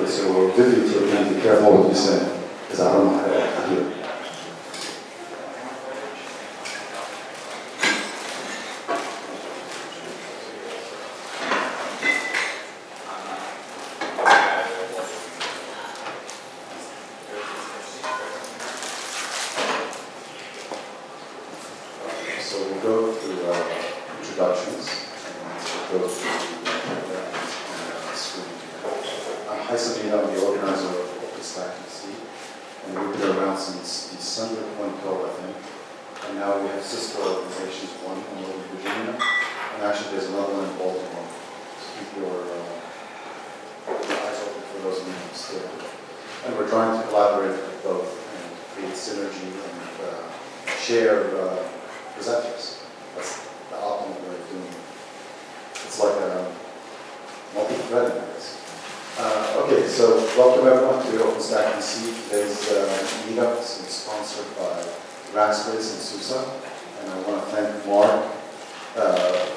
Okay, so Vivi, so you have to be careful what you say, because I don't know how to do it. So we'll go through introductions, and we'll go through screen. I'm Ansible, I'm the organizer of OpenStack DC, and we've been around since December 2012, I think. And now we have sister organizations, one in Northern Virginia, and actually there's another one in Baltimore. So keep your eyes open for those meetings too. And we're trying to collaborate with both and create synergy and share presenters. That's the optimal way of doing it. It's like a multi-threaded base. Okay, so welcome everyone to OpenStack DC. Today's meetup is sponsored by Rackspace and SUSE. And I want to thank Mark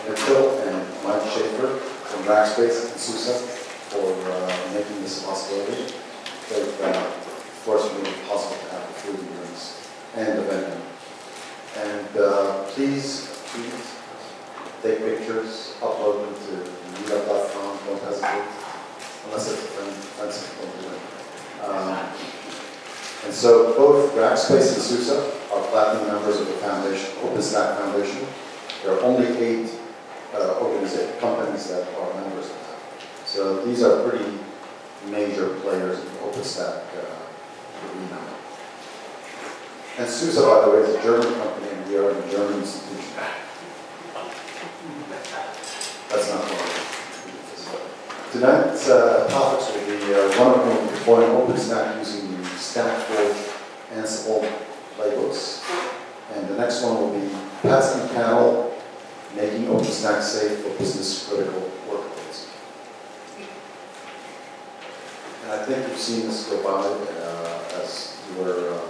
Mitchell and Mike Schaefer from Rackspace and SUSE for making this a possibility. They've, of course, made it possible to have the food and drinks and the venue. And please take pictures, upload them to meetup.com, don't hesitate, unless it's offensive, don't do it. And so both Rackspace and SUSE are platinum members of the foundation, OpenStack Foundation. There are only 8 companies that are members of that. So these are pretty major players in the OpenStack arena. And SUSE, by the way, is a German company, and we are a German institution. That's not one. Tonight's topics will be one of them deploying OpenStack using the Stackforge Ansible playbooks. And the next one will be Pets and Panel, making OpenStack safe for business critical workloads. And I think you've seen this go by as you were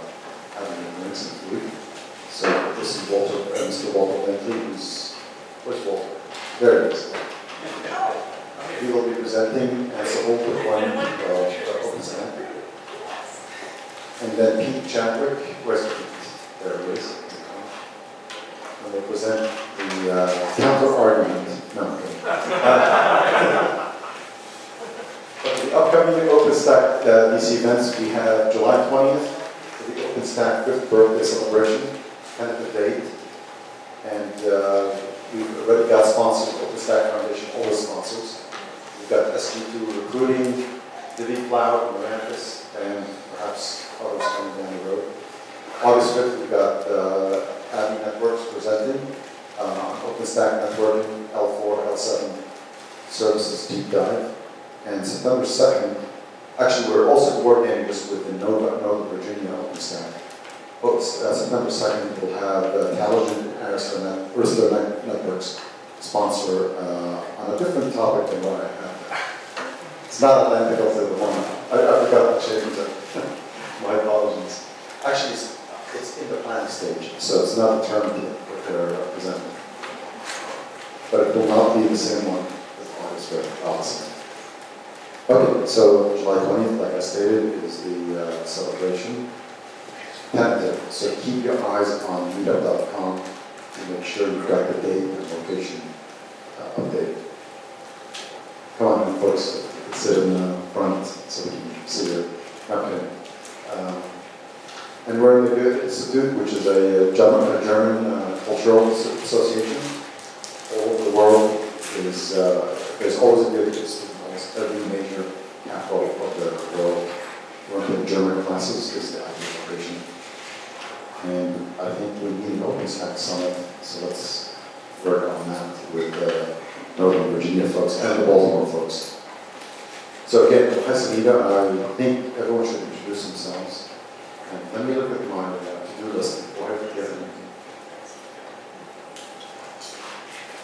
having a drinks and food. So this is Walter, Mr. Walter Bentley, where's Walter? There it is. He will be presenting Ansible deployment of OpenStack. And then Pete Chadwick, where's Pete? There he is. And we'll present the counter-argument. No, but the upcoming OpenStack DC events, we have July 20th, for the OpenStack 5th birthday celebration, tentative date. And we've already got sponsors, OpenStack Foundation, all the sponsors. We've got SG2 Recruiting, Divi Cloud, Mirantis, and perhaps others coming down the road. August 5th, we've got Abbey Networks presenting, OpenStack Networking, L4, L7 Services Deep Dive. And September 2nd, actually we're also coordinating this with the Northern Virginia OpenStack. September 2nd, we'll have Taligent and Arista Networks sponsor on a different topic than what I have. It's not identical to the one. I forgot to change it. My apologies. Actually, it's in the planning stage, so it's not determined yet what they're presenting. But it will not be the same one as August 5th, obviously. Okay, so July 20th, like I stated, is the celebration. Tentative, so keep your eyes on meetup.com to make sure you've got the date and location updated. Come on, folks, sit in the front so we can see it. Okay. And we're in the Goethe Institute, which is a German cultural association. All over the world is, there's always a Goethe Institute. Every major capital of the world. One of the German classes is the ideal location. And I think we need an OpenStack summit, so let's work on that with Northern Virginia folks and the Baltimore folks. So again, Ansible, I think everyone should introduce themselves. And let me look at my to-do list before I forget anything.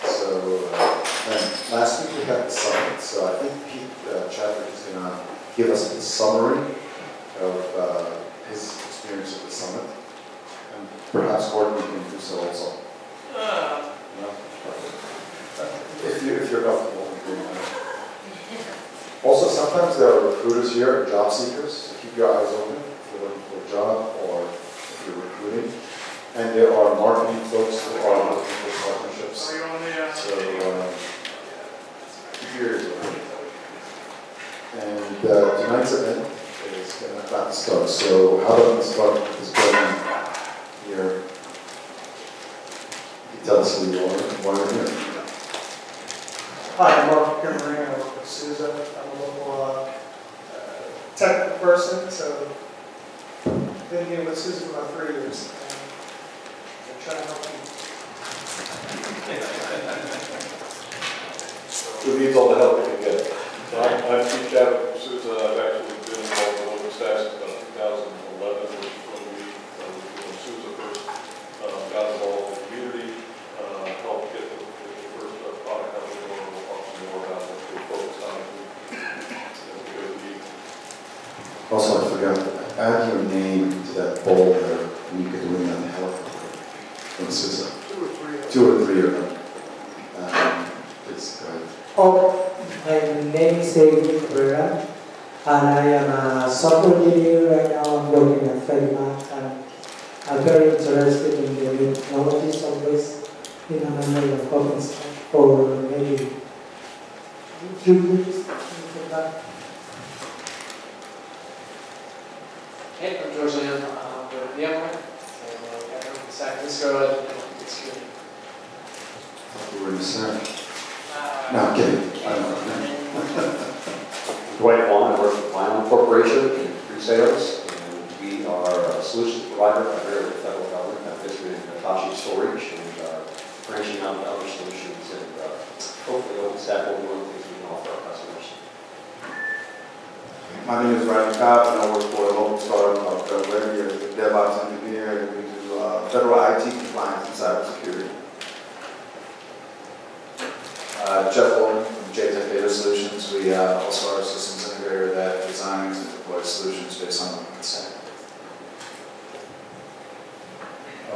So, and last week we had the summit, so I think Pete Chadwick is going to give us a summary of his experience at the summit. And perhaps Gordon can do so also. No? If you're comfortable with doing that. Also, sometimes there are recruiters here, job seekers, so keep your eyes open if you're looking for a job or if you're recruiting. And there are marketing folks who are looking for partnerships. So keep your ears open. And tonight's event is about to start. So how about we start with this gentleman here? You tell us who you are and why you're here. Hi, I'm Mark Kimmerer. I work for SUSE. I'm a local technical person, so I've been here with SUSE for about 3 years. And I'm trying to help you. Who needs all the help we can get? So I'm Chief Chadwick from SUSE. I've actually been involved in OpenStack since about 2011, which is when SUSE first got involved in the community, helped get the first product out the door. We'll talk some more about what we focused on as we go to the evening. Also, I forgot to add your name to that bowl there, and you could win that helicopter from SUSE. 2 or 3. 2 or 3 of them. Please go ahead. Oh, my name is David Cabrera, and I am a software engineer right now. I'm working at FedMac, and I'm very interested in the new technologies always in a memory of OpenStack for maybe 3 weeks, something like that. Hey, I'm George Leon. I'm with VMware. I work in San Francisco and it's good. You were in the center. No, I'm kidding. I don't know. Dwight Vaughn, I work for Vinyl Corporation in pre-sales, and we are a solutions provider primarily to the federal government that fits within Hitachi storage and branching out to other solutions, and hopefully OpenStack will be one of the things we can offer our customers. My name is Ryan Cobb, and I work for a local startup called Federal as a DevOps engineer, and we do federal IT compliance and cybersecurity. Jeff Holden from JTech Data Solutions. We also are a systems integrator that designs and deploys solutions based on OpenStack.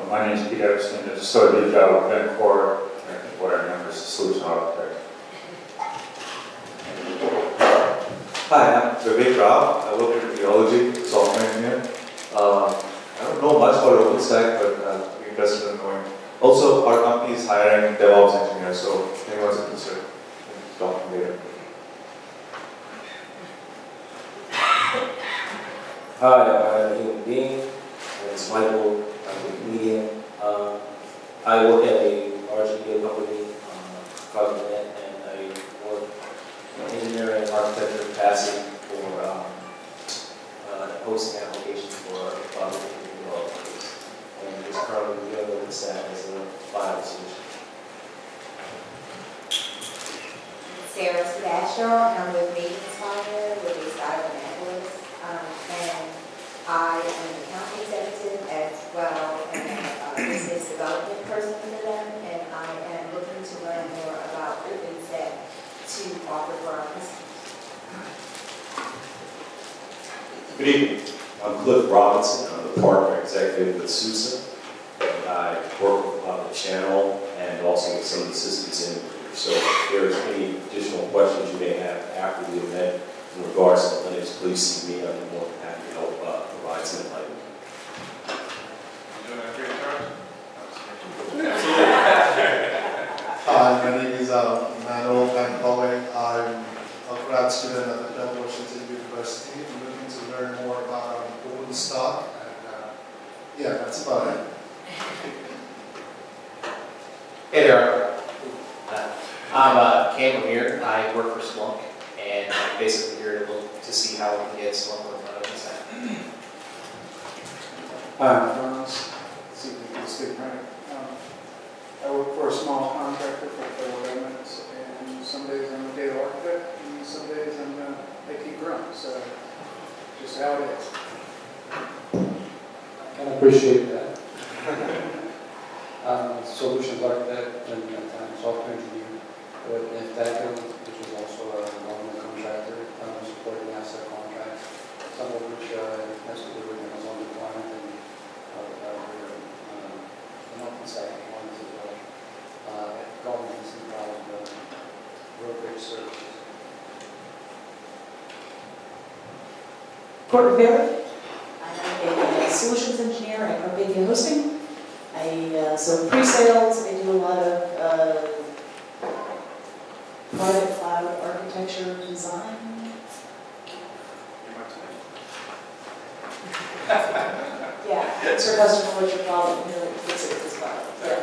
My name is Pete Everson. I just started a new job with Bencore, what I remember is a solution architect. Hi, I'm Vivek Rao. I work in radiology, software engineer. I don't know much about OpenStack, but we're interested in knowing. Also, our company is hiring DevOps engineers, so if anyone's interested, talk later. Hi, I'm a human being. My name is Michael. I'm a comedian. I work at a large media company, Cogninet, and I work in engineering and architecture capacity for hosting applications for cloud computing developers. And just currently dealing with OpenStack as a viable solution. Sarah Sebastian, and I'm with Meeting Inspire, with a style of Annapolis. And I am an account executive as well as a business development person for them, and I am looking to learn more about OpenStack to offer for our customers. Good evening. I'm Cliff Robinson. I'm the partner executive with SUSE, and I work on the channel and also with some of the systems integrators. So if there's any additional questions you may have after the event in regards to Linux, please see me. I'd be more than happy to help provide some enlightenment. Hi, my name is Manuel Van Cohen. I'm a grad student at the Delaware State University. I'm looking to learn more about OpenStack, and yeah, that's about it. Hey there. I'm Cam here. I work for Splunk, and I'm basically here to look to see how we can get Splunk in front of OpenStack. Hi, I'm Franz. See if we can speak right. I work for a small contractor for federal government, and some days I'm a data architect, and some days I'm IT grunt. So just how it is. I can appreciate that. Solutions architect and software engineer with Stackforge, which is also a government contractor supporting asset contracts, some of which has to do with Amazon deployment and OpenStack deployments as well. Governments involved brokerage services. Court Rivera. I'm a solutions engineer at Carpathia Hosting. So pre-sales, I do a lot of private cloud architecture design. Yeah, answer customer what's your problem, here, fix it as well. Yeah.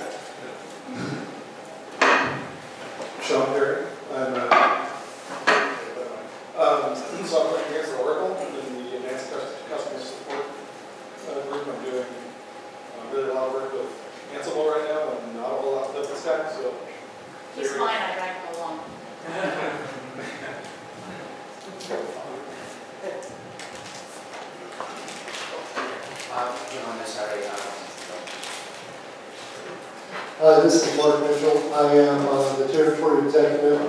Sean Perry. I'm software engineer for Oracle in the advanced customer support group. I'm doing really a lot of work with Ansible right now and not a whole lot of OpenStack. So he's mine, I drag him along. This is Mark Mitchell. I am the territory executive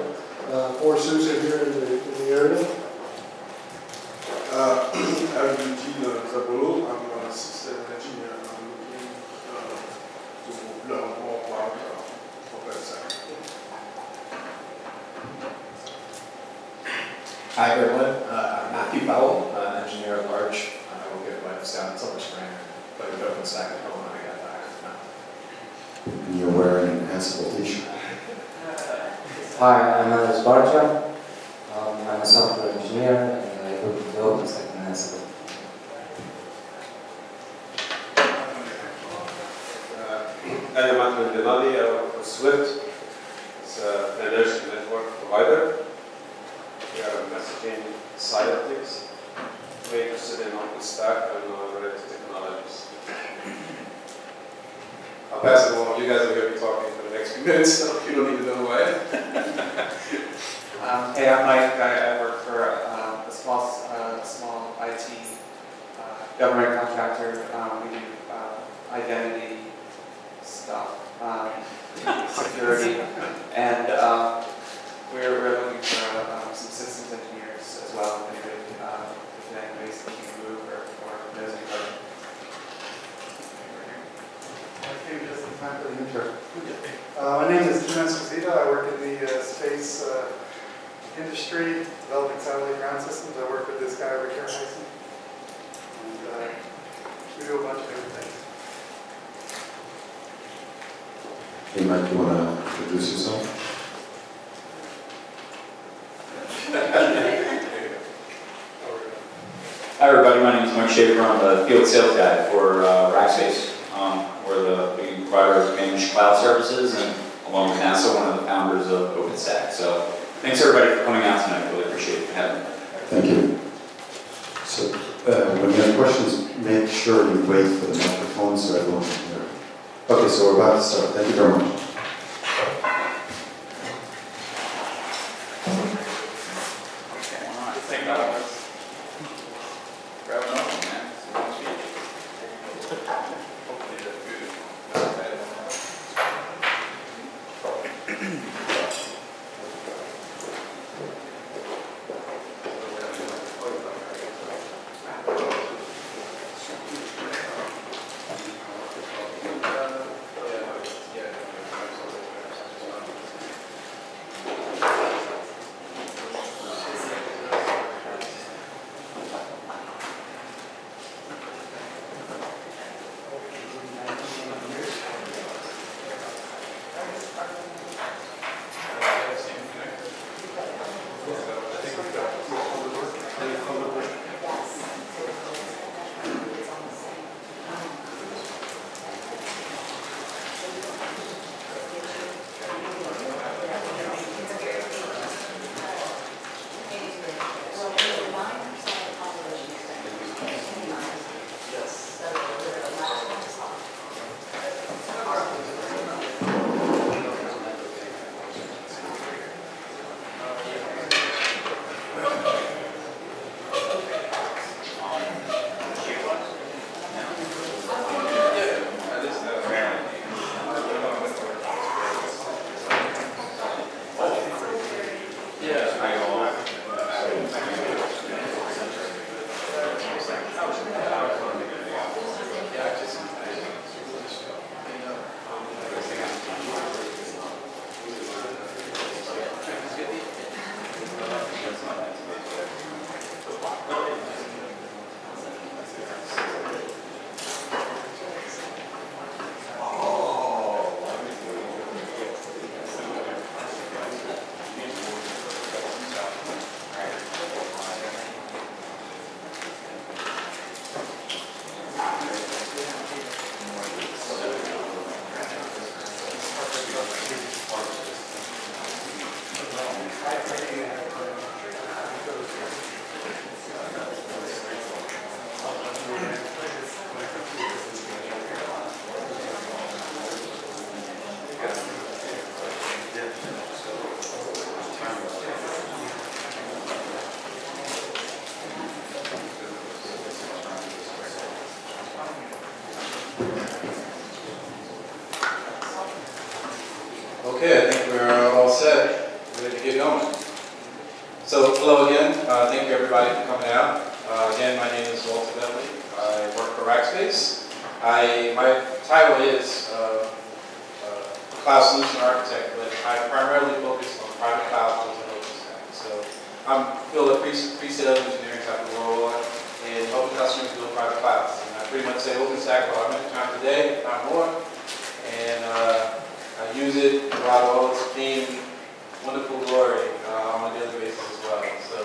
for SUSE here in the area. I'm Eugene Zabulu. I'm a system engineer. I'm looking to learn more about OpenStack. Hi everyone, I'm Matthew Powell, engineer at large. I will get my down in Silver Spring and play with OpenStack at home when I get back. And you're wearing an Ansible t-shirt. Hi, I'm Anders Barcha. I'm a software engineer and I work with OpenStack and Ansible. I am Ahmed Denali. I work for Swift. It's a federation network provider. We are a messaging side of things. We're interested in OpenStack and related technologies. I'll pass it along. You guys are going to be talking for the next few minutes, so you don't need to know who I am. Hey, I'm Mike. I work for a small IT government contractor. We do identity stuff, security, and we're looking for some systems engineers as well. If anybody's thinking of move or knows anybody. I came just in time for the intro. My name is Jim Esposito. I work in the space industry, developing satellite ground systems. I work with this guy over here, Hyson. And we do a bunch of different things. Hey Mike, you want to introduce yourself? Hi everybody, my name is Mike Schaefer. I'm the field sales guy for Rackspace. We're the provider of managed cloud services, and along with NASA, one of the founders of OpenStack. So thanks everybody for coming out tonight. Really appreciate you having me. Thank you. So when you have questions, make sure you wait for the microphone so everyone can hear. Okay, so we're about to start. Thank you very much. Okay, I think we're all set, ready to get going. So, hello again. Thank you everybody for coming out. Again, my name is Walter Bentley. I work for Rackspace. My title is Cloud Solution Architect, but I primarily focus on private cloud tools and OpenStack. So, I'm still a pre-sales engineering type of role and helping customers build private clouds. And I pretty much say OpenStack about 100 times a day, if not more. And I use it throughout all its clean, wonderful glory on a daily basis as well. So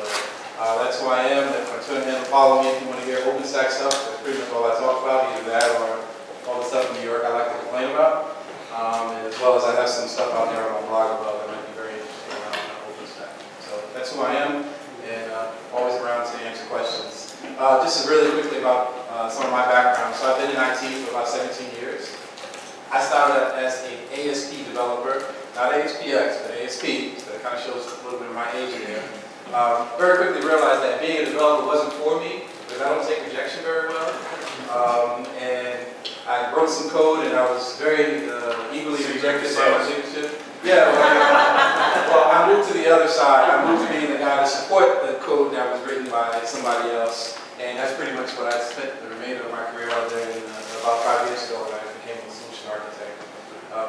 that's who I am. If I turn in and follow me if you want to hear OpenStack stuff, that's pretty much all I talk about, either that or all the stuff in New York I like to complain about. And as well as I have some stuff out there on my blog about that might be very interesting around OpenStack. So that's who I am, and always around to answer questions. Just really quickly about some of my background. So I've been in IT for about 17 years. I started as an ASP developer, not ASPX, but ASP, so that kind of shows a little bit of my age in there. Very quickly realized that being a developer wasn't for me, because I don't take rejection very well. And I wrote some code, and I was very eagerly rejected by my leadership. Yeah, well, I moved to the other side. I moved to being the guy to support the code that was written by somebody else, and that's pretty much what I spent the remainder of my career out there about 5 years ago when I became a solution architect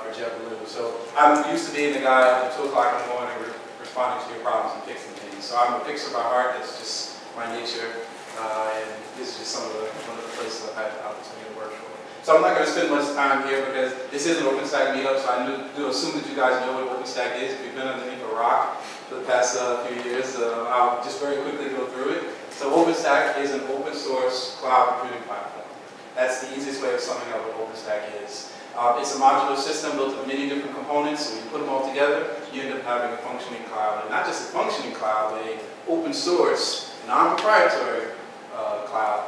for JetBlue. So I'm used to being the guy at 2 o'clock in the morning responding to your problems and fixing things. So I'm a fixer by heart. That's just my nature. And this is just one of the places I've had the opportunity to work for. So I'm not going to spend much time here because this is an OpenStack meetup, so I do assume that you guys know what OpenStack is. If you've been underneath a rock for the past few years, I'll just very quickly go through it. So OpenStack is an open source cloud computing platform. That's the easiest way of summing up what OpenStack is. It's a modular system built of many different components, so when you put them all together, you end up having a functioning cloud. And not just a functioning cloud, but an open source, non-proprietary cloud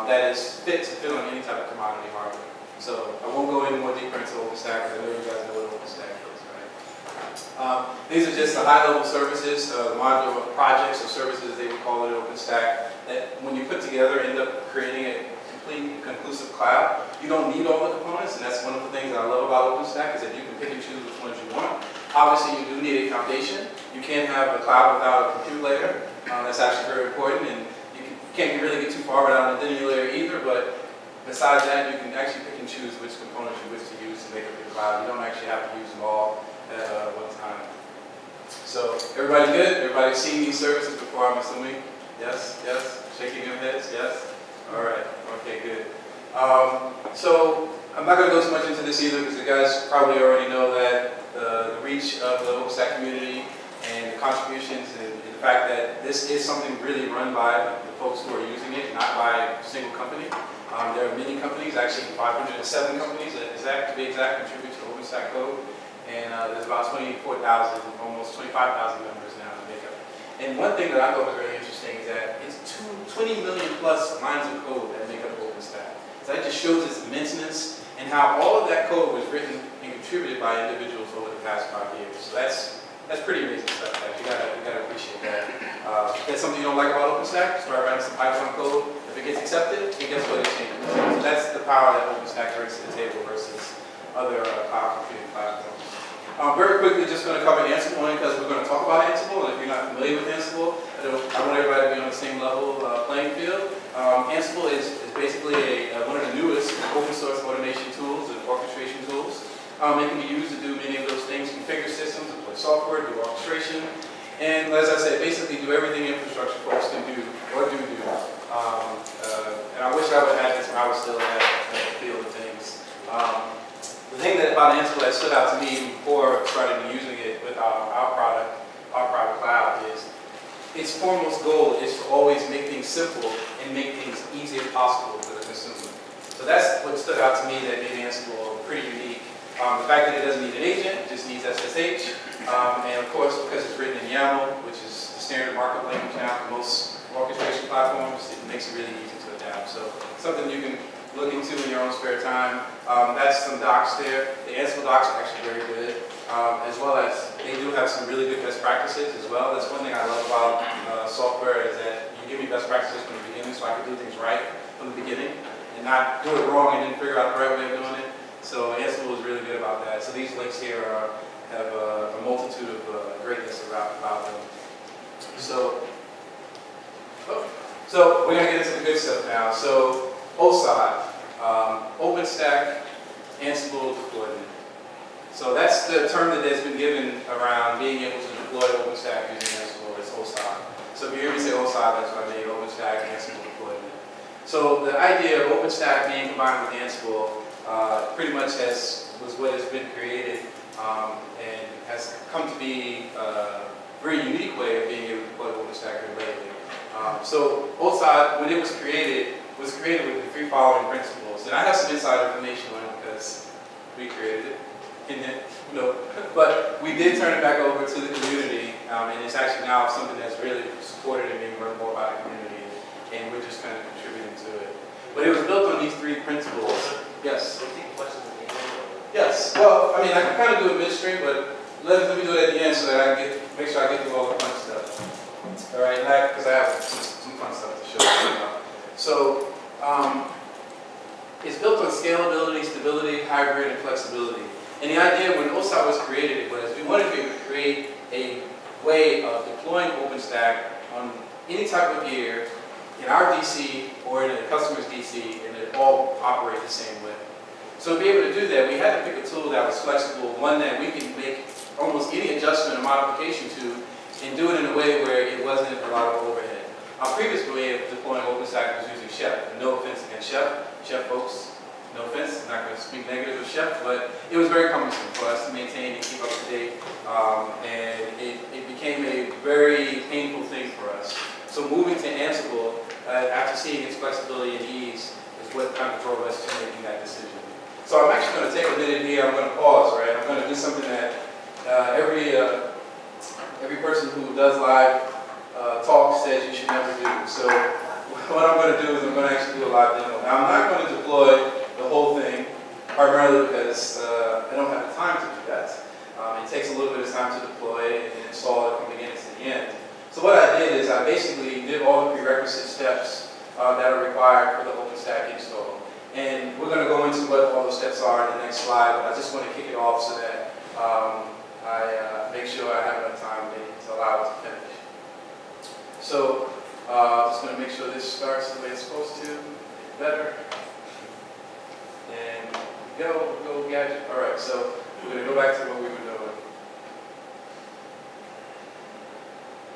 that is fit to fit on any type of commodity hardware. So I won't go any more deeper into OpenStack, because I know you guys know what OpenStack is, right? These are just the high-level services, modular projects or services, they would call it OpenStack, that when you put together end up creating a complete, conclusive cloud. You don't need all the components, and that's one of the things that I love about OpenStack, is that you can pick and choose which ones you want. Obviously, you do need a foundation. You can't have a cloud without a compute layer. That's actually very important, and you can't really get too far without a linear layer either, but besides that, you can actually pick and choose which components you wish to use to make up your cloud. You don't actually have to use them all at one time. So, everybody good? Everybody seen these services before, I'm assuming? Yes? Yes? Shaking your heads? Yes? All right. Okay, good. So I'm not going to go too much into this either, because you guys probably already know that the reach of the OpenStack community and the contributions and the fact that this is something really run by the folks who are using it, not by a single company. There are many companies, actually 507 companies, to be exact, contribute to OpenStack code. And there's about 24,000, almost 25,000 members now in makeup. And one thing that I thought was really interesting is that it's 20 million plus lines of code that make up OpenStack. So that just shows its immenseness and how all of that code was written and contributed by individuals over the past 5 years. So that's pretty amazing stuff. You gotta appreciate that. That's something you don't like about OpenStack. Start writing some Python code. If it gets accepted, and guess what? It changes. So that's the power that OpenStack brings to the table versus other cloud computing platforms. Very quickly, just going to cover Ansible only because we're going to talk about Ansible. And if you're not familiar with Ansible, I want everybody to be on the same level playing field. Ansible is basically one of the newest open source automation tools and orchestration tools. It can be used to do many of those things: configure systems, deploy software, do orchestration, and as I said, basically do everything infrastructure folks can do or do. And I wish I would have had this when I was still at the field of things. The thing about Ansible that stood out to me before starting using it with our product, our private cloud, is its foremost goal is to always make things simple and make things easy as possible for the consumer. So that's what stood out to me that made Ansible pretty unique. The fact that it doesn't need an agent, it just needs SSH. And of course, because it's written in YAML, which is the standard markup language now for most orchestration platforms, it makes it really easy to adapt. So something you can look into in your own spare time. That's some docs there. The Ansible docs are actually very good, as well as they do have some really good best practices as well. That's one thing I love about software is that you give me best practices from the beginning so I can do things right from the beginning and not do it wrong and then figure out the right way of doing it. So Ansible is really good about that. So these links here have a multitude of greatness about them. So we're going to get into the good stuff now. So OSI, OpenStack Ansible deployment. So that's the term that has been given around being able to deploy OpenStack using Ansible. It's OSI. So if you hear me say OSI, that's what I mean, OpenStack Ansible deployment. So the idea of OpenStack being combined with Ansible pretty much was what has been created and has come to be a very unique way of being able to deploy OpenStack here lately. So OSI, when it was created with the three following principles. And I have some inside information on it because we created it. But we did turn it back over to the community, and it's actually now something that's really supported and being learned more by the community, and we're just kind of contributing to it. But it was built on these three principles. Yes? Yes. Well, I mean, I can kind of do it midstream, but let me do it at the end so that I can make sure I get through all the fun stuff. All right, because I have some fun stuff to show you. So, it's built on scalability, stability, hybrid, and flexibility. And the idea when OSI was created was we wanted to create a way of deploying OpenStack on any type of gear in our DC or in a customer's DC, and it all operate the same way. So to be able to do that, we had to pick a tool that was flexible, one that we could make almost any adjustment or modification to, and do it in a way where it wasn't a lot of overhead. Our previous way of deploying OpenStack was using Chef. And no offense against Chef folks. No offense, I'm not going to speak negative of Chef, but it was very cumbersome for us to maintain and keep up to date, and it became a very painful thing for us. So moving to Ansible, after seeing its flexibility and ease, is what kind of drove us to making that decision. So I'm actually going to take a minute here. I'm going to pause, right? I'm going to do something that every person who does live talk says you should never do. So what I'm going to do is I'm going to actually do a live demo. Now I'm not going to deploy the whole thing, primarily because I don't have the time to do that. It takes a little bit of time to deploy and install it from beginning to the end. So what I did is I basically did all the prerequisite steps that are required for the OpenStack install. And we're going to go into what all those steps are in the next slide, but I just want to kick it off so that I make sure I have enough time to allow it to finish. So I'm just going to make sure this starts the way it's supposed to, better. And go gadget. All right, so we're going to go back to what we were doing.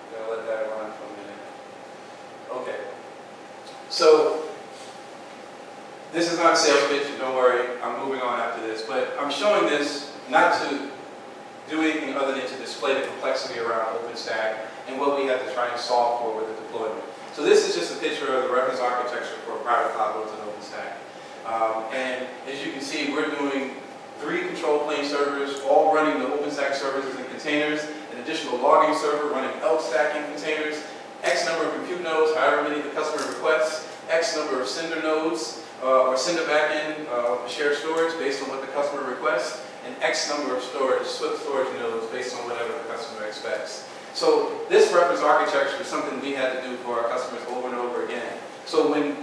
I'm going to let that run for a minute. Okay. So this is not a sales pitch, don't worry. I'm moving on after this. But I'm showing this not to do anything other than to display the complexity around OpenStack and what we have to try and solve for with the deployment. So this is just a picture of the reference architecture for a private cloud built on OpenStack. And as you can see, we're doing 3 control plane servers, all running the OpenStack services and containers, an additional logging server running elk stacking containers, X number of compute nodes, however many the customer requests, X number of sender nodes, or sender backend shared storage based on what the customer requests, and X number of storage, Swift storage nodes based on whatever the customer expects. So this reference architecture is something we had to do for our customers over and over again. So when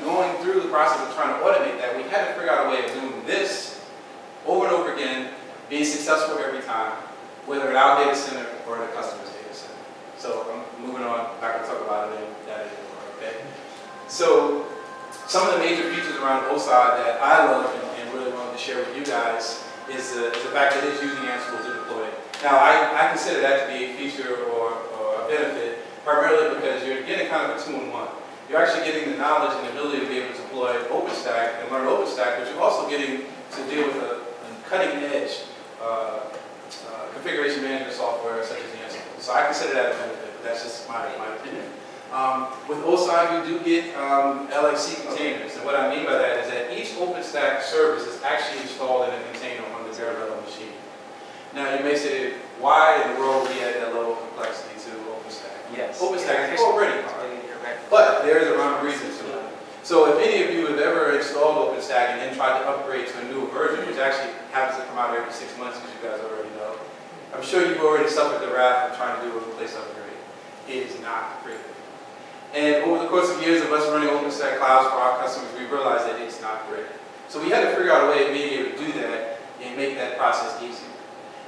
going through the process of trying to automate that, we had to figure out a way of doing this over and over again, being successful every time, whether in our data center or in the customer's data center. So I'm moving on, I'm not going to talk about that anymore, okay? So some of the major features around OSI that I love and really wanted to share with you guys is the fact that it's using Ansible to deploy. Now, I consider that to be a feature or a benefit, primarily because you're getting kind of a 2-in-1. You're actually getting the knowledge and the ability to be able to deploy OpenStack and learn OpenStack, but you're also getting to deal with a cutting-edge configuration management software such as Ansible. So I consider that a benefit, but that's just my opinion. With OSI, you do get LXC containers, and what I mean by that is that each OpenStack service is actually installed in a container on the bare metal machine. Now you may say, why in the world would we add that level of complexity to OpenStack? Yes. OpenStack is already hard, but there is a rhyme or reason to it. So if any of you have ever installed OpenStack and then tried to upgrade to a newer version, which actually happens to come out every 6 months, as you guys already know, I'm sure you've already suffered the wrath of trying to do a replace upgrade. It is not great. And over the course of years of us running OpenStack clouds for our customers, we realized that it's not great. So we had to figure out a way of being able to do that and make that process easier.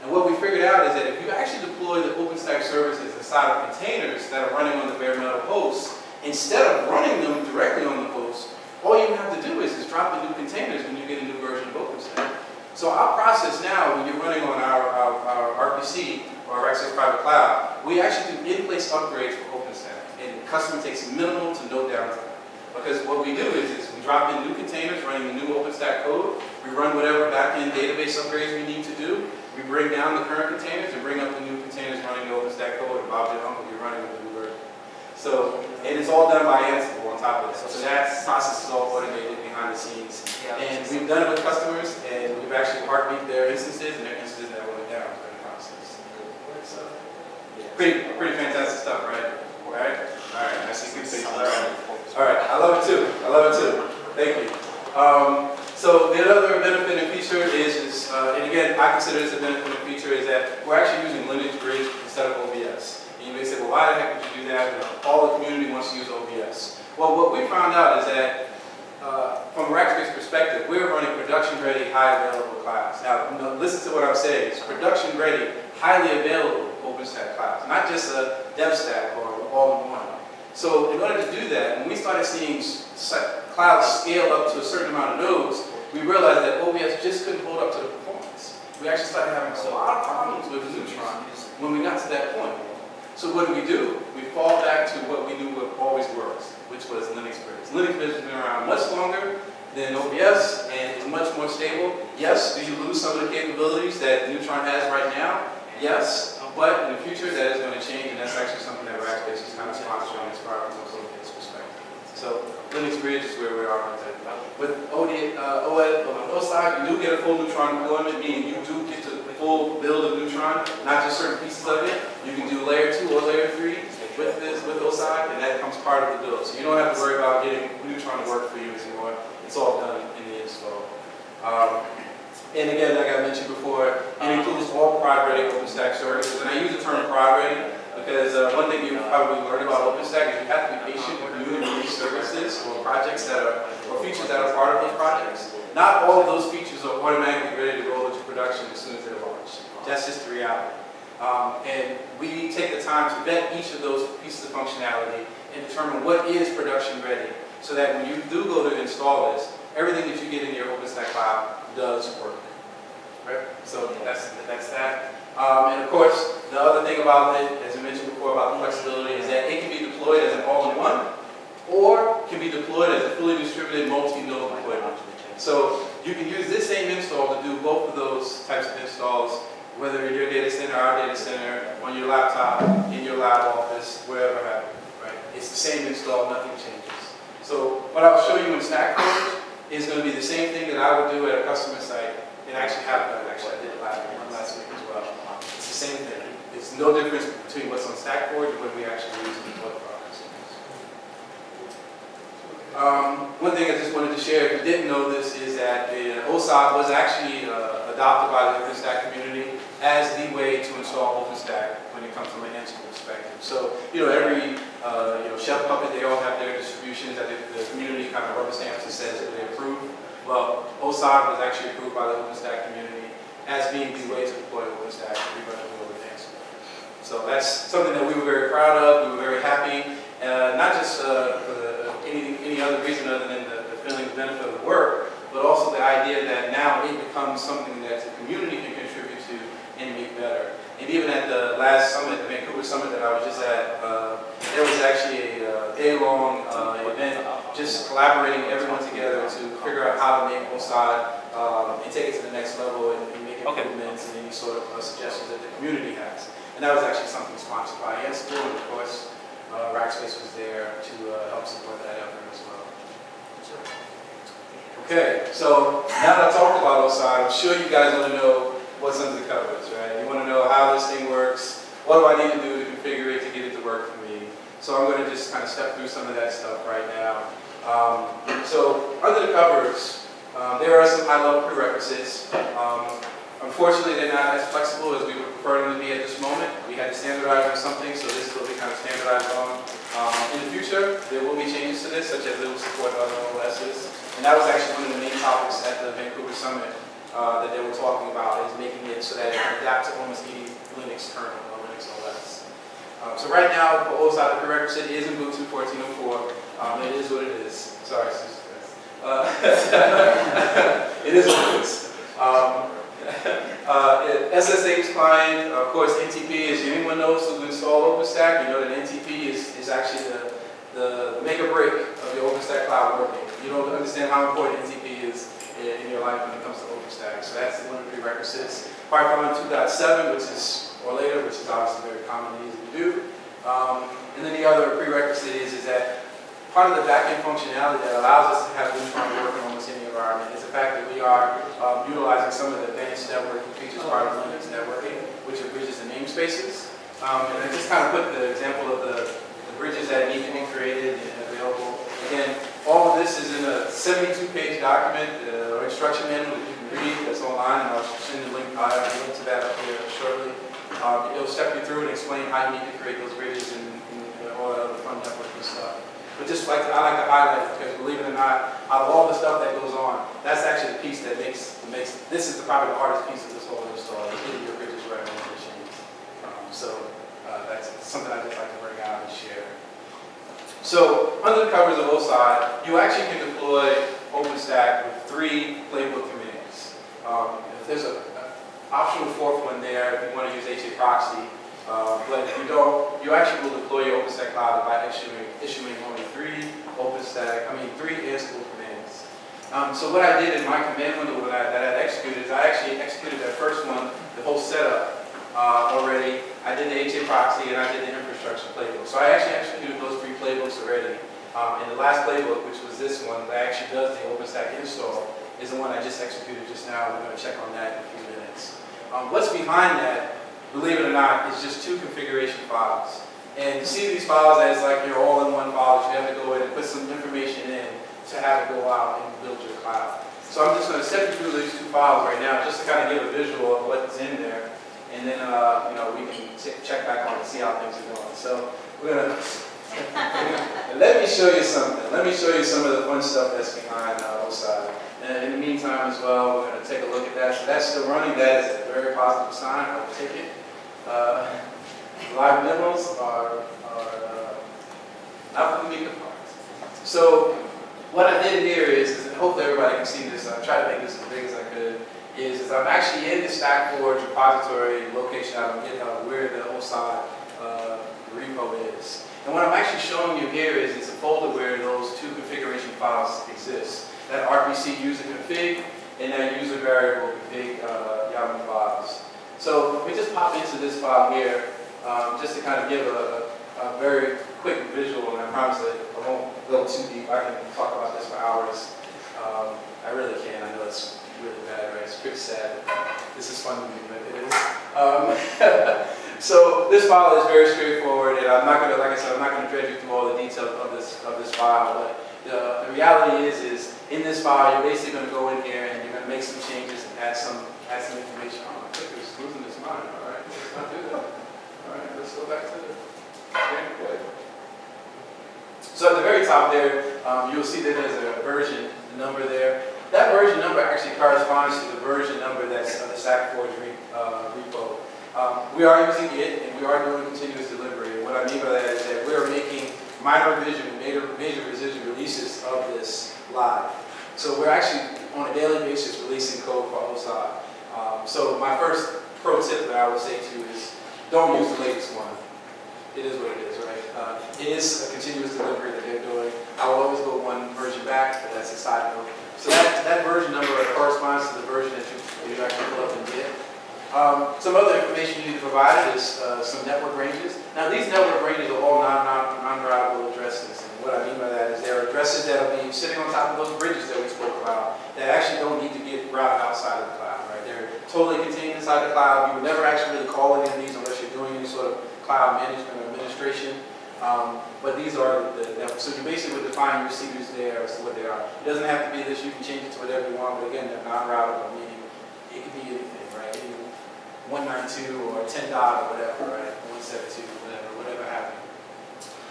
And what we figured out is that if you actually deploy the OpenStack services inside of containers that are running on the bare metal host, instead of running them directly on the host, all you have to do is drop in new containers when you get a new version of OpenStack. So our process now, when you're running on our RPC, or our Rackspace Private Cloud, we actually do in-place upgrades for OpenStack. And the customer takes minimal to no downtime. Because what we do is we drop in new containers running the new OpenStack code, we run whatever back-end database upgrades we need to do, we bring down the current containers and bring up the new containers running the OpenStack code, and Bob Jim will be running with the new version. So, and it's all done by Ansible on top of that. So that process is all automated behind the scenes. And we've done it with customers, and we've actually heartbeat their instances, and their instances never went down during the process. So, pretty fantastic stuff, right? All right? All right, I see good faces. All right, I love it too. I love it too. Thank you. So the other benefit and feature is and again, I consider this a benefit and feature, is that we're actually using Linux Bridge instead of OBS. And you may say, well, why the heck would you do that? All the community wants to use OBS. Well, what we found out is that from a Rackspace perspective, we're running production-ready, high available clouds. Now, listen to what I'm saying. It's production-ready, highly available OpenStack clouds, not just a dev stack or all-in-one. So in order to do that, when we started seeing clouds scale up to a certain amount of nodes, we realized that OBS just couldn't hold up to the performance. We actually started having a lot of problems with Neutron when we got to that point. So what do? We fall back to what we knew what always works, which was Linux Bridge. Linux Bridge has been around much longer than OBS and is much more stable. Yes, do you lose some of the capabilities that Neutron has right now? Yes. But in the future, that is going to change, and that's actually something that Rackspace is kind of sponsoring as far as from a perspective. So Linux Bridge is where we are right now. With OSI, you do get a full Neutron deployment, meaning you do get to the full build of Neutron, not just certain pieces of it. You can do layer 2 or layer 3 with OSI, and that becomes part of the build. So you don't have to worry about getting Neutron to work for you anymore. It's all done in the install. And again, like I mentioned before, it includes all prod-ready OpenStack services. And I use the term prod-ready because one thing you probably learned about OpenStack is you have to be patient with new and unique services or projects that are, or features that are part of those projects. Not all of those features are automatically ready to roll into production as soon as they're launched. That's just the reality. And we take the time to vet each of those pieces of functionality and determine what is production ready, so that when you do go to install this, everything that you get in your OpenStack cloud does work. Right? So that's that. And of course, the other thing about it, as I mentioned before about the flexibility, is that it can be deployed as an all-in-one, or can be deployed as a fully distributed multi-node deployment. So you can use this same install to do both of those types of installs, whether in your data center, our data center, on your laptop, in your lab office, wherever have you. Right? It's the same install, nothing changes. So what I'll show you in Stackforge is going to be the same thing that I would do at a customer site. It actually happened. Actually, I did it last week as well. It's the same thing. It's no difference between what's on Stackforge and what we actually use in the web for our customers. One thing I just wanted to share, if you didn't know this, is that the OSAB was actually adopted by the OpenStack community as the way to install OpenStack when it comes from an Ansible perspective. So, every chef puppet, they all have their distributions that the community kind of rubber stamps and says that they approve. Well, OSAB was actually approved by the OpenStack community as being the way to deploy OpenStack to be running over Ansible. So that's something that we were very proud of. We were very happy, not just for any other reason other than the feeling of benefit of the work, but also the idea that now it becomes something that the community can contribute to and make better. And even at the last summit, the Vancouver summit that I was just at, there was actually a day-long event just collaborating everyone together to figure out how to make OSAD and take it to the next level and make improvements and any sort of suggestions that the community has. And that was actually something sponsored by Ansible, and of course, Rackspace was there to help support that effort as well. Okay, so now that I've talked about OSI, I'm sure you guys want to know what's under the covers, right? You want to know how this thing works, what do I need to do to configure it to get it to work for me. So I'm going to just kind of step through some of that stuff right now. So under the covers, there are some high-level prerequisites. Unfortunately, they're not as flexible as we would prefer them to be at this moment. We had to standardize on something, so this is what we kind of standardized on. In the future, there will be changes to this, such as it will support other OSs. And that was actually one of the main topics at the Vancouver Summit that they were talking about, is making it so that it can adapt to almost any Linux kernel or Linux OS. So right now, for OSI, the prerequisite is Ubuntu 14.04. It is what it is. Sorry, SUSE. It is what it is. SSH client, of course, NTP, as anyone knows who installed OpenStack, you know that NTP is actually the make or break of your OpenStack cloud working. You don't understand how important NTP is in your life when it comes to OpenStack. So that's one of the prerequisites. Python 2.7, which is, or later, which is obviously very common and easy to do. And then the other prerequisite is that part of the backend functionality that allows us to have Linux work in almost any environment is the fact that we are utilizing some of the advanced networking features part of Linux networking, which are bridges and namespaces. And I just kind of put the example of the bridges that need to be created and available. Again, all of this is in a 72-page document or instruction manual that you can read that's online, and I'll send the link, I'll have a link to that up here shortly. It'll step you through and explain how you need to create those bridges and all that other fun networking stuff. But just I like to highlight it because, believe it or not, out of all the stuff that goes on, that's actually the piece that makes this is probably the hardest piece of this whole install, is getting your bridges right on the machines. That's something I just like to bring out and share. So under the covers of OSI, you actually can deploy OpenStack with 3 playbook commands. If there's an optional 4th one there, if you want to use HA proxy. But if you don't, you actually will deploy your OpenStack cloud by issuing only 3 Ansible commands. So what I did in my command window that I executed is I actually executed that first one, the whole setup already. I did the HA proxy and I did the infrastructure playbook. So I actually executed those 3 playbooks already. And the last playbook, which was this one, that actually does the OpenStack install, is the one I just executed just now. We're going to check on that in a few minutes. What's behind that, believe it or not, is just 2 configuration files. And you see these files as like you're all in one file that you have to go in and put some information in to have it go out and build your cloud. So I'm just going to step you through these 2 files right now just to kind of give a visual of what's in there. And then we can check back on and see how things are going. So we're going to let me show you something. Let me show you some of the fun stuff that's behind OSI. And in the meantime as well, we're going to take a look at that. So that's still running. That is a very positive sign. I will take it. Live demos are not for the meetup parts. So what I did here is, and hopefully everybody can see this, I've tried to make this as big as I could, is I'm actually in the Stackforge repository location out on GitHub where the OSI repo is. And what I'm actually showing you here is it's a folder where those 2 configuration files exist. That RPC user config and that user variable config YAML files. So we just pop into this file here just to kind of give a very quick visual, and I promise that I won't go too deep. I can talk about this for hours. I really can. I know it's really bad, right? It's pretty sad. This is fun to me, but it is. So this file is very straightforward, and I'm not going to, like I said, I'm not going to dredge you through all the details of this file. But the reality is in this file, you're basically going to go in here and you're going to make some changes and add some information. Oh, my clicker's losing its mind. All right, let's not do that. All right, let's go back to the standard play. So at the very top there, you'll see that there's a version number there. That version number actually corresponds to the version number that's the Stackforge repo. We are using it, and we are doing continuous delivery. And what I mean by that is that we are making minor revision and major revision releases of this live. So we're actually, on a daily basis, releasing code for OSI. So my first pro tip that I would say to you is don't use the latest one. It is what it is, right? It is a continuous delivery that they're doing. I will always go one version back, but that's a side note. So that version number corresponds to the version that you actually pull up and get. Some other information you need to provide is some network ranges. Now these network ranges are all non-routable addresses. And what I mean by that is they're addresses that will be sitting on top of those bridges that we spoke about that actually don't need to get routed outside of the cloud, right? They're totally contained inside the cloud. You would never actually really call any of these unless you're doing any sort of cloud management or administration. But these are the networks. So you basically would define your CDs there as to what they are. It doesn't have to be this. You can change it to whatever you want. But again, they're non-routable, meaning it could be anything, right? Any 192 or 10 dot or whatever, right? 172, whatever have you.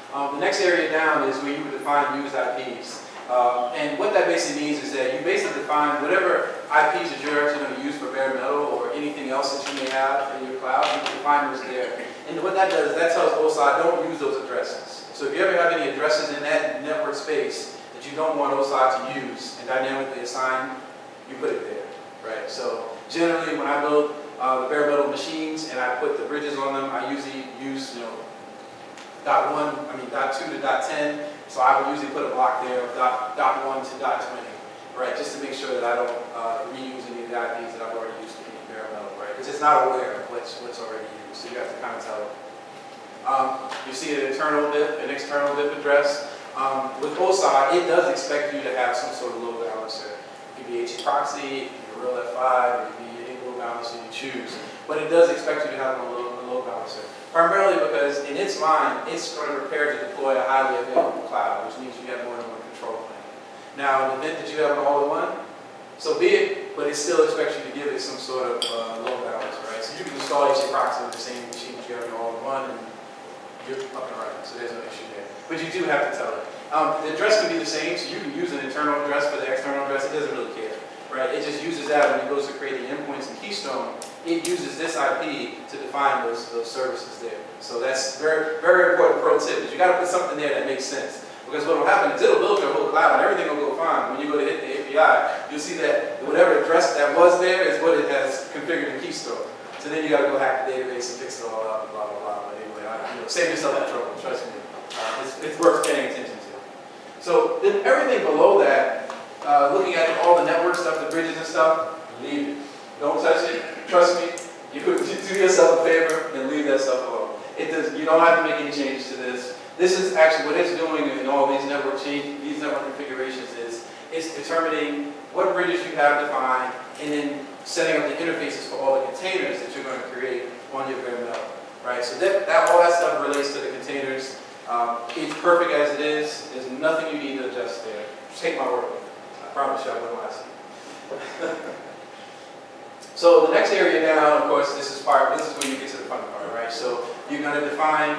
The next area down is where you would define used IPs. And what that basically means is that you basically define whatever IPs that you're actually going to use for bare metal or anything else that you may have in your cloud, you can define those there. And what that does is that tells OSI don't use those addresses. So if you ever have any addresses in that network space that you don't want OSI to use and dynamically assign, you put it there, right? So generally when I build the bare metal machines and I put the bridges on them, I usually use, dot 2 to dot 10. So I would usually put a block there of dot 1 to dot 20, right? Just to make sure that I don't reuse any of the IPs that I've already used to be bare metal, right? Because it's not aware of what's already used, so you have to kind of tell it. You see an internal VIP, an external VIP address. With OSI, it does expect you to have some sort of load balancer. It could be HA proxy, it could be a real F5, it could be any load balancer you choose. But it does expect you to have a load balancer. Primarily because in its mind, it's going to prepare to deploy a highly available cloud, which means you have more than one control plane. Now, in the event that you have an all-in-one, so be it, but it still expects you to give it some sort of load balancer, right? So you can install HA proxy with the same machine that you have an all-in-one, and you're up and running, so there's no issue there. But you do have to tell it. The address can be the same, so you can use an internal address for the external address. It doesn't really care, right? It just uses that when it goes to create the endpoints in Keystone. It uses this IP to define those services there. So that's very, very important pro tip, is you got to put something there that makes sense. Because what will happen is it'll build your whole cloud and everything will go fine. When you go to hit the API, you'll see that whatever address that was there is what it has configured in Keystone. So then you got to go hack the database and fix it all up and blah, blah, blah. But anyway, save yourself that trouble, trust me. It's worth paying attention to. So then everything below that, looking at all the network stuff, the bridges and stuff, leave it. Don't touch it. Trust me, you could do yourself a favor and leave that stuff alone. You don't have to make any changes to this. This is actually what it's doing in all these network configurations is it's determining what bridges you have defined and then setting up the interfaces for all the containers that you're going to create on your bare metal. Right? So all that stuff relates to the containers. It's perfect as it is. There's nothing you need to adjust there. Just take my word. I promise you I wouldn't lie to you. So the next area down, of course, this is where you get to the fun part, right? So you're going to define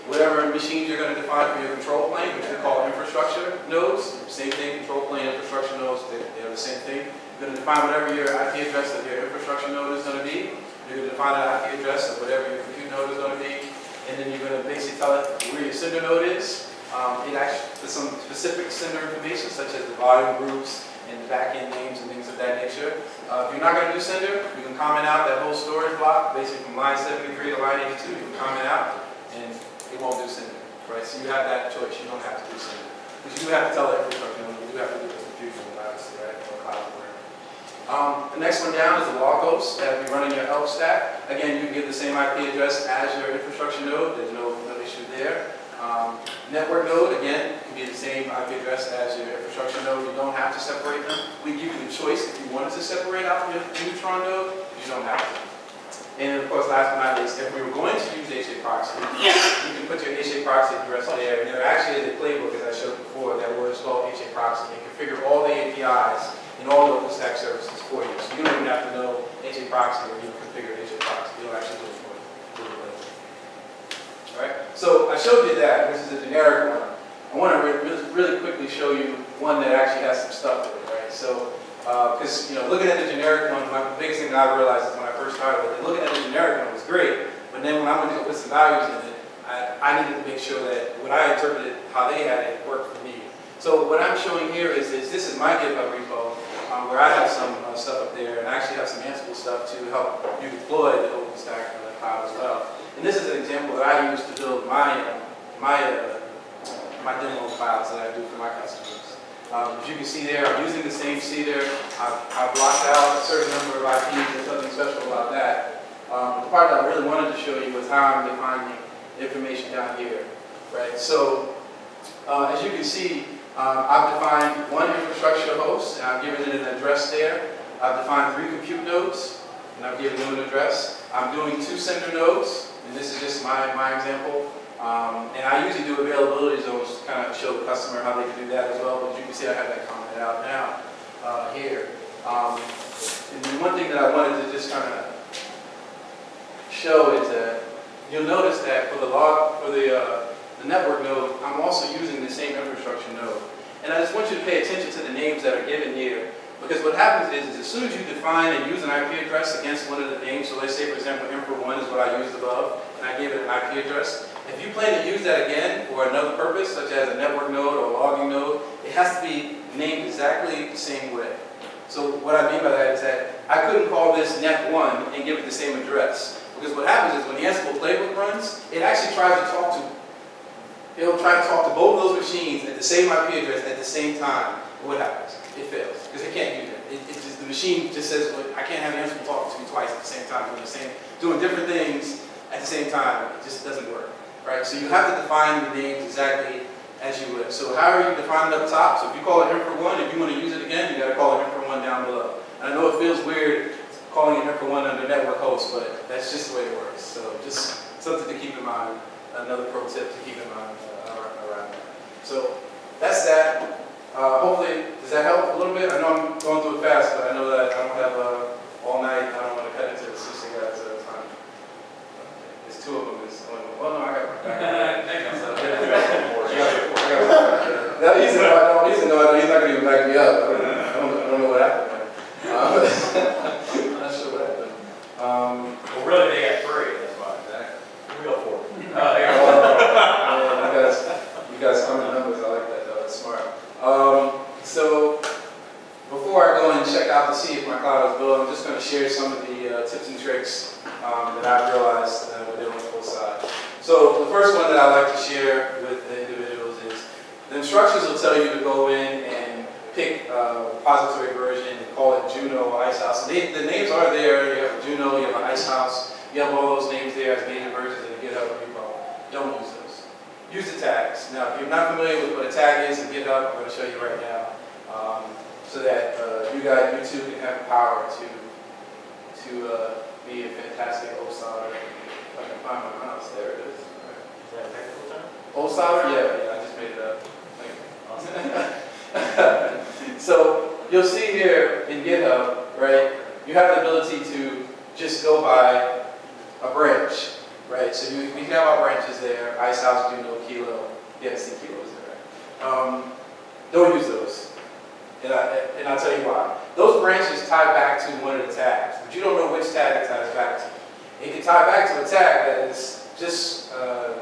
whatever machines you're going to define for your control plane, which we call infrastructure nodes. Same thing, control plane, infrastructure nodes, they're the same thing. You're going to define whatever your IP address of your infrastructure node is going to be. You're going to define an IP address of whatever your compute node is going to be. And then you're going to basically tell it where your sender node is. It actually has some specific sender information, such as the volume groups and the backend names and things of that nature. If you're not going to do sender, you can comment out that whole storage block, basically from line 73 to line 82. You can comment out, and it won't do sender, right? So you have that choice. You don't have to do sender. Because you do have to tell the infrastructure, you do have to do the confusion, obviously, right? Or cloud work. The next one down is the log host that will be running your Elk stack. Again, you can give the same IP address as your infrastructure node. There's no issue there. Network node, again, can be the same IP address as your infrastructure node. You don't have to separate them. We give you the choice if you wanted to separate out your neutron node, you don't have to. And of course, last but not least, if we were going to use HA proxy, you can put your HA proxy address there. And there actually is a playbook, as I showed before, that will install HA proxy and configure all the APIs and all the OpenStack services for you. So you don't even have to know HA proxy or you configure HA proxy. It'll actually do it for you. All right. So I showed you that. This is a generic one. I want to really quickly show you one that actually has some stuff to it, right? So, because looking at the generic one, the biggest thing that I realized is when I first started with it, looking at the generic one was great, but then when I went to put some values in it, I needed to make sure that what I interpreted, how they had it, worked for me. So what I'm showing here is this is my GitHub repo, where I have some stuff up there, and I actually have some Ansible stuff to help you deploy the OpenStack cloud as well. And this is an example that I use to build my demo clouds that I do for my customers. As you can see there, I'm using the same seeder. I've blocked out a certain number of IPs. There's nothing special about that. The part that I really wanted to show you was how I'm defining information down here, right? So as you can see, I've defined one infrastructure host, and I've given it an address there. I've defined 3 compute nodes, and I've given them an address. I'm doing 2 sender nodes, and this is just my example. And I usually do availability zones to kind of show the customer how they can do that as well, but you can see I have that commented out now here. And the one thing that I wanted to just kind of show is that you'll notice that for the network node, I'm also using the same infrastructure node. And I just want you to pay attention to the names that are given here, because what happens is as soon as you define and use an IP address against one of the names, so let's say for example infra1 is what I used above, and I gave it an IP address, if you plan to use that again for another purpose, such as a network node or a logging node, it has to be named exactly the same way. So what I mean by that is that I couldn't call this net1 and give it the same address. Because what happens is when the Ansible playbook runs, it actually tries to talk to, it'll try to talk to both of those machines at the same IP address at the same time. What happens? It fails, because it can't do that. The machine just says, well, I can't have Ansible talking to me twice at the same time, doing different things at the same time. It just doesn't work, right? So you have to define the names exactly as you would. So however you define it up top, so if you call it infra1, if you want to use it again, you got to call it infra1 down below. And I know it feels weird calling it infra1 under network host, but that's just the way it works. So just something to keep in mind, another pro tip to keep in mind around that. So that's that. Hopefully, does that help a little bit? I know I'm going through it fast, but I know that I don't have all night. I don't want to cut into the SUSE guys at a time. There's 2 of them. Well, no, I got my back. He's not going to even back me up. I don't know what happened. I'm not sure what happened. Well, really, they got 3. That's why. We got 4. You guys come in numbers. I like that, though. That's smart. So before I go and check out to see if my cloud is built, I'm just going to share some of the tips and tricks that I've realized within the full side. So the first one that I like to share with the individuals is the instructions will tell you to go in and pick a repository version and call it Juno or Icehouse. The names are there. You have a Juno, you have an Icehouse, you have all those names there as native versions in the GitHub repo. Don't use those. Use the tags. Now, if you're not familiar with what a tag is in GitHub, I'm going to show you right now, so that you too can have the power to be a fantastic OSolder. If I can find my mouse, there it is. Is that a technical term? OSolder? Yeah, I just made it up. Thank you. So you'll see here in GitHub, right? You have the ability to just go by a branch. Right, so we have our branches there, Icehouse, Juno, Kilo. Yeah, see Kilo is there, right? Don't use those. And I'll tell you why. Those branches tie back to one of the tags, but you don't know which tag it ties back to. It can tie back to a tag that is just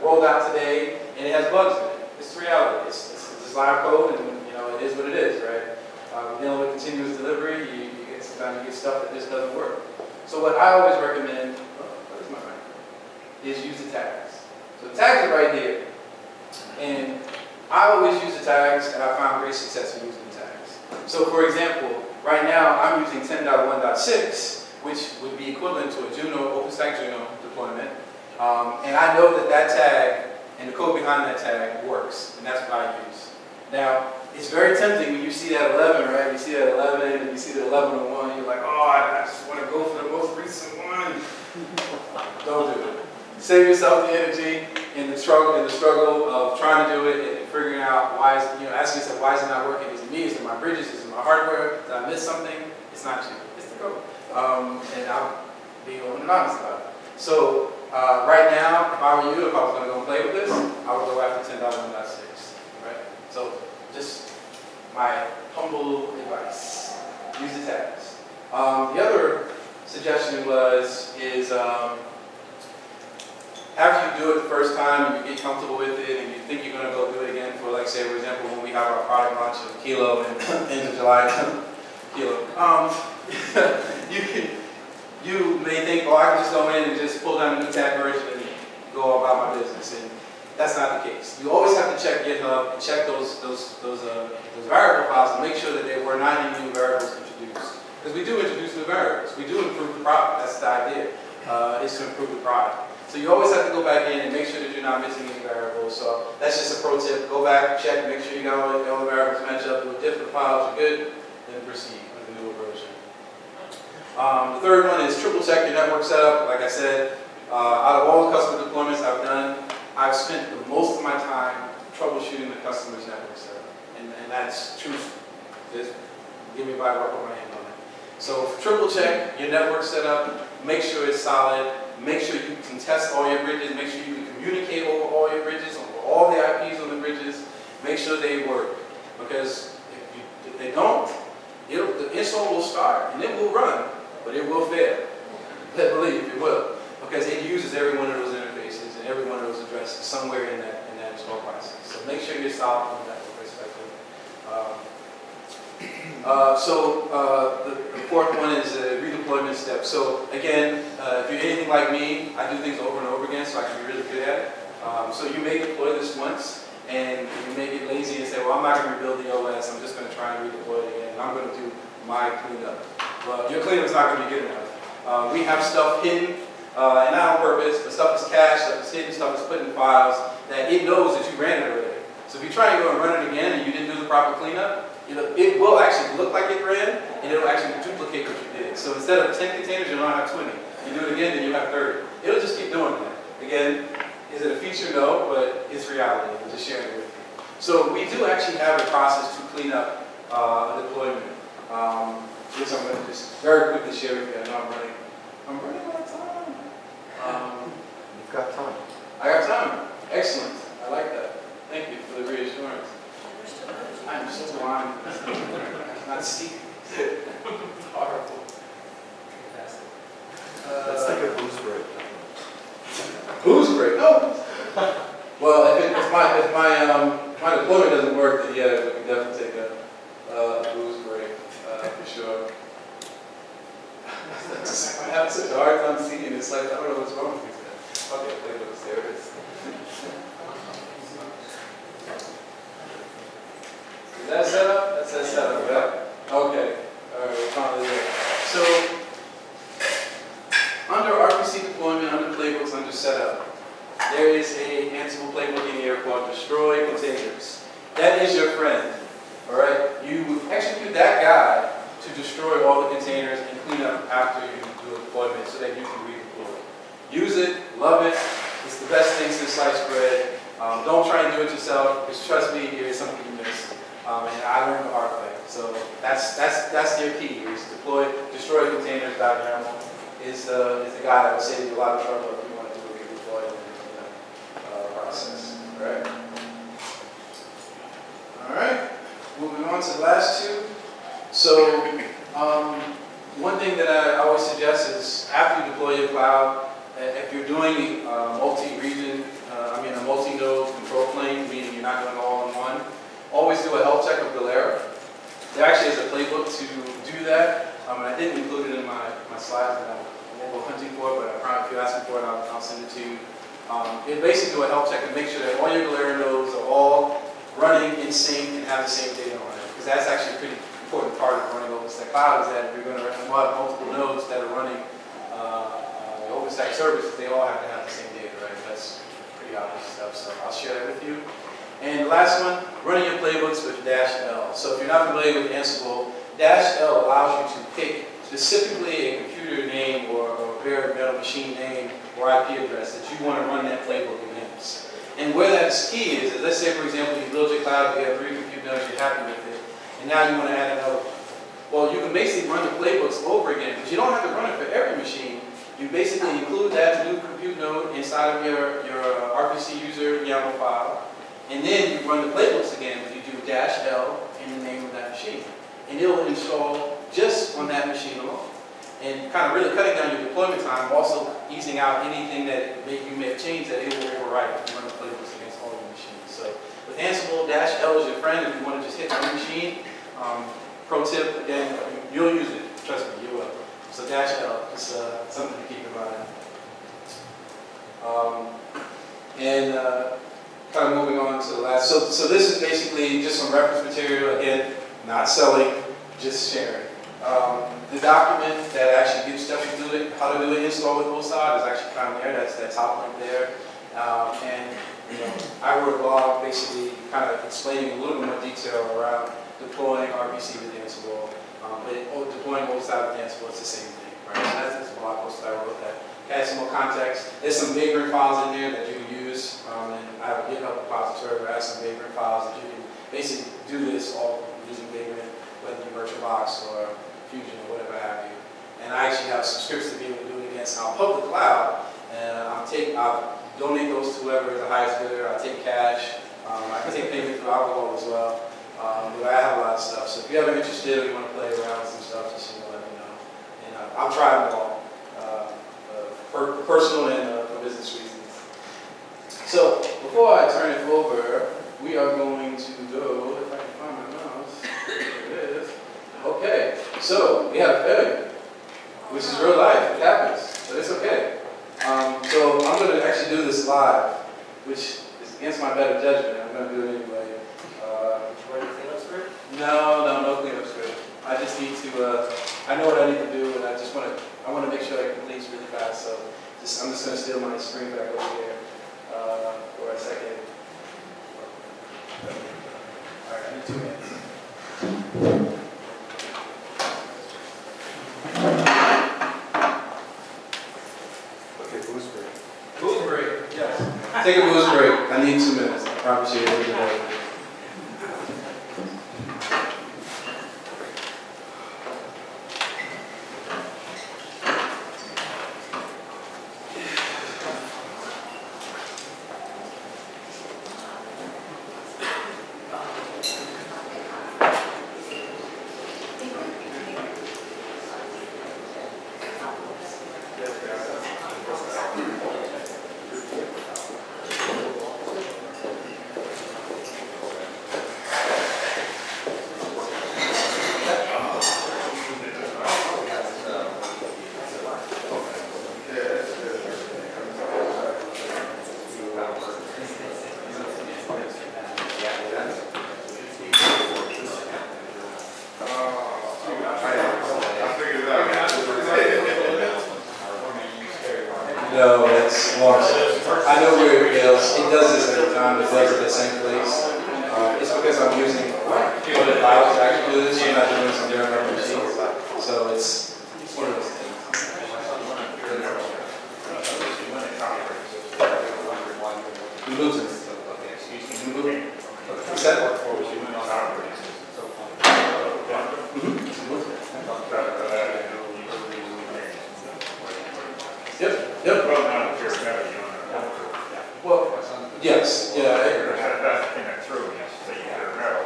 rolled out today, and it has bugs in it. It's reality. It's live code, and it is what it is, right? Dealing with continuous delivery, sometimes you get stuff that just doesn't work. So what I always recommend, is use the tags. So the tags are right here. And I always use the tags, and I found great success in using the tags. So for example, right now I'm using 10.1.6, which would be equivalent to a OpenStack Juno deployment. And I know that tag and the code behind that tag works, and that's what I use. Now, it's very tempting when you see that 11, right? You see that 11, and you see the 11.1, you're like, oh, I just want to go for the most recent one. Don't do it. Save yourself the energy in the struggle of trying to do it and figuring out why, asking yourself, why is it not working? Is it me? Is it my bridges? Is it my hardware? Did I miss something? It's not you. It's the code. And I'm being open and honest about it. So right now, if I were you, if I was going to go play with this, I would go after 10.1.6. Right? So just my humble advice: use the tags. The other suggestion is after you do it the first time and you get comfortable with it and you think you're going to go do it again for, like, say, for example, when we have our product launch of Kilo in end of July, Kilo, you may think, oh, I can just go in and just pull down a new tag version and go about my business. And that's not the case. You always have to check GitHub and check those variable files and make sure that there were not any new variables introduced. Because we do introduce new variables. We do improve the product. That's the idea, is to improve the product. So you always have to go back in and make sure that you're not missing any variables. So that's just a pro tip. Go back, check, make sure you got all the variables match up with different files are good, then proceed with the newer version. The third one is triple check your network setup. Like I said, out of all the customer deployments I've done, I've spent the most of my time troubleshooting the customer's network setup. And that's true. Just give me a Bible, I'll put my hand on it. So triple check your network setup, make sure it's solid, make sure you can test all your bridges, make sure you can communicate over all your bridges, over all the IPs on the bridges, make sure they work. Because if they don't, the install will start and it will run, but it will fail. Let's believe it will. Because it uses every one of those interfaces and every one of those addresses somewhere in that install process. So make sure you're solid from that perspective. The fourth one is a redeployment step. So again, if you're anything like me, I do things over and over again, so I can be really good at it. So you may deploy this once, and you may get lazy and say, well, I'm not going to rebuild the OS, I'm just going to try and redeploy it again, and I'm going to do my cleanup. Well, your cleanup's not going to be good enough. We have stuff hidden, and not on purpose, but stuff is cached, stuff is hidden, stuff is put in files that it knows that you ran it already. So if you try and go and run it again and you didn't do the proper cleanup, it will actually look like it ran, and it will actually duplicate what you did. So instead of 10 containers, you'll now have 20. You do it again, then you have 30. It'll just keep doing that. Again, is it a feature? No, but it's reality. I'm just sharing it with you. So we do actually have a process to clean up a deployment. Which I'm going to just very quickly share with you. I know I'm running out of time. You've got time. I got time. Excellent. I like that. Thank you for the reassurance. I'm so blind. Not see. Horrible. Fantastic. Let's take a booze break. Booze break? No. Well, if my deployment doesn't work, then yeah, we can definitely take a booze break for sure. I'm having such a hard time seeing. It's like, I don't know what's wrong with these guys. Okay, playbooks, there it is. Is that set up? That's that set up, yeah? Okay. All right, we're finally there. So, under RPC deployment, under playbooks, under setup, there is a Ansible playbook in here called Destroy Containers. That is your friend, all right? You execute that guide to destroy all the containers and clean up after you do a deployment so that you can redeploy. Use it, love it. It's the best thing since sliced bread. Don't try and do it yourself, because trust me, there is something you missed. And I learned the hard way. So that's your key. Is destroy containers.yaml is the guy that will save you a lot of trouble if you want to do a redeployment process. All right. All right. Moving on to the last two. So one thing that I always suggest is after you deploy your cloud, if you're doing multi-region, a multi-node control plane, meaning you're not going all in one, always do a health check of Galera. There actually is a playbook to do that. And I didn't include it in my slides, and I won't go hunting for it, but I promise if you ask me for it, I'll send it to you. It basically do a health check and make sure that all your Galera nodes are all running in sync and have the same data on it. Because that's actually a pretty important part of running OpenStack Cloud, is that if you're going to have multiple nodes that are running the OpenStack service, they all have to have the same data, right? That's pretty obvious stuff, so I'll share that with you. And the last one, running your playbooks with -L. So if you're not familiar with Ansible, -L allows you to pick specifically a computer name or a bare metal machine name or IP address that you want to run that playbook against. And where that's key is let's say, for example, you build your cloud, you have 3 compute nodes, you're happy with it, and now you want to add another one. Well, you can basically run the playbooks over again, but you don't have to run it for every machine. You basically include that new compute node inside of your RPC user YAML file, and then you run the playbooks again, but you do -L in the name of that machine. And it'll install just on that machine alone. And kind of really cutting down your deployment time, also easing out anything that you may have changed that it will overwrite if you run the playbooks against all your machines. So with Ansible, -L is your friend if you want to just hit one machine. Pro tip, again, you'll use it. Trust me, you will. So -L is something to keep in mind. Kind of moving on to the last. So this is basically just some reference material. Again, not selling, just sharing. The document that actually gives steps to do it, how to do an install with OSAD is actually kind of there. That's that top link there. And you know, I wrote a blog basically kind of explaining a little bit more detail around deploying RPC with Ansible, but deploying OSAD with Ansible, it's the same thing, right? So that's this blog post that I wrote that adds some more context. There's some vagrant files in there that you can use, and I have a GitHub repository where I have some vagrant files that you can basically do this all using vagrant, whether you VirtualBox or Fusion or whatever have you. And I actually have some scripts to be able to do it against our public cloud, and I'll donate those to whoever is the highest bidder. I take cash. I can take payment through alcohol as well. But I have a lot of stuff. So if you're ever interested or you want to play around with some stuff, just let me know. And I'll try them all, for personal and for business reasons. So before I turn it over, we are going to go, if I can find my mouse, there it is. Okay, so we have a failure, which is real life. It happens, but it's okay. So I'm going to actually do this live, which is against my better judgment. I'm going to do it anyway. Cleanup script? No cleanup script. I just need to, I know what I need to do, and I want to make sure it completes really fast. So I'm just going to steal my screen back over here for a second. All right, I need 2 minutes. Booze break, yes. Take a booze break. I need 2 minutes. I promise you it'll be right. No, it's long. I know where it fails. It does this every time. It does it at the same place. It's because I'm using other files to actually do this. I'm not doing some different machines. So it's one of those things. Ubuntu. What's that? Yep. Well, yes. Yeah. That's the thing that threw me. So you had a metal.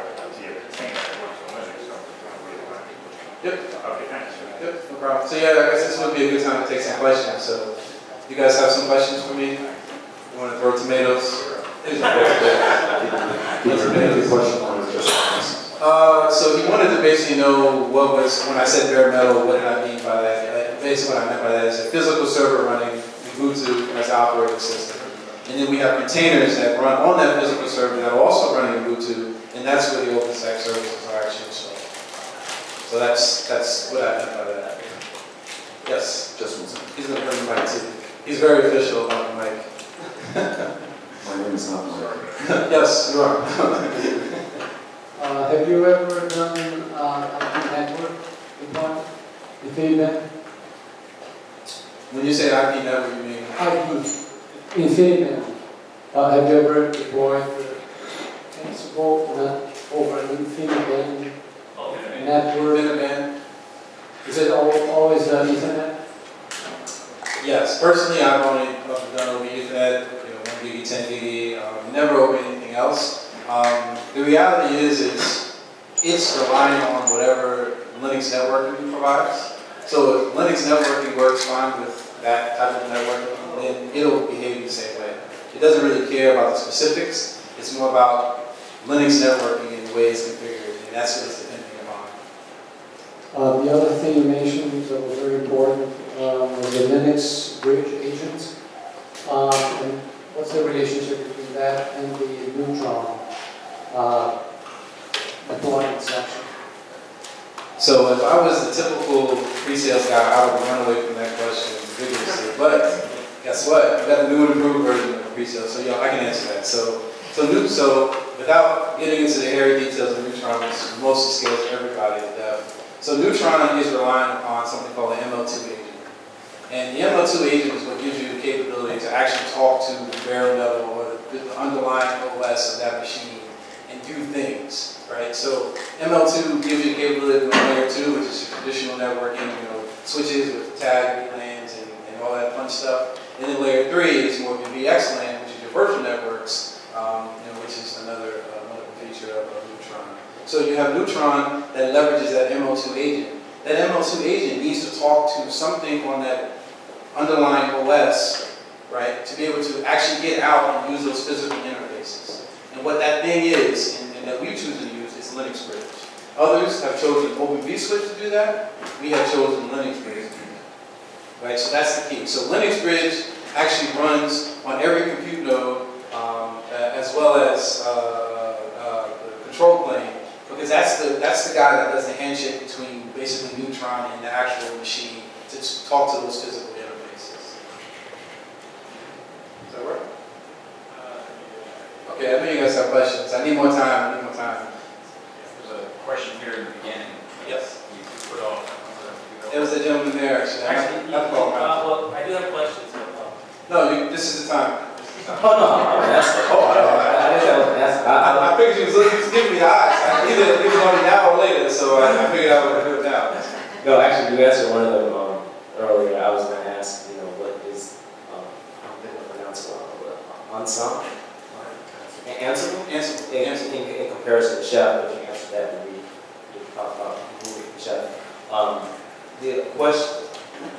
Yep. Okay, thanks. Yep, no problem. So yeah, I guess this would be a good time to take some questions. So you guys have some questions for me? You want to throw tomatoes? So he wanted to basically know what was, when I said bare metal, what did I mean by that? Basically what I meant by that is a physical server running Ubuntu as the operating system. And then we have containers that run on that physical server that are also running Ubuntu, and that's where the OpenStack services are actually installed. So that's what I meant by that. Yes? Just one second. He's going to bring the mic too. He's very official about the mic. My name is not Mike. Yes, you are. Have you ever done IP network deployment? If you been? When you say IP network, you mean? IP. InfiniBand. Have you ever deployed Ansible over an InfiniBand network? InfiniBand? Is it always Ethernet? Yes. Personally, I've only done over Ethernet, 1 gig, 10 gig, never over anything else. The reality is it's relying on whatever Linux networking provides. So if Linux networking works fine with that type of networking, then it'll behave the same way. It doesn't really care about the specifics. It's more about Linux networking and the way it's configured, and that's what it's depending upon. The other thing you mentioned that was very important was the Linux bridge agent. And what's the relationship between that and the Neutron deployment section? So if I was the typical pre-sales guy, I would run away from that question vigorously. But guess what? We got a new and improved version of pre-sales, so I can answer that. So without getting into the hairy details of Neutron, which mostly scares everybody to death. So Neutron is relying upon something called an ML2 agent. And the ML2 agent is what gives you the capability to actually talk to the bare metal or the underlying OS of that machine and do things, right? So ML2 gives you the capability of layer 2, which is traditional networking, switches with tag VLANs and all that fun stuff. And then layer 3 is more of your VXLAN, which is your virtual networks, which is another feature of Neutron. So you have Neutron that leverages that ML2 agent. That ML2 agent needs to talk to something on that underlying OS, right, to be able to actually get out and use those physical interfaces. And what that thing is, and that we choose to use, is Linux Bridge. Others have chosen Open vSwitch to do that. We have chosen Linux Bridge to do that. Right, so that's the key. So Linux Bridge actually runs on every compute node, as well as the control plane, because that's the guy that does the handshake between basically Neutron and the actual machine to talk to those physical interfaces. Does that work? Okay, I know you guys have questions. I need more time. There's a question here in the beginning. Yes. You put off. There was a gentleman there, actually. Well, I do have questions. No, this is the time. I figured you was giving me the eyes. Either it was going to be now or later, so I figured I would do it now. No, actually, you answered one of them earlier. I was going to ask, what is, I don't think I pronounced it wrong, Ansible? Ansible? In comparison to Chef, if you answered that when we talked about moving to Chef. The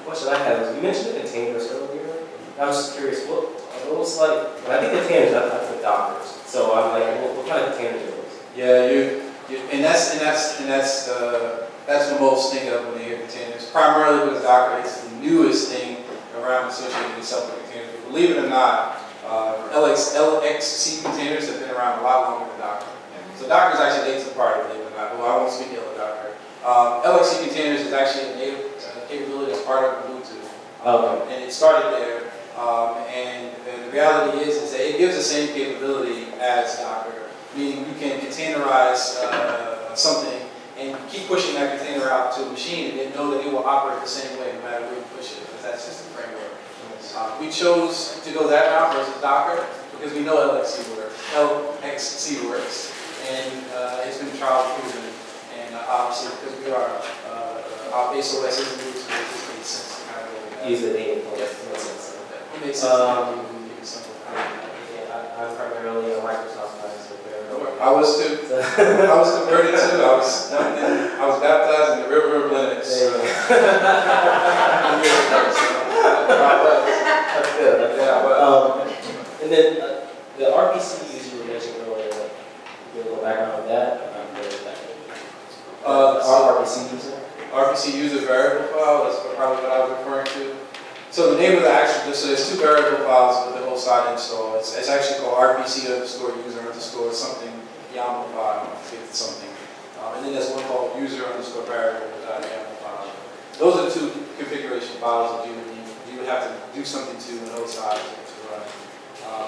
question I had was, you mentioned the containers earlier. I was just curious, what are those like? When I think containers, I think Dockers. So I'm like, what kind of containers are those? Yeah, and that's what most think of when they hear containers. Primarily because Docker is the newest thing around associated with separate containers. But believe it or not, LXC containers have been around a lot longer than Docker. So Docker is actually late to the party, believe it or not. Well, I won't speak ill of Docker. LXC containers is actually a native capability as part of Ubuntu. And it started there. And the reality is that it gives the same capability as Docker, meaning you can containerize something and keep pushing that container out to a machine and then know that it will operate the same way no matter where you push it, because that's just the framework. We chose to go that route versus Docker because we know LXC works, and it's been trial proven. And obviously, because we are our base OS is new, so it just makes sense to kind of go with that. Use the native code. It makes sense. I'm primarily a Microsoft guy, so I was too. I was converted too. I was baptized in the river of Linux. That's good. Yeah, and then the RPC user you mentioned earlier, give a little background on that. RPC user? RPC user variable file, that's probably what I was referring to. So the name of the actual, so there's two variable files with the whole side install. It's actually called RPC underscore user underscore something YAML file, if it's something. And then there's one called user underscore variable YAML file. Those are the two configuration files that you would have to do something to in those sides to run.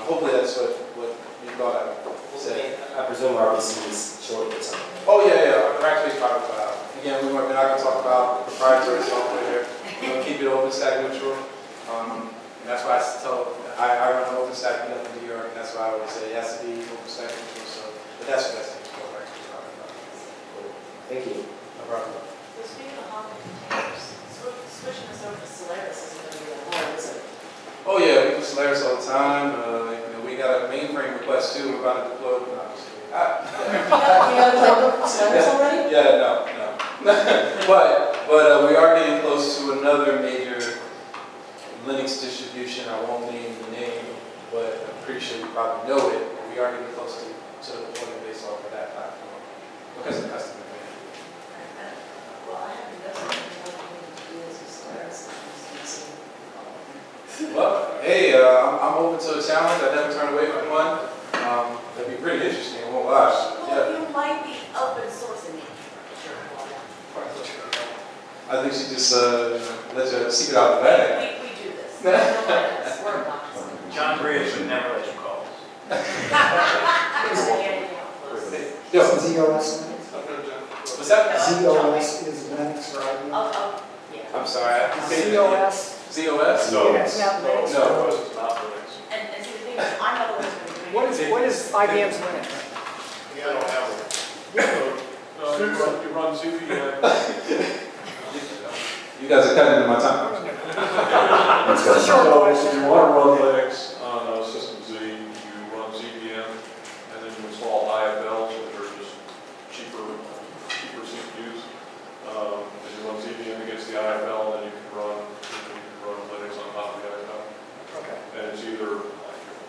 Hopefully that's what you thought I said. I presume RPC is short for something. Oh yeah, Rackspace private file. Again, we're not going to talk about proprietary software here. We're going to keep it OpenStack neutral. And that's why I run an OpenStack Meetup in New York, and that's why I always say it has to be OpenStack neutral. So, but that's what that's for. Thank you. No problem. So speaking of Hawk containers, switching this over to Solaris isn't going to be that hard, is it? Oh yeah, we use Solaris all the time. We got a mainframe request too. We're about to deploy. You got a playbook for Solaris already? Yeah, no. but we are getting close to another major Linux distribution. I won't name the name, but I'm pretty sure you probably know it. We are getting close to deploying based off of that platform because of customer demand. Well, I haven't done something like we need to do this with Solaris. Well, hey, I'm open to a challenge. I never turn away from one. That'd be pretty interesting. I won't lie. Well, you might be open sourcing it. we should just let you secret out the bag. We do this. We're obnoxious. John Bridge would never let you call. Yo. ZOS. What's that? ZOS is Linux, right? I'm sorry. ZOS. ZOS? No. It's not Linux. No. And see, the thing is, I'm not the one who's been doing What is IBM's Linux? Yeah, I don't have one. You run CVM. You guys are cutting into my time. So if you want to run Linux on System Z, you run ZVM, and then you install IFLs, which are just cheaper CPUs. And you run ZVM against the IFL, and then you can run Linux on top of the IFL. Okay. And it's either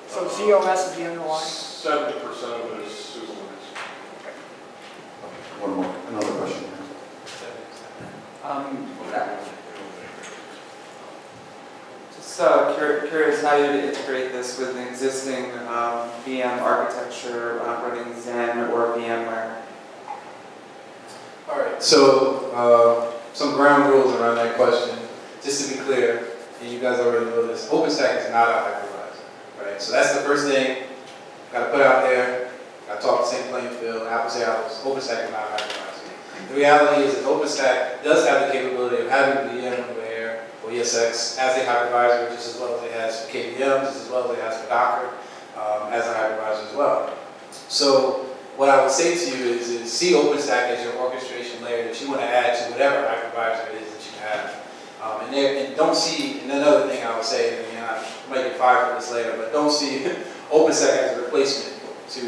So ZOS is the underlying? 70% of it is SUSE Linux. One more, another question. Just curious how you integrate this with an existing VM architecture running Zen or VMware. All right, so some ground rules around that question. Just to be clear, and you guys already know this, OpenStack is not a hypervisor, right? So that's the first thing got to put out there. Got to talk the same playing field, apples to apples. OpenStack is not a hypervisor. The reality is that OpenStack does have the capability of having VMware or ESX as a hypervisor, just as well as it has for KVM, just as well as it has for Docker as a hypervisor as well. So what I would say to you is see OpenStack as your orchestration layer that you want to add to whatever hypervisor it is that you have. And don't see, and another thing I would say, and again, I might get fired for this later, but don't see OpenStack as a replacement to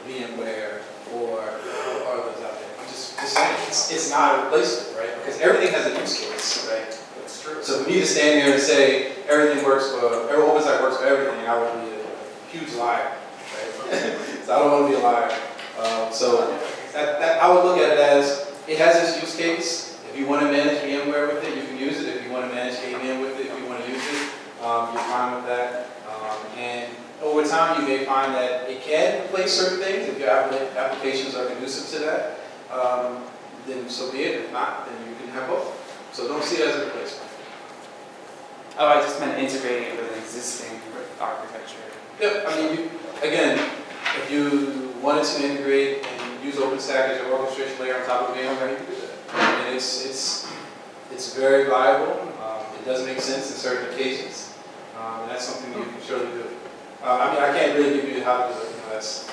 VMware or others out there. I'm just saying, it's not a replacement, right? Because everything has a use case, right? That's true. So for me to stand here and say everything works for, OpenStack works for everything, I would be a huge liar, right? So I don't want to be a liar. So I would look at it as, it has its use case. If you want to manage VMware with it, you can use it. If you want to manage KVM with it, if you want to use it, you're fine with that. And over time, you may find that it can replace certain things. If your applications are conducive to that, then so be it. If not, then you can have both. So don't see it as a replacement. Oh, I just meant integrating it with an existing architecture. Yeah, I mean, again, if you wanted to integrate and use OpenStack as your orchestration layer on top of VMware, you can do that. And it's very viable. It does make sense in certain occasions, and that's something you can surely do. I mean, I can't really give you how to do it. You know, that's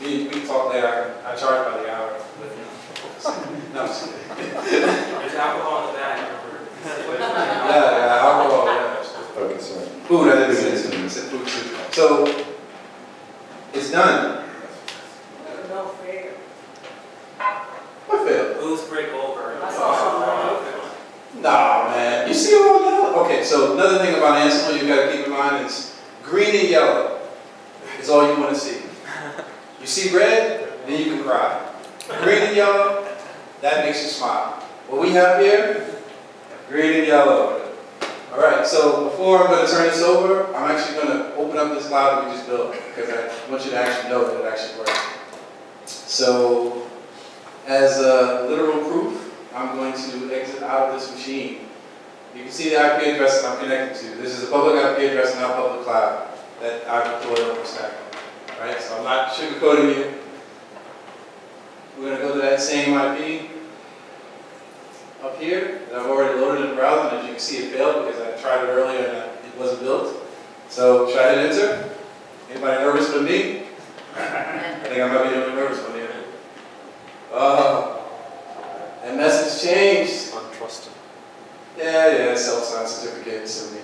we can talk later. I charge by the hour. But, you know, no, I'm just kidding. There's alcohol in the bag. Yeah, alcohol. Yeah. Okay, sorry. Food. I didn't say food too. So it's done. No fair. What failed? Booze break over. Nah, man. You see all that? Okay, so another thing about Ansible you got to keep in mind is green and yellow is all you want to see. You see red, then you can cry. Green and yellow, that makes you smile. What we have here, green and yellow. All right, so before I'm going to turn this over, I'm actually going to open up this cloud that we just built because I want you to actually know that it actually works. So, as a literal proof, I'm going to exit out of this machine. You can see the IP address that I'm connected to. This is a public IP address, not public cloud, that I've deployed over Stack. All right, so I'm not sugarcoating you. We're going to go to that same IP up here that I've already loaded in the browser. And as you can see, it failed because I tried it earlier and it wasn't built. So should I hit enter? Anybody nervous but me? I think I might be the only nervous one here. That message changed. Untrusted. Yeah, self-signed certificate, silly.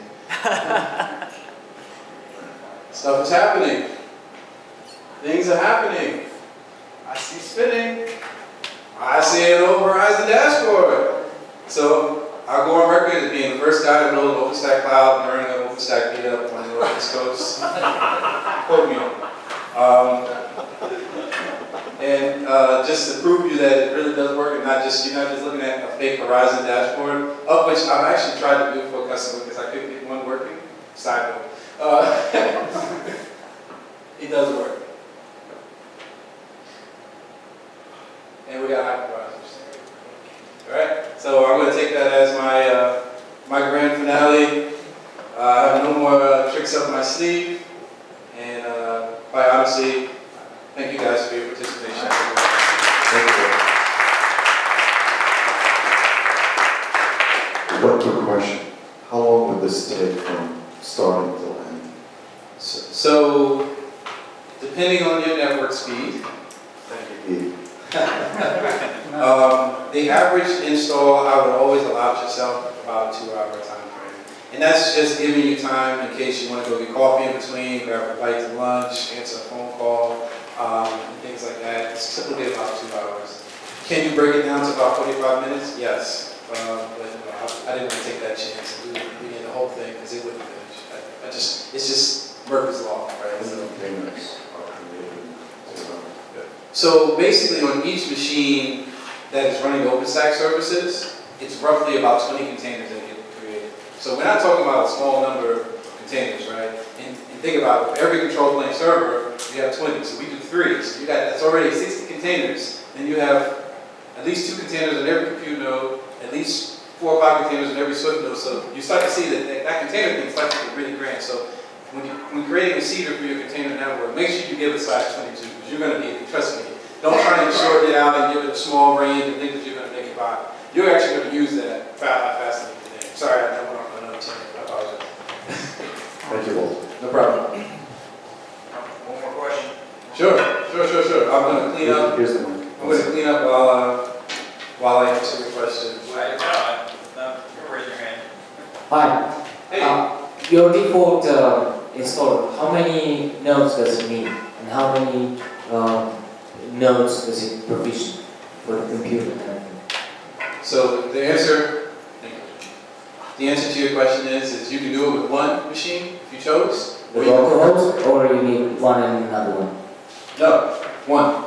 Stuff is happening. Things are happening. I see spinning. I see an old Horizon dashboard. So I'll go on record as being the first guy to build an OpenStack cloud during an OpenStack meetup on the Northeast Coast. Quote me on it. And just to prove you that it really does work, and you're not just looking at a fake Horizon dashboard, of which I've actually tried to do for a customer because I couldn't get one working. Side note. It does work. And we got hypervisors. All right, so I'm going to take that Odyssey. Thank you guys for your participation. Thank you. One quick question. How long would this take from starting till end? So depending on your network speed, the average install, I would always allot yourself about a 2-hour time frame. And that's just giving you time in case you want to go get coffee in between, grab a bite to lunch, answer a phone call, and things like that. It's typically about 2 hours. Can you break it down to about 45 minutes? Yes. But I didn't want to take that chance and do the whole thing because it wouldn't finish. It's just Murphy's Law, right? So basically on each machine that is running OpenStack services, it's roughly about 20 containers that get created. So we're not talking about a small number of containers, right? And think about it, for every control plane server, you have 20, so we do 3. So that's already 60 containers. Then you have at least 2 containers on every compute node, at least 4 or 5 containers on every Swift node. So you start to see that container thing starts to get really grand. So when creating a seeder for your container network, make sure you give it size 22, because you're going to need it, trust me. Don't try and short it out and give it a small range and think that you're going to make it by. You're actually going to use that faster than you think. Sorry, I went off on another tangent. I apologize. Thank you, Walter. No problem. One more question. Sure. I'm going to clean up. Here's the mic. I'm going to clean up while I answer your question. You're raising your hand. Hi. Hey. Your default installer, how many nodes does it need? And how many nodes does it provision for the computer and everything? So the answer to your question is you can do it with one machine if you chose. The local host, or you need one and another one? No, one.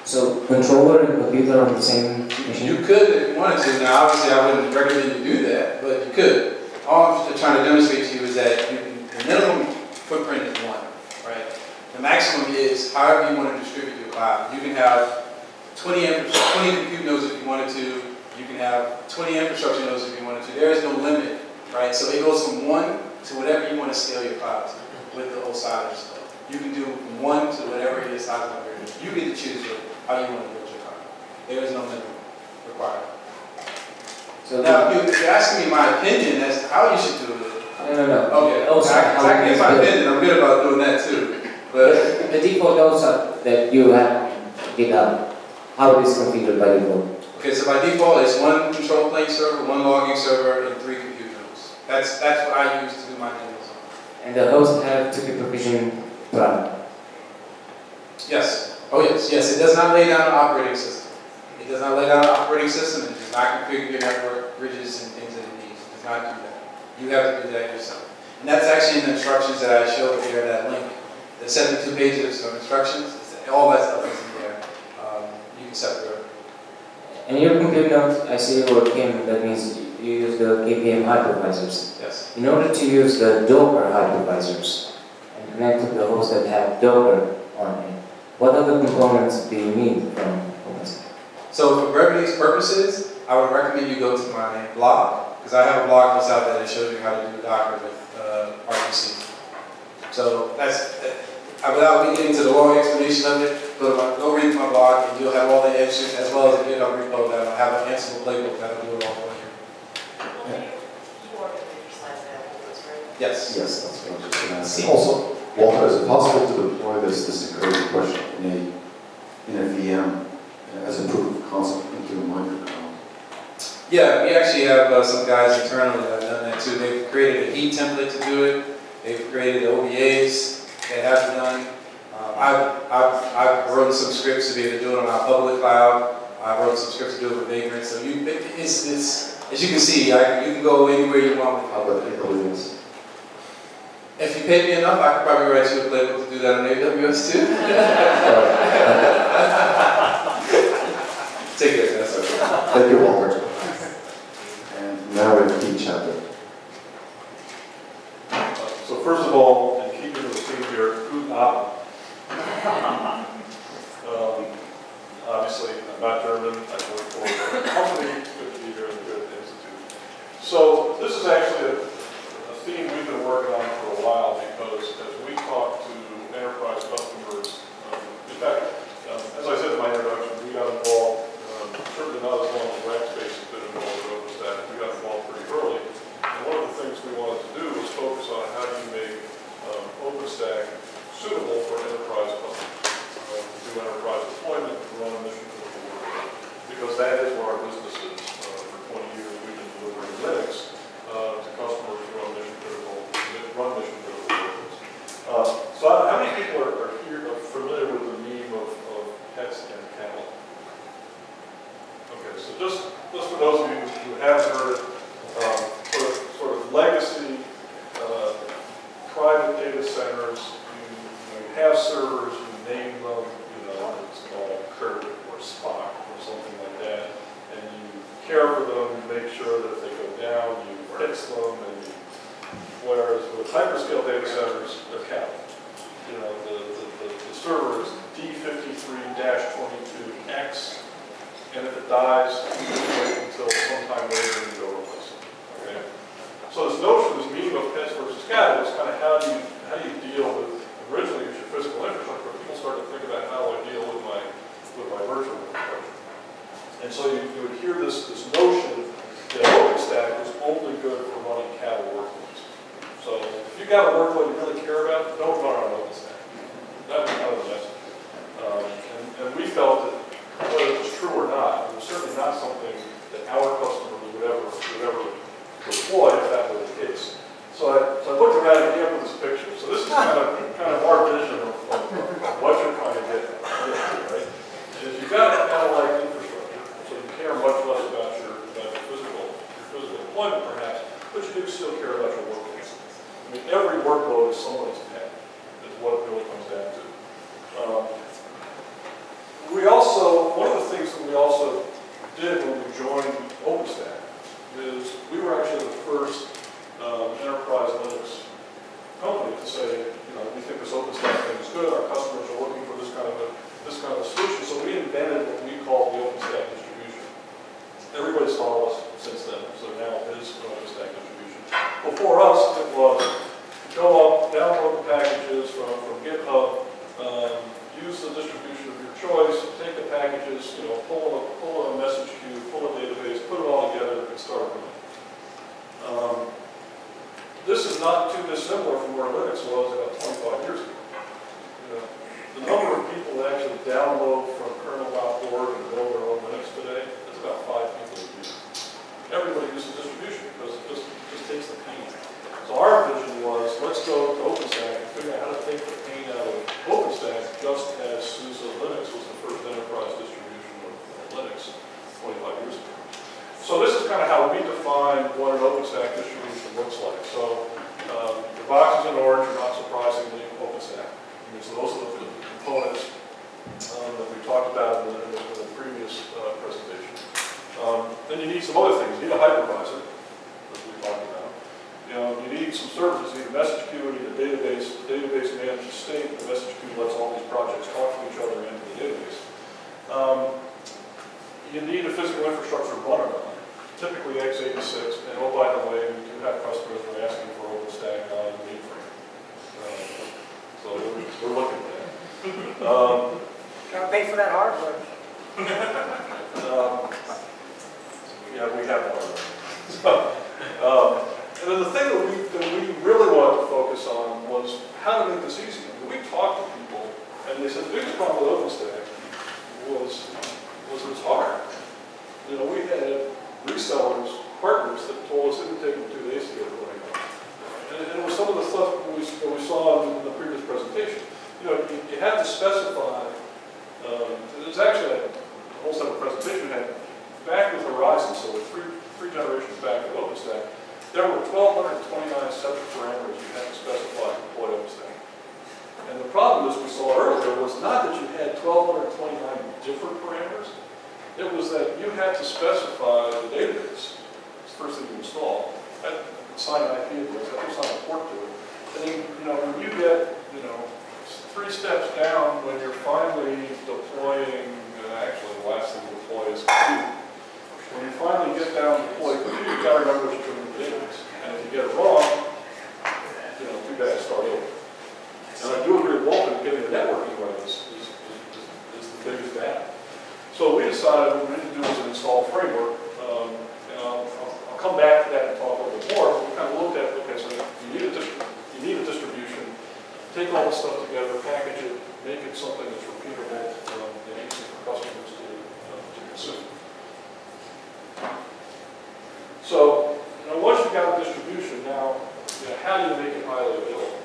So controller and computer on the same machine? You could if you wanted to. Now obviously I wouldn't recommend you do that, but you could. All I'm trying to demonstrate to you is that the minimum footprint is 1, right? The maximum is however you want to distribute your cloud. You can have 20 compute nodes if you wanted to. You can have 20 infrastructure nodes if you wanted to. There is no limit, right? So it goes from 1 to whatever you want to scale your cloud to with the OSIDR stuff. You can do from 1 to whatever it is size of your. You get to choose how you want to build your cloud. There is no limit required. So now, if you're asking me my opinion as to how you should do it. No. Okay. I can give my opinion. I'm good about doing that too. But the default nodes that you have GitHub, how it is configured by default? Okay, so by default, it's 1 control plane server, 1 logging server, and 3 compute nodes. That's what I use to do my demos on. And the hosts have to be provisioned private? Yes. Oh yes. It does not lay down an operating system. It does not lay down an operating system. It does not configure your network bridges and things that it needs. It does not do that. You have to do that yourself. And that's actually in the instructions that I showed here, that link. The 72 pages of instructions, all that stuff is in there. You can separate. And your compute nodes, I see your KVM, that means you use the KVM hypervisors. Yes. In order to use the Docker hypervisors and connect to the hosts that have Docker on it, what other components do you need from OpenStack? So for brevity's purposes, I would recommend you go to my blog, because I have a blog that's out there that shows you how to do Docker with RPC. So that's, without me getting into the long explanation of it, go read my blog and you'll have all the answers as well as a GitHub repo that'll have an Ansible playbook that'll do it all for you. Yes. Yes, that's what I was just going to ask. Also, Walter, is it possible to deploy this encouraging question in a VM as a proof of concept into a microkernel? Yeah, we actually have some guys internally that have done that too. They've created a heat template to do it. They've created OVAs that have done. I've wrote some scripts to be able to do it on our public cloud. I wrote some scripts to do it with Vagrant. So it's as you can see, you can go anywhere you want with it. How about AWS? If you paid me enough, I could probably write you a playbook to do that on AWS too. Take care, that's okay. Thank you, Walter. And now we have the chapter. So first of all, in keeping with the theme here, who's up? Obviously, I'm not German. I work for a company. It's good to be here in the good institute. So this is actually a theme we've been working on for a while, because as we talk to enterprise customers enterprise customers, to do enterprise deployment, to run a mission critical workload. Because that is what our business is. For 20 years, we've been delivering Linux to customers who run mission critical workloads. So how many people are here are familiar with the meme of pets and cattle? Okay, so just for those of you who haven't heard it, sort of legacy private data centers, you have servers, you name them, it's called Kurt or Spock or something like that, and you care for them, you make sure that if they go down, you fix them, whereas with hyperscale data centers, they're cattle. The server is D53-22X, and if it dies, you wait until sometime later and you go replace it. Okay? So this notion, this meme of pets versus cattle, is kind of how do you deal with, originally it was your physical infrastructure, but people started to think about how do I deal with my virtual infrastructure. And so you would hear this notion that OpenStack was only good for running cattle workloads. So if you got a workload you really care about, don't run on OpenStack. That was kind of the message. And we felt that whether it was true or not, it was certainly not something that our customers would ever deploy if that were the case. So I looked around and came up with this picture. So this is kind of our vision of what you're trying to get at, right? Is you've got a cattle-like infrastructure, so you care much less about your physical deployment perhaps, but you do still care about your workloads. I mean, every workload is someone's pet, is what it really comes down to. One of the things that we also did when we joined OpenStack is we were actually the first enterprise Linux company to say, we think this OpenStack thing is good. Our customers are looking for this kind of a solution. So we invented what we call the OpenStack distribution. Everybody's followed us since then. So now it is an OpenStack distribution. Before us, it was go up, download the packages from GitHub, use the distribution of your choice, take the packages, pull a message queue, pull a database, put it all together, and start running. This is not too dissimilar from where Linux was about 25 years ago. The number of people that actually download from kernel.org and build their own Linux today, it's about 5 people a year. Everybody uses distribution because it just takes the pain. So our vision was, let's go to OpenStack and figure out how to take the pain out of OpenStack, just as SUSE Linux was the first enterprise distribution of Linux 25 years ago. So this is kind of how we define what an OpenStack distribution looks like. So the boxes in orange are not surprisingly OpenStack. So those are the components that we talked about in the previous presentation. Then you need some other things. You need a hypervisor, as we talked about. You need some services. You need a message queue, you need a database. The database manages state. The message queue lets all these projects talk to each other into the database. You need a physical infrastructure running on it, typically x86. And oh, by the way, we do have customers who are asking for OpenStack on mainframe. So we're looking at that. Gotta pay for that hardware. Yeah, we have one. And then the thing that we really wanted to focus on was how to make this easy. I mean, we talked to people, and they said the biggest problem with OpenStack was it's hard. We had resellers, partners that told us it would take them 2 days to get it running. And it was some of the stuff that we saw in the previous presentation. You had to specify. There's actually a whole set of presentation we had back with Horizon, so with three generations back with OpenStack. There were 1,229 separate parameters you had to specify to deploy OpenStack. And the problem, as we saw earlier, was not that you had 1,229 different parameters. It was that you had to specify the database. It's the first thing you install. Assign an IP address, have to assign a port to it. And then, when you get, 3 steps down when you're finally deploying, actually the last thing to deploy is compute. When you finally get down to deploy compute, you've got to remember what you're doing in the database. And if you get it wrong, too bad, start over. And I do agree with Walter, getting the networking right is the biggest gap. So we decided what we need to do is an install framework. And I'll come back to that and talk a little bit more. But we kind of looked at, okay, so you need a distribution, take all this stuff together, package it, something that's repeatable and easy for customers to consume. So, once you've got a distribution, now, how do you make it highly available?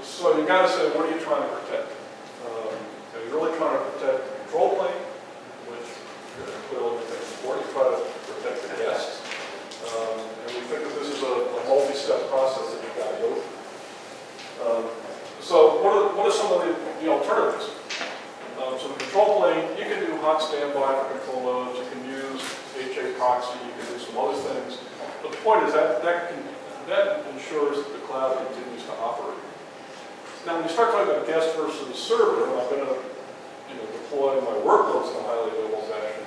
So you've got to say, what are you trying to protect? Are you really trying to protect the control plane, which clearly is important. You try to protect the guests. And we think that this is a multi-step process that you've got to go through. So what are some of the alternatives? So the control plane, you can do hot standby for control nodes, you can use HA proxy, you can do some other things. But the point is that ensures that the cloud continues to operate. Now, when you start talking about guest versus server, and I'm going to deploy my workloads in a highly available fashion,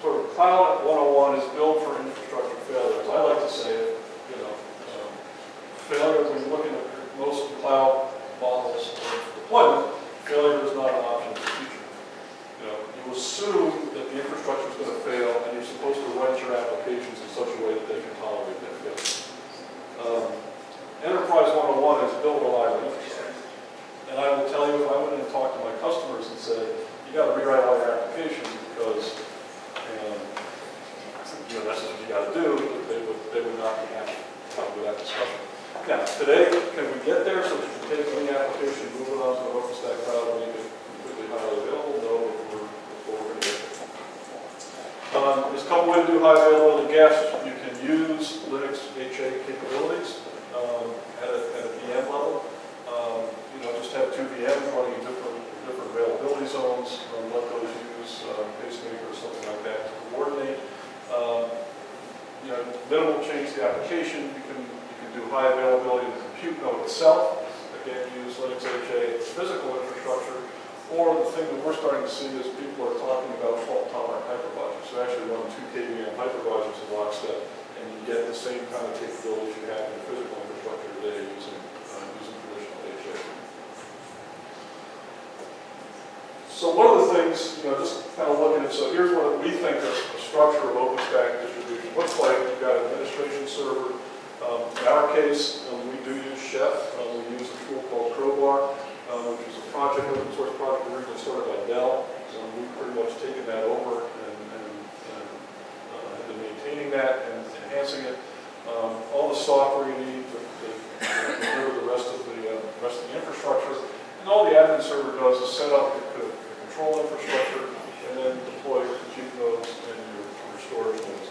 sort of Cloud 101 is built for infrastructure failures. I like to say, failure, when you're looking at most cloud models of deployment, failure is not an option in the future. You assume that the infrastructure is going to fail, and you're supposed to write your applications in such a way that they can tolerate that failure. Enterprise 101 is build reliable infrastructure. And I will tell you, if I went in and talked to my customers and said, you got to rewrite all your applications because that's what you got to do, they would not be happy with that discussion. Now, today, can we get there so that you can take any application, move it onto the OpenStack cloud, and make it completely highly available? No, we're going to get there. There's a couple ways to do high availability guests. You can use Linux HA capabilities at a VM level. Just have two VMs running in different availability zones. Let those use pacemaker or something like that to coordinate. Minimal change to the application. You can do high availability in the compute node itself. Again, use Linux HA physical infrastructure. Or the thing that we're starting to see is people are talking about fault-tolerant hypervisors. So actually run 2 KVM hypervisors in lockstep, and you get the same kind of capabilities you have in the physical infrastructure today using traditional HA. So one of the things, just kind of looking at, so here's what we think a structure of OpenStack distribution looks like. You've got an administration server. In our case, we do use Chef. We use a tool called Crowbar, which is a open source project originally started by Dell. So we've pretty much taken that over and have been maintaining that and enhancing it. All the software you need to deliver the rest of the infrastructure. And all the admin server does is set up the control infrastructure and then deploy your compute nodes and your storage nodes.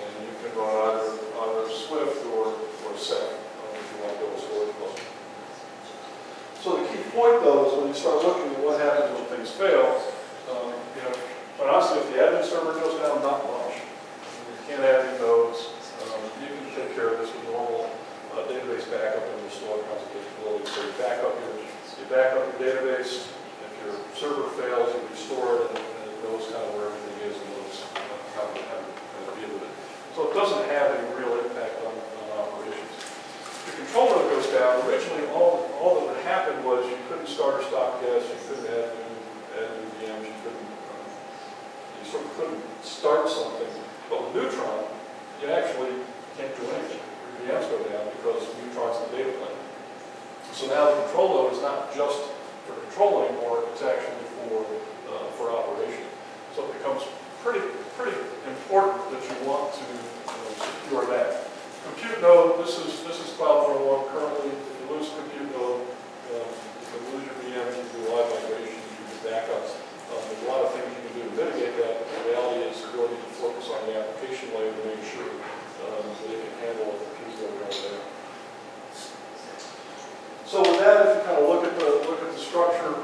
And you can run either Swift or Ceph if you want to build a storage cluster. So the key point, though, is when you start looking at what happens when things fail, but honestly, if the admin server goes down, not much. You can't add new nodes. You can take care of this with normal database backup and restore kinds of capabilities. So you back up your database. If your server fails, you restore it, and it knows kind of where everything is and knows how to deal with it. So it doesn't have any real impact on operations. The control node goes down. Originally, all that happened was you couldn't start or stop guests, you couldn't add new VMs, you sort of couldn't start something. But with Neutron, you actually can't do anything. Your VMs go down because Neutron's the data plane. So now the control node is not just for control anymore; it's actually for operation. So it becomes pretty important that you want to secure that. Compute node, this is Cloud 101 currently. If you lose a compute node, you can lose your VM, you can do live migrations, you can do backups. There's a lot of things you can do to mitigate that, but the reality is you really need to focus on the application layer to make sure that it can handle a compute node right there. So with that, if you kind of look at the structure,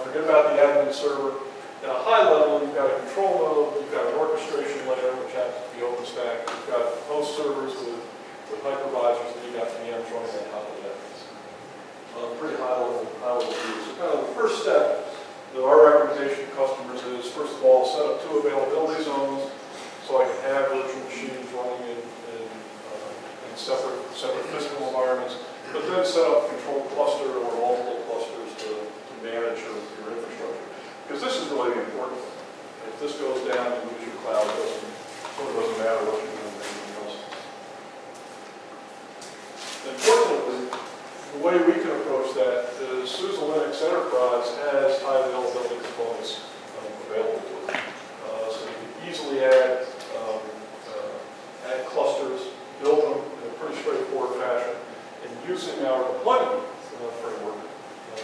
forget about the admin server. At a high level, you've got a control node, you've got an orchestration layer, which happens to be OpenStack. You've got host servers with hypervisors, and you've got VMs running on top of that. Pretty high level view. So kind of the first step that our recommendation to customers is, first of all, set up 2 availability zones so I can have virtual machines running in separate physical environments, but then set up a control cluster or multiple clusters to manage your infrastructure. Because this is really the important thing. If this goes down, you lose your cloud, it doesn't matter what you're doing with anything else. Unfortunately, the way we can can approach that is SUSE Linux Enterprise has high availability components available to it. So you can easily add clusters, build them in a pretty straightforward fashion, and using our deployment framework,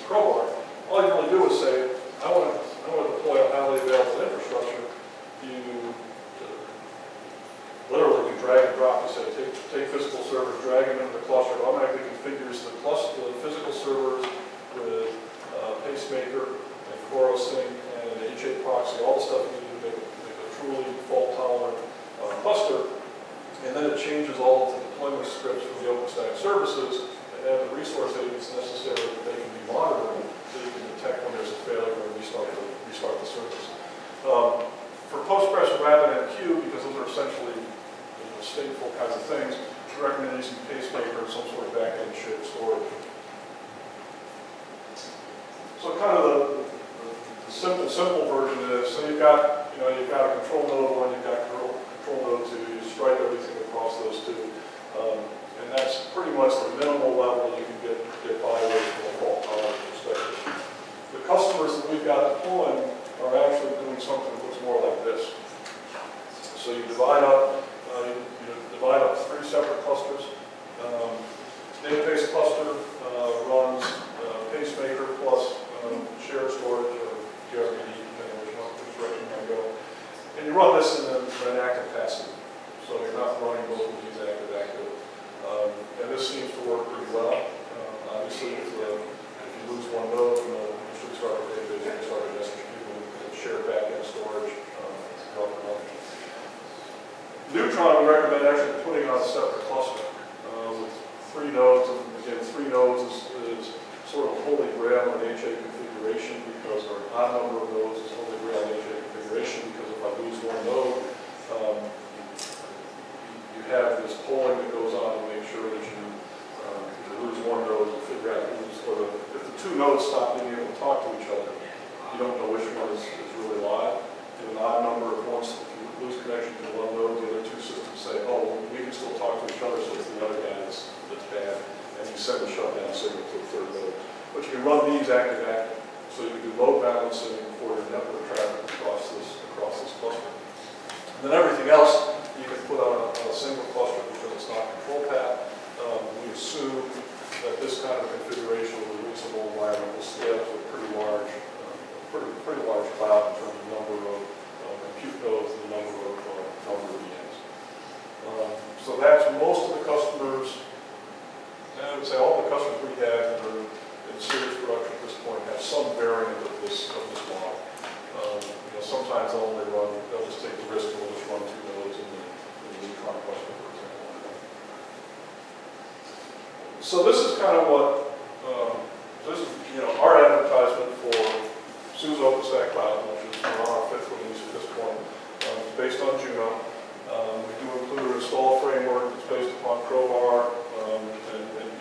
Crowbar, all you really do is say, I want to deploy a highly available infrastructure. You literally you drag and drop. You say, take physical servers, drag them into the cluster. It automatically configures the physical servers with pacemaker and CoroSync and an HA proxy, all the stuff you need to make a truly fault-tolerant cluster. And then it changes all of the deployment scripts for the OpenStack services and add the resource agents necessary that they can be monitored so you can detect when there's a failure and restart the service. For Postgres and RabbitMQ, because those are essentially stateful kinds of things, we recommend using pacemaker or some sort of back-end shared storage. So kind of the simple version is, so you've got a control node 1, you've got control node 2, you stripe everything across those two, and that's pretty much the minimal level you can get by with from a fault tolerance perspective. The customers that we've got deploying are actually doing something that looks more like this. So you divide up 3 separate clusters. Database cluster runs pacemaker plus shared storage or DRBD, depending on which direction you want to go. And you run this in an active passive. So you're not running both of these active. And this seems to work pretty well. Obviously, if you lose one node, you should start a database, you can start a SHP with shared back-end storage. Neutron, we recommend actually putting on a separate cluster with 3 nodes. And again, 3 nodes is sort of a holy grail in HA configuration because our odd number of nodes is holy grail in HA configuration because if I lose one node, you have this polling that goes on to make sure that you lose one node and figure out if the 2 nodes stop being able to talk to each other, you don't know which one is really live. In an odd number of once if you lose connection to one node, the other 2 systems say, oh, well, we can still talk to each other, so it's the other guy that's bad, and you send the shutdown signal to the 3rd node. But you can run these active, so you can do load balancing for your network traffic across this cluster. And then everything else you can put on a single cluster because it's not control path. We assume that this kind of configuration with a reasonable environment will scale to a pretty large cloud in terms of number of compute nodes and the number of VMs. So that's most of the customers, and I would say all the customers we have that are in serious production at this point have some variant of this model. Sometimes they'll just take the risk and we'll just run 2 nodes in the Neutron cluster, for example. So this is kind of what this is, our advertisement for SUSE OpenStack Cloud, which is on our 5th release at this point. It's based on Juno. We do include an install framework that's based upon Crowbar and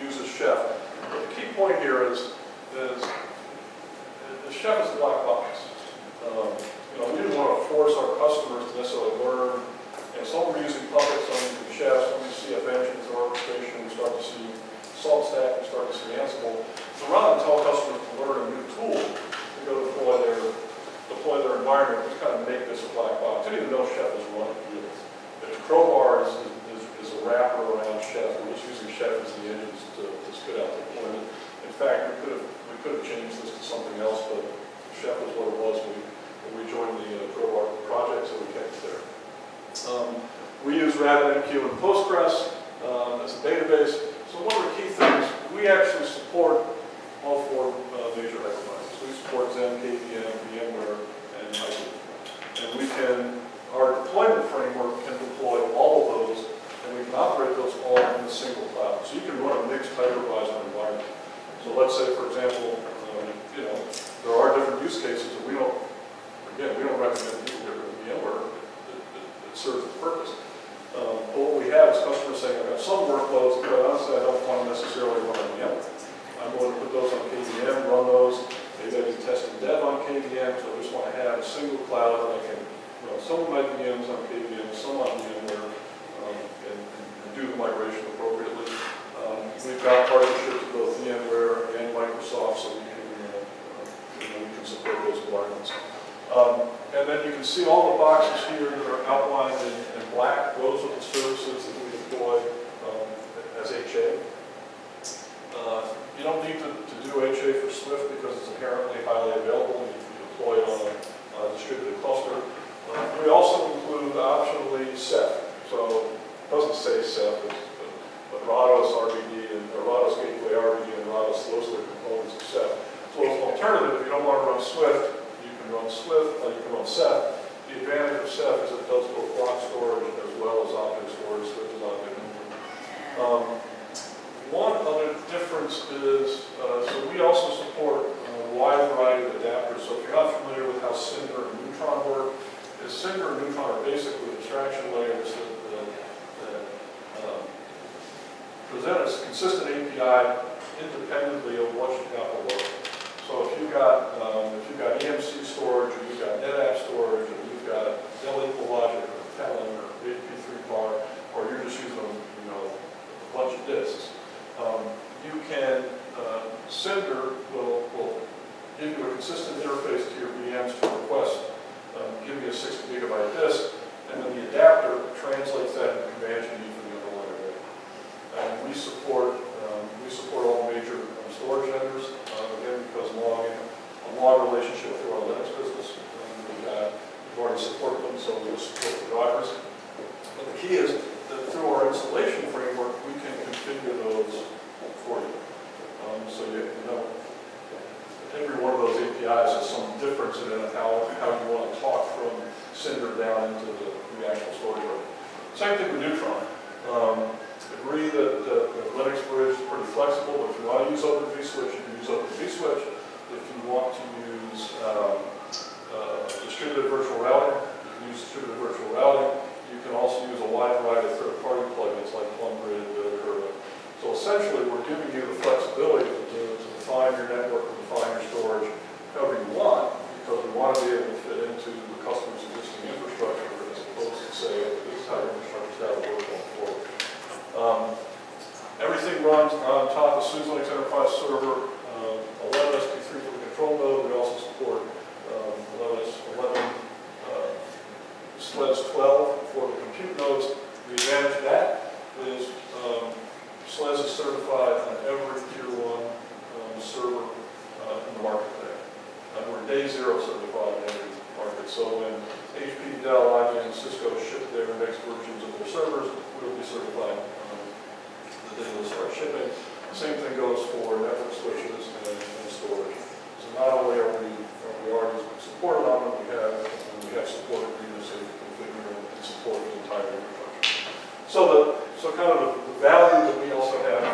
uses Chef. But the key point here is the Chef is a black box. We didn't want to force our customers to necessarily learn. Some are using Puppet, some are using Chef, some are using CF Engines or orchestration. We start to see SaltStack, we start to see Ansible. So rather than tell customers to learn a new tool to go deploy their environment, we just kind of make this a black box. I didn't even know Chef is running really. But Crowbar is a wrapper around Chef. We're just using Chef as the engines to spit out the deployment. In fact, we could have changed this to something else, but Chef is what it was when we joined the Crowbar project, so we kept it there. We use RabbitMQ and Postgres as a database. So one of the key things, we actually support all 4 major hypervisors. We support Xen, KVM, VMware, and Hyper. And our deployment framework can deploy all of those, and we can operate those all in a single cloud. So you can run a mixed hypervisor environment. So let's say, for example, there are different use cases that we don't recommend people get rid of VMware that serves the purpose. But what we have is customers saying, I've got some workloads, but honestly, I don't want to necessarily run on VMware. I'm going to put those on KVM, run those. Maybe I do test and dev on KVM, so I just want to have a single cloud that I can run some of my VMs on KVM, some on VMware, and do the migration appropriately. We've got partnerships with both VMware and And then you can see all the boxes here that are outlined in black. Those are the services that we deploy as HA. You don't need to do HA for Swift because it's inherently highly available. You deploy it on a distributed cluster. We also include optionally Ceph. So it doesn't say Ceph, but Rados RBD and Rados Gateway RBD and Rados, those are the components of Ceph. So as an alternative, if you don't want to run Swift, you can run Swift, you can run Ceph. The advantage of Ceph is it does both block storage as well as object storage, Swift is object memory. One other difference is, so we also support a wide variety of adapters. So if you're not familiar with how Cinder and Neutron work, Cinder and Neutron are basically abstraction layers that present a consistent API independently of what you've got below. So if you've got EMC storage, or you've got NetApp storage, or you've got Dell Equalogic, or Talon, or HP3 bar, or you're just using a bunch of disks, you can, Cinder will give you a consistent interface to your VMs to request, give you a 60 gigabyte disk, and then the adapter translates that into commands you need for the underlying array. And we support all major storage vendors, again, because a long relationship through our Linux business. We've already supported them, so we'll support the drivers. But the key is that through our installation framework, we can configure those for you. So you know, every one of those APIs has some difference in it, how you want to talk from Cinder down into the actual storage array. Same thing with Neutron. Agree that Linux Bridge is pretty flexible, but if you want to use Open vSwitch, you can use Open vSwitch. If you want to use distributed virtual routing, you can use distributed virtual routing. You can also use a wide variety of third-party plugins like PlumGrid, or so essentially, we're giving you the flexibility to define your network, to define your storage, however you want, because we want to be able to fit into the customer's existing infrastructure, as opposed to say, this is how your infrastructure's got to work going forward. Everything runs on top of SUSE Linux Enterprise Server, 11 SP3 for the control node. We also support 11 SLEDS 12 for the compute nodes. The advantage of that is SLEDS is certified on every tier 1 server in the market today. We're day 0 certified in every market. So when HP, Dell, IBM, and Cisco ship their next versions of their servers, we'll be certified the day they'll start shipping. The same thing goes for network switches and storage. So not only are we already supported on them, we have support agreements so you can configure and support the entire infrastructure. So kind of the value that we also have,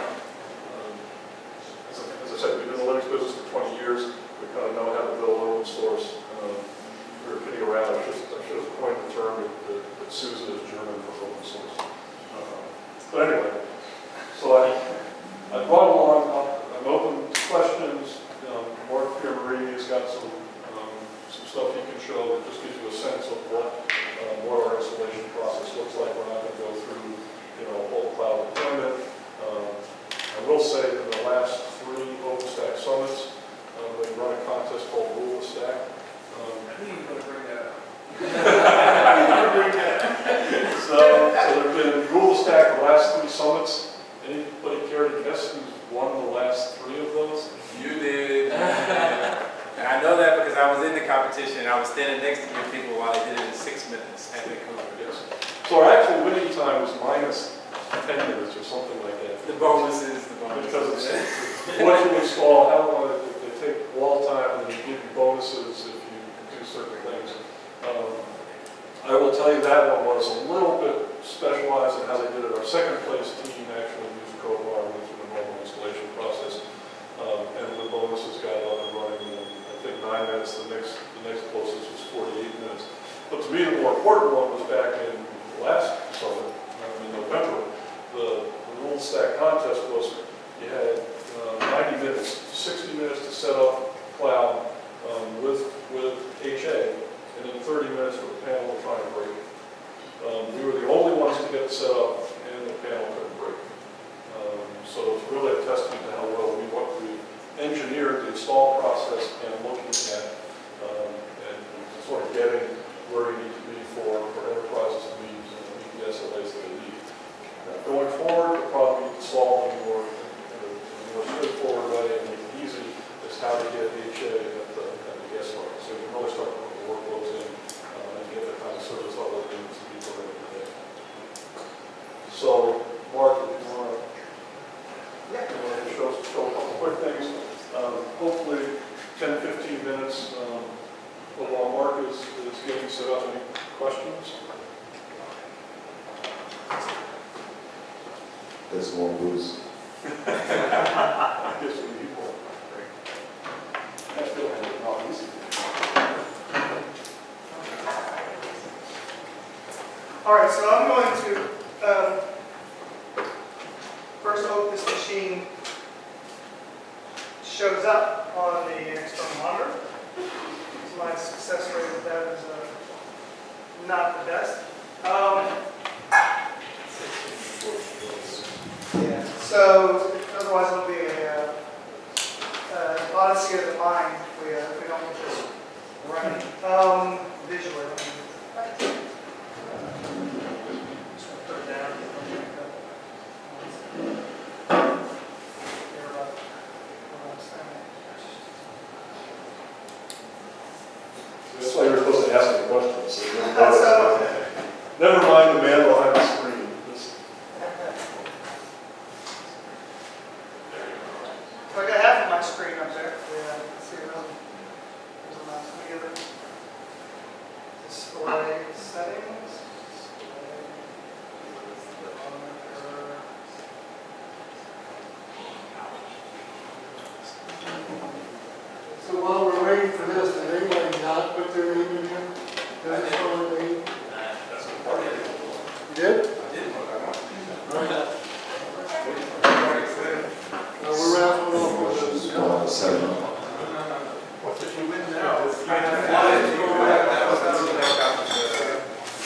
as I said, we've been in the Linux business for 20 years. We kind of know how to build open source. We were kidding around. I should have coined the term that SUSE is German for open source. But anyway, so I brought along, I'm open to questions. Mark Pierre-Marie has got some stuff he can show that just gives you a sense of what our installation process looks like. We're not going to go through a whole cloud deployment. I will say that in the last 3 OpenStack summits, they run a contest called Rule the Stack. I knew you were going to bring that up. So there have been Rule the Stack the last 3 summits. Anybody care to guess who's won the last 3 of those? You did. And I know that because I was in the competition and I was standing next to your people while they did it in 6 minutes at Vancouver. Yes. So our actual winning time was minus 10 minutes or something like that. The bonuses. Because it's what you install, how long they take wall time, and they give you bonuses if you do certain things. I will tell you that one was a little bit specialized in how they did it. Our second place team actually used Crowbar, went through the normal installation process, and the bonuses got up and running in, I think, 9 minutes. The next closest was 48 minutes. But to me, the more important one was back in the last summit, in November. The Rule Stack contest was you had 90 minutes, 60 minutes to set up cloud with HA, and then 30 minutes for the panel to try and break it. We were the only ones to get it set up, and the panel couldn't break it. So it's really a testament to how well we engineered the install process and looking at, and it's sort of getting where you need to be for enterprises to meet the SLAs that they need. Going forward, we'll probably solve in a more straightforward way and make it easy is how to get HA at the guest level. So you can really start putting the workloads in and get the kind of service level that needs to be provided today. So, Mark, if you want to show a couple quick things, hopefully 10-15 minutes. But while Mark is getting set up, any questions? There's more booze. I guess we need more. That's still not easy. All right, so I'm going to first hope this machine shows up on the external monitor. So my success rate with that is not the best. Yeah, so otherwise it'll be a odyssey of the mind if we don't get this running visually. Put it down. That's why you're supposed to ask me questions. So never mind the man behind the screen. So I got half of my screen up there. Yeah, let's see there's a mouse together. Display settings. So while we're waiting for this, did anybody not put their name in here? Does it show their name? That's the part of it. You did? I did what I wanted. Right. We're wrapping up with this. What did you win now?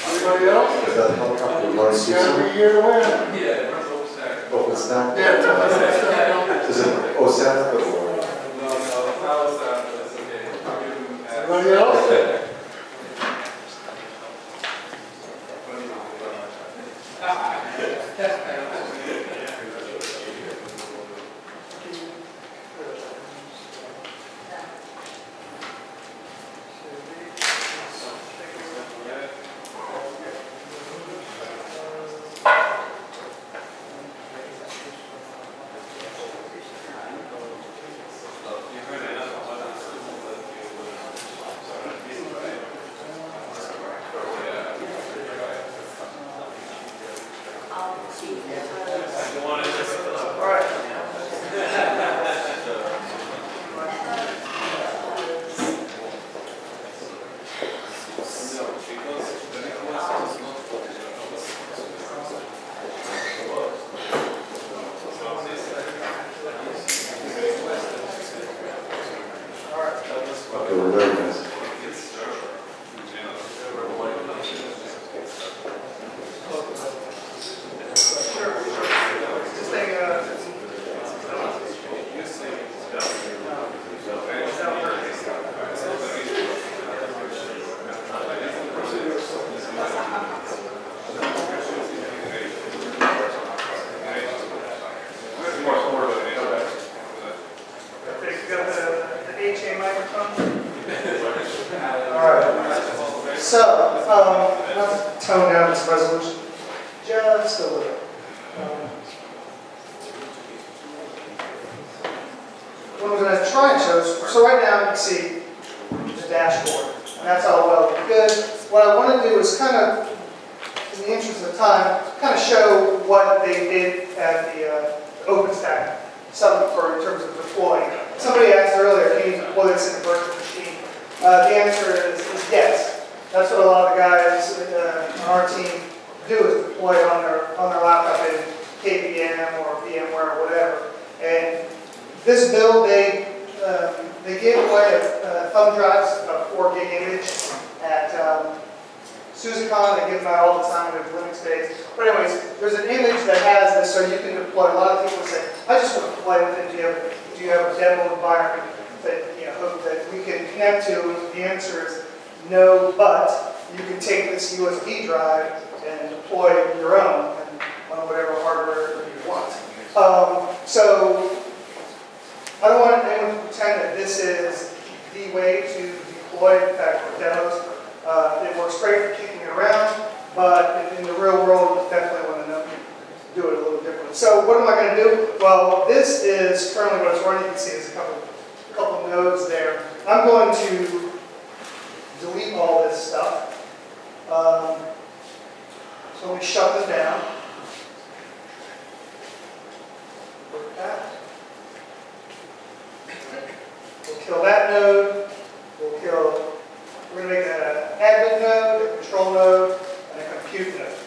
Anybody else? Is that the helicopter you learned It's every year to win. Yeah, it runs OpenStack. OpenStack? Yeah, it's OpenStack. Is it OSAT or? No, it's not OpenStack, but it's okay. I'll give them Anybody else? No, but you can take this USB drive and deploy your own on whatever hardware you want. So I don't want anyone to pretend that this is the way to deploy. In fact, for demos, it works great for kicking it around, but in the real world, you definitely want to do it a little differently. So what am I going to do? Well, this is currently what it's running. You can see there's a couple nodes there. I'm going to delete all this stuff. So let me shut them down. Like that. We'll kill that node. We're going to make an admin node, a control node, and a compute node.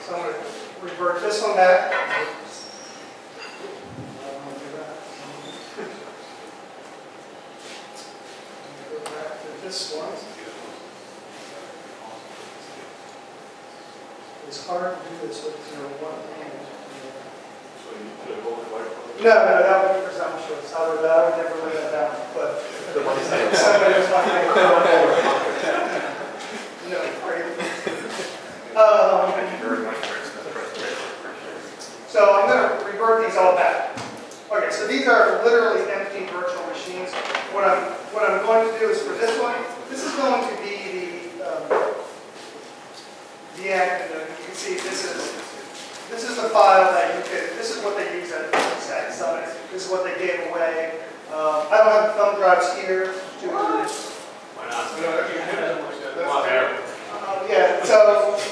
So I'm going to revert this one back. Go back to this one. It's hard to do this with one hand. So you could hold it like. No, that would be presumptuous. I would never lay that down. But somebody else might make it. No, crazy. So I'm going to revert these all back. Okay, so these are literally empty virtual machines. What I'm going to do is for this one, this is going to be the admin node. You can see this is the file that you could, this is what they use at OpenStack Summit. This is what they gave away. I don't have thumb drives here. Why not? Yeah, so,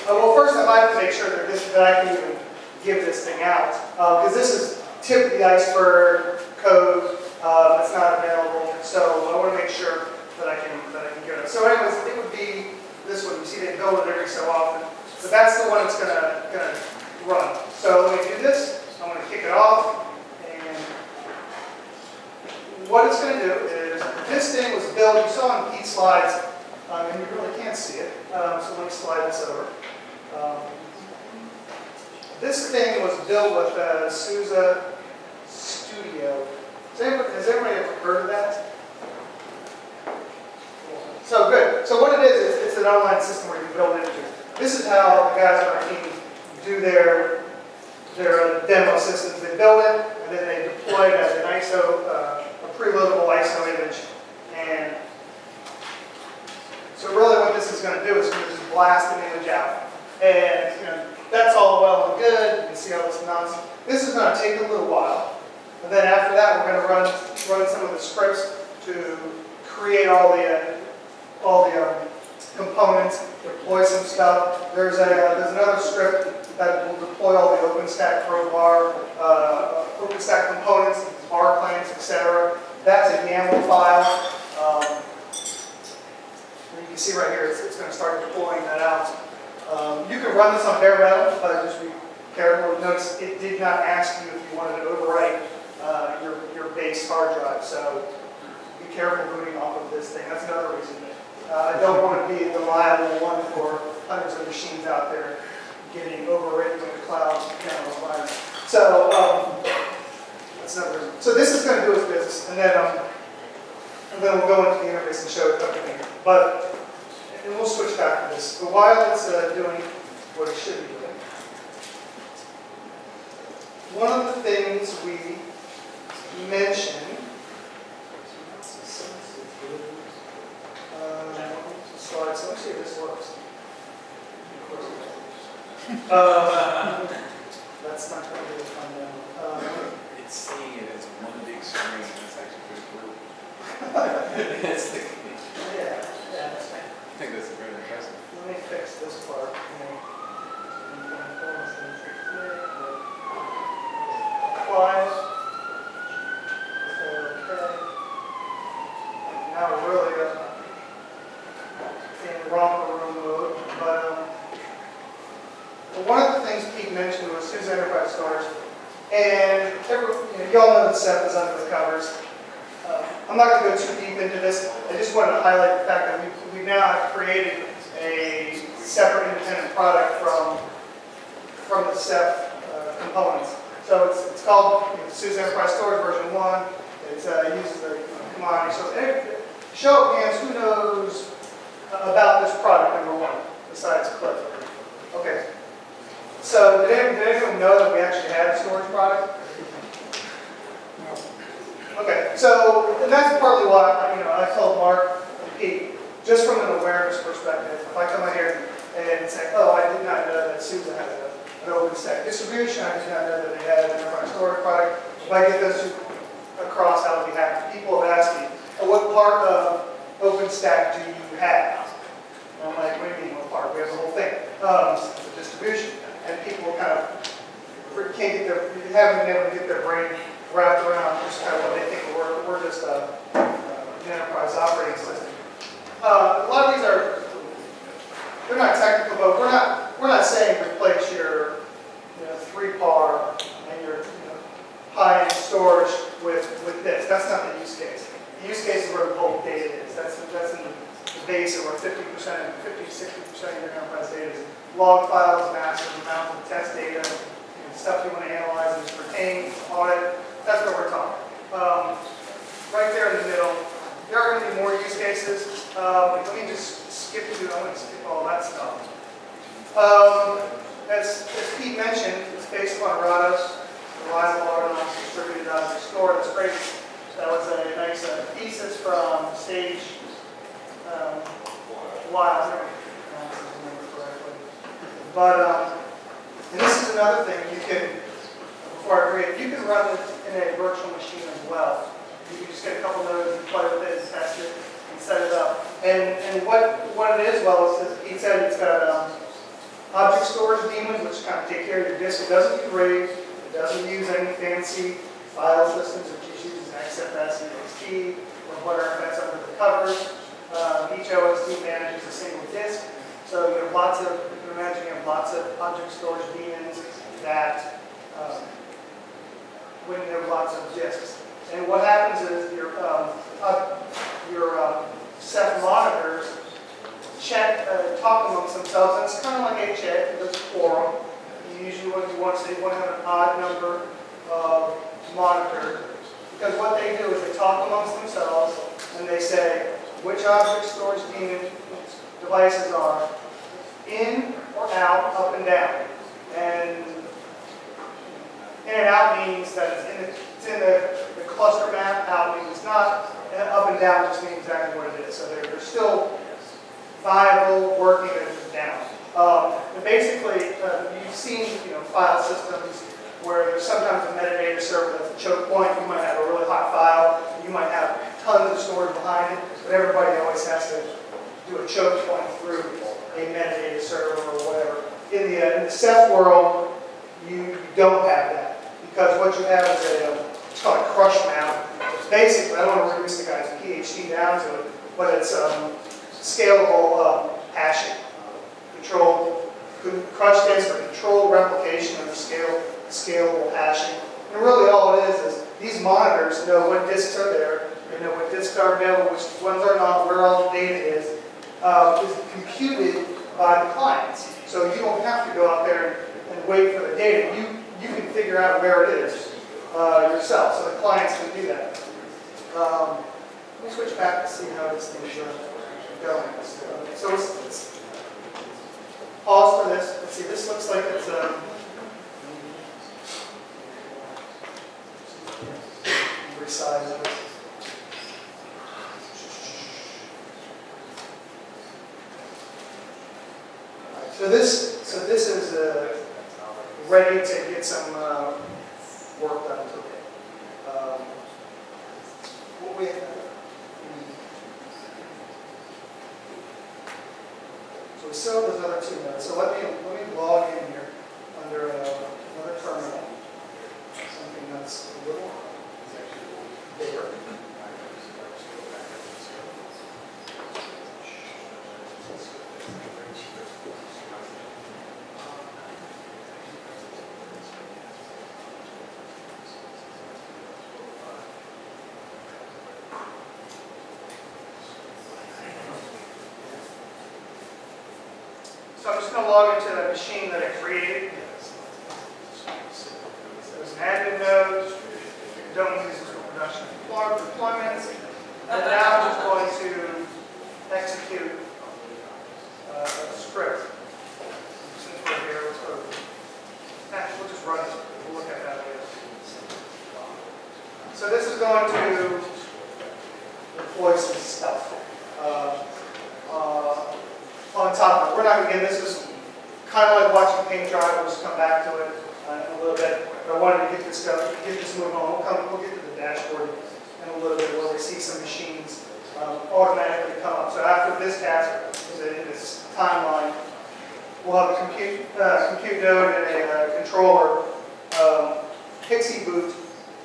well, first I'd like to make sure that I can even give this thing out. Because this is tip of the iceberg code that's not available. So I want to make sure that I can get it. So anyways, it would be this one. You see they build it every so often. But that's the one that's going to run. So let me do this. I'm going to kick it off. And what it's going to do is, this thing was built, you saw on Pete's slides, and you really can't see it. So let me slide this over. This thing was built with SUSE Studio. Has everybody ever heard of that? So good. So what it is, it's an online system where you build into. This is how the guys on our team do their demo systems. They build it, and then they deploy it as an ISO, a preloadable ISO image. And so really what this is going to do is going to just blast an image out. And that's all well and good. You can see all this nonsense. This is going to take a little while. And then after that, we're going to run some of the scripts to create all the components, deploy some stuff. There's another script that will deploy all the OpenStack crowbar, OpenStack components, bar claims, etc. That's a YAML file. You can see right here, it's going to start deploying that out. You can run this on bare metal, but just be careful. Notice it did not ask you if you wanted to overwrite your base hard drive. So be careful booting off of this thing. That's another reason. I don't want to be the reliable one for hundreds of machines out there getting overwritten in the cloud environment. So that's another reason. So this is going to do its business, and then we'll go into the interface and show it everything. And we'll switch back to this. But while it's doing what it should be doing, one of the things we mentioned. Slides. So let's see if this works. Of course it does. That's not going to be a fun demo. It's seeing it as one big screen. That's actually pretty cool. Yeah. I think that's very impressive. Let me fix this part. Apply. Okay. Now we're really in romper room mode. But one of the things Pete mentioned was SUSE Enterprise Storage. And you all know that Seth is under the covers. I'm not going to go too deep into this. I just wanted to highlight the fact that we now have created a separate independent product from the Ceph components. So it's called SUSE Enterprise Storage version 1. It uses the commodity. So show of hands, who knows about besides Cliff. Okay. So did anyone know that we actually had a storage product? Okay, so, and that's partly why, I told Mark and Pete, just from an awareness perspective, if I come in here and say, oh, I did not know that SUSE had an OpenStack distribution, I did not know that they had an enterprise storage product, if I get those two across, I would be happy. People have asked me, oh, what part of OpenStack do you have? And I'm like, what do you mean, what part? We have the whole thing. It's a distribution. And people kind of haven't been able to get their brain wrapped around just kind of what they think we're just an enterprise operating system. A lot of these they're not technical, but we're not saying replace your 3-par and your high-end storage with this. That's not the use case. The use case is where the bulk data is. That's in the base of where 50%, 50-60% of your enterprise data is. Log files, massive amounts of test data, stuff you want to analyze and just retain, audit. That's what we're talking. Right there in the middle, there are going to be more use cases. Let me just skip through. I'm going to skip all that stuff. As Pete mentioned, it's based upon Rados, reliable, autonomous, distributed object store. That's great. That was a nice thesis from Stage Wild. But and this is another thing you can, before I read, you can run it in a virtual machine as well. You can just get a couple nodes and play with it and test it and set it up. And what it is, well, as Pete said, it's got object storage daemons, which kind of take care of your disk. It doesn't use RAID. It doesn't use any fancy file systems. It just uses XFS and XT or whatever that's under the covers. Each OSD manages a single disk. So you have lots of, you can imagine you have lots of object storage daemons that when you have lots of disks. And what happens is your Ceph monitors talk amongst themselves, and it's kind of like a chat, there's a quorum. Usually what you want to say, you want to have an odd number of monitors, because what they do is they talk amongst themselves, and they say which object storage daemon devices are in or out, up and down. And in and out means that it's in the cluster map, out means it's not, and up and down just means exactly what it is. So they're still viable, working, and down. And basically, you've seen file systems where there's sometimes a metadata server that's a choke point. You might have a really hot file, you might have tons of storage behind it, but everybody always has to do a choke point through a metadata server or whatever. In the Ceph world, you don't have that, because what you have is it's called a crush mount. It's basically, I don't want to reduce the guy's PhD down to it, but it's scalable hashing. Crush stands for controlled replication of scalable hashing. And really all it is these monitors know what disks are there, they know what disks are available, which ones are not, where all the data is computed by the clients. So you don't have to go out there and wait for the data. You can figure out where it is yourself, so the clients can do that. Let me switch back to see how this thing is going. So let's pause for this. Let's see, this looks like it's resize this. So this is ready to get some work done to it. What we have. So we still have those other two nodes. So let me log in here under another terminal. Something that's a little bigger. So I'm just going to log into the machine that I created. There's an admin node. Don't use this for production deployments. And now I'm just going to execute a script. deploy some stuff on top of it. We're not going to get this. Is kind of like watching paint dry. We'll just come back to it in a little bit. But I wanted to get this stuff, get this moving on. We'll get to the dashboard in a little bit where we see some machines automatically come up. So after this task, in this timeline, we'll have a compute node and a controller Pixie boot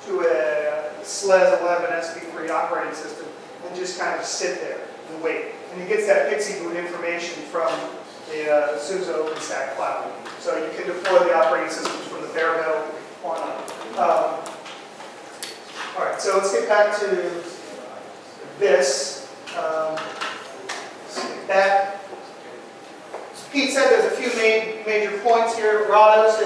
to a SLES 11 SP3 operating system and just kind of sit there and wait. And he gets that Pixie boot information from the SUSE OpenStack cloud. So you can deploy the operating systems from the bare metal on up. All right, so let's get back to this. That Pete said there's a few major points here. Rados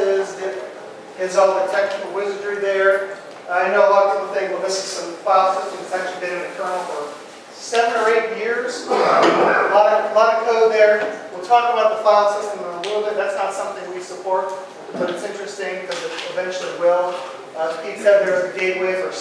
is all the technical wizardry there. I know a lot of people think, well, this is some file system that's actually been in the kernel for 7 or 8 years. A lot of code there. We'll talk about the file system in a little bit. That's not something we support, but it's interesting because it eventually will. As Pete said, there's a gateway for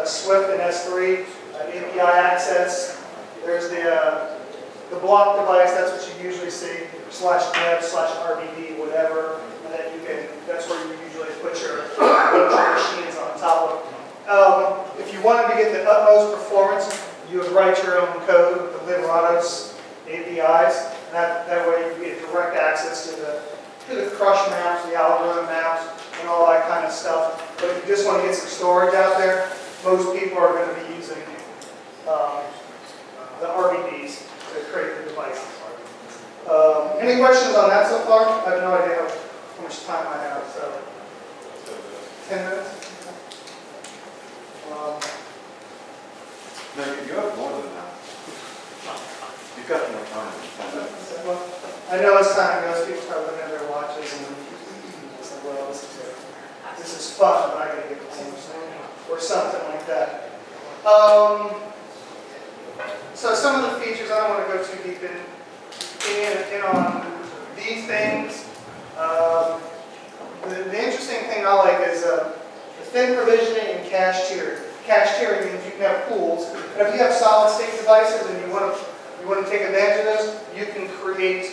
Swift and S3, API access. There's the block device, that's what you usually see, /dev/RBD, whatever. And then you can, that's where you usually put your virtual machines on top of. If you wanted to get the utmost performance, you would write your own code with the librados APIs. And that way you get direct access to the crush maps, the algorithm maps, and all that kind of stuff. But if you just want to get some storage out there, most people are going to be using the RBDs to create the devices. Any questions on that so far? I have no idea how much time I have, so 10 minutes? No, you have more than that. You've got more time than 10 minutes. Well, I know as time goes, people start looking at their watches and it's like, well, this is fun, but I gotta get home or something like that. So some of the features, I don't want to go too deep in on these things. The interesting thing I like is the thin provisioning and cache tiering. Cache tiering means you can have pools, but if you have solid state devices and you want to take advantage of those, you can create.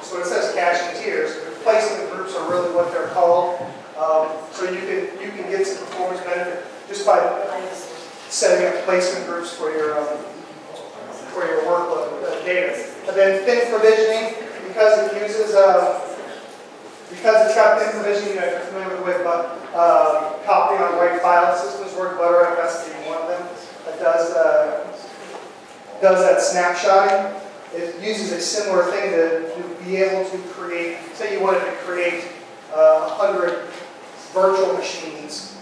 So it says cache and tiers. Placement groups are really what they're called. So you can get some performance benefit just by setting up placement groups for your workload data. And then thin provisioning, because it uses because it's got thin provisioning, if you're familiar with the way copy on write file systems work, ButterFS being one of them, that does that snapshotting. It uses a similar thing to be able to create, say you wanted to create 100 virtual machines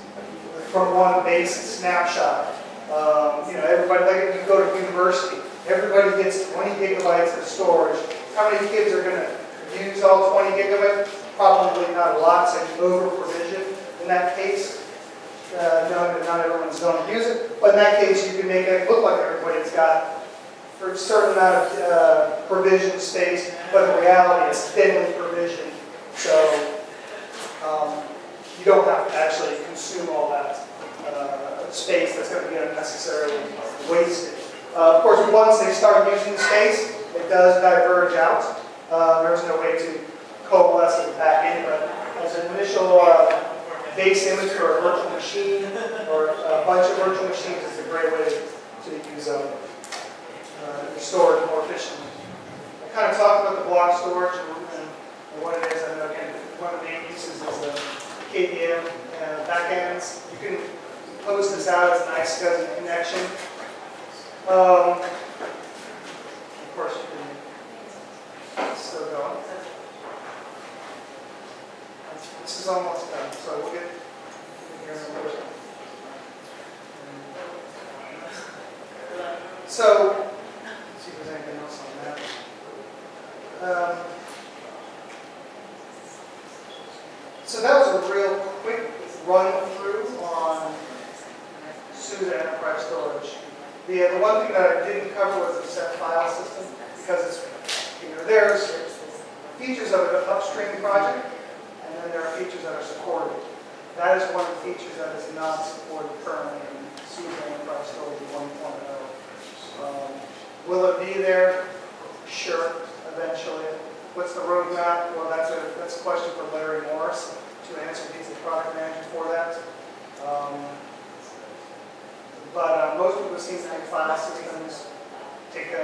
from one base snapshot. Everybody, like if you go to university, everybody gets 20 gigabytes of storage. How many kids are going to use all 20 gigabytes? Probably not a lot, so you over-provision. In that case, knowing that not everyone's going to use it, but in that case, you can make it look like everybody's got for a certain amount of provision space, but in reality, it's thinly provisioned. So you don't have to actually consume all that space that's going to be unnecessarily wasted. Of course, once they start using the space, it does diverge out. There's no way to coalesce it back in, but as an initial base image for a virtual machine or a bunch of virtual machines, it's a great way to use storage more efficiently. I kind of talked about the block storage and what it is. I know one of the main uses is the KVM backends. You can post this out as an iSCSI connection. Of course, you can still go. This is almost done, so we'll get here in a little bit. So, let's see if there's anything else on that. So that was a real quick run through on SUSE Enterprise Storage. The one thing that I didn't cover was the set file system, because it's, there's features of an upstream project, and then there are features that are supported. That is one of the features that is not supported currently in SUSE Enterprise Storage 1.0. Will it be there? Sure, eventually. What's the roadmap? Well, that's a question for Larry Morris to answer. He's the product manager for that. But most people seem to think file systems take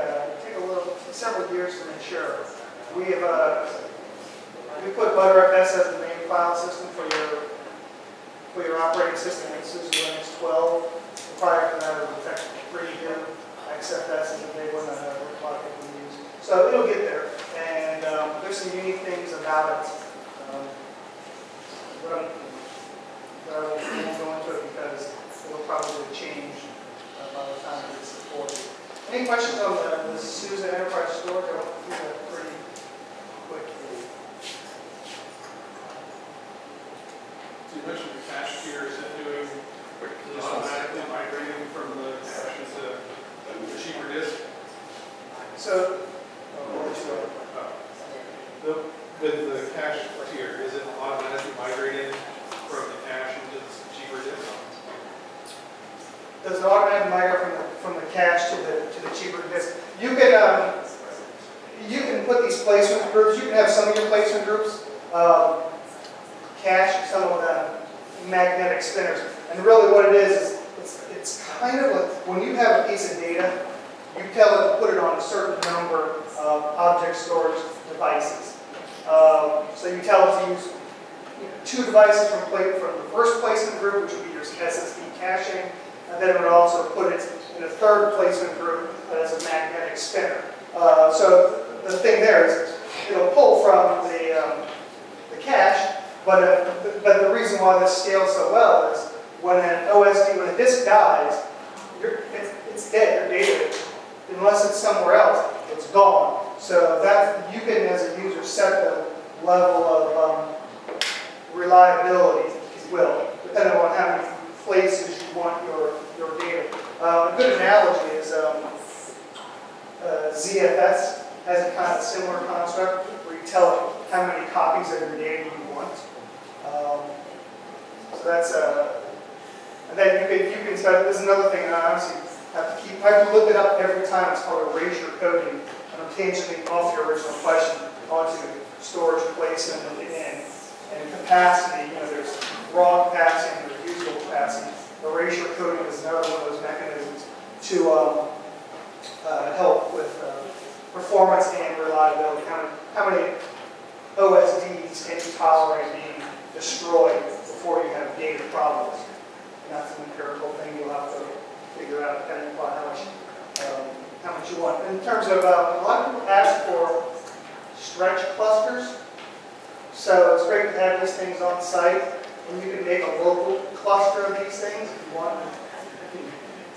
several years to mature. We put ButterFS as the main file system for your operating system in SUSE Linux 12. Prior to that, it was actually Preview. XFS is a big one that a lot of people use. So it'll get there, and there's some unique things about it. But I won't go into it because it'll probably change by the time it's supported. Any questions on the SUSE Enterprise Storage? I'll do that pretty quickly. So you mentioned the cache tier. Is it doing automatically migrating from the cache to the cheaper disk? So, with the cache tier, is it automatically migrating from the cache into the cheaper disk? Does it automatically migrate from the cache to the cheaper disk? You can put these placement groups. You can have some of your placement groups cache, some of them magnetic spinners. And really, what it is it's kind of like when you have a piece of data, you tell it to put it on a certain number of object storage devices. So you tell it to use 2 devices from the first placement group, which would be your SSD caching, and then it would also put it in a third placement group that is a magnetic spinner. So the thing there is it'll pull from the cache, but the reason why this scales so well is when a disk dies, it's dead. Your data, unless it's somewhere else, it's gone. So that you can, as a user, set the level of reliability, if you will, depending on how many places you want your data. A good analogy is ZFS has a kind of similar construct where you tell it how many copies of your data you want. So that's and then you can start. There's another thing, and I honestly I have to look it up every time. It's called erasure coding. And I'm tangentially off your original question onto storage placement and capacity. There's raw capacity and there's usable capacity. Erasure coding is another one of those mechanisms to help with performance and reliability. How many OSDs can you tolerate being destroyed before you have data problems? And that's an empirical thing you'll have to figure out depending upon how much you want. In terms of, a lot of people ask for stretch clusters. So it's great to have these things on site, and you can make a local cluster of these things if you want.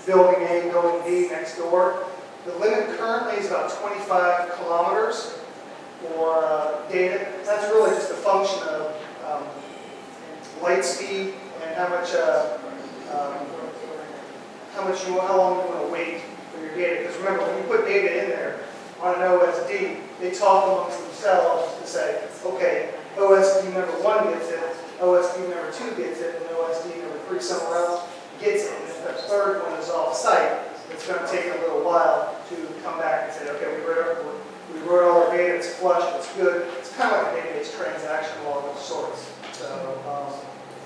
Building A, building B next door. The limit currently is about 25 kilometers for data. That's really just a function of light speed and how long you want to wait for your data. Because remember, when you put data in there on an OSD, they talk amongst themselves to say, okay, OSD number 1 gets it, OSD number 2 gets it, and OSD number 3 somewhere else gets it. And if the third one is off-site, it's going to take a little while to come back and say, okay, we wrote all our data, it's flushed, it's good. It's kind of like a database transaction log of sorts. So,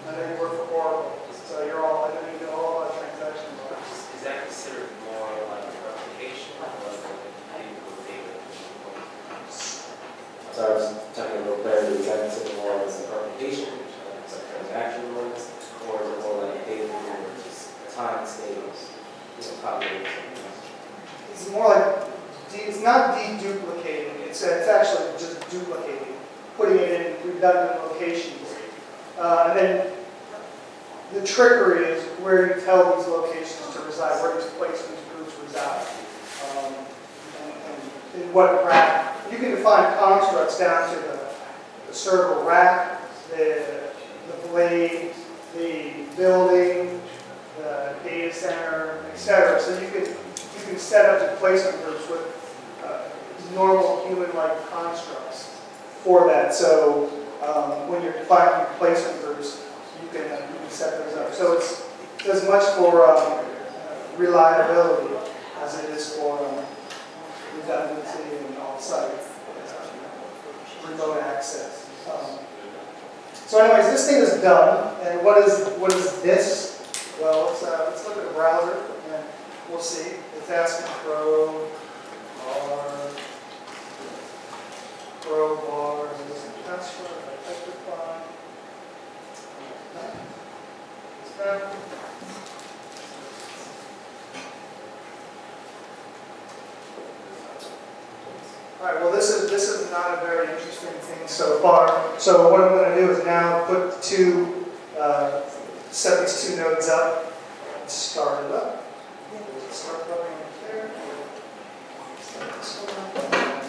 I know you work for Oracle, so I know you know all about transaction logs. Is that considered more like a replication or how do you move data? So I was talking a little better, is that considered more as a replication, like transaction logs, or is it more like a data where it's just time stays, populated? It's more like, it's not deduplicating, it's actually just duplicating, putting it in redundant locations. And then the trickery is where you tell these locations to reside, where these placement groups reside, and in what rack. You can define constructs down to the server rack, the blade, the building, the data center, etc. So you can set up the placement groups with normal human-like constructs for that. So when you're defining your placement groups, you can set those up. So it's as much for reliability as it is for So anyways, this thing is done, and what is this? Well, let's look at the browser, and we'll see. It's asking pro bar, is this a password? I typed it fine. All right, well this is not a very interesting thing so far. So what I'm going to do is now put set these two nodes up and start it up. Start button right there. Start this one up.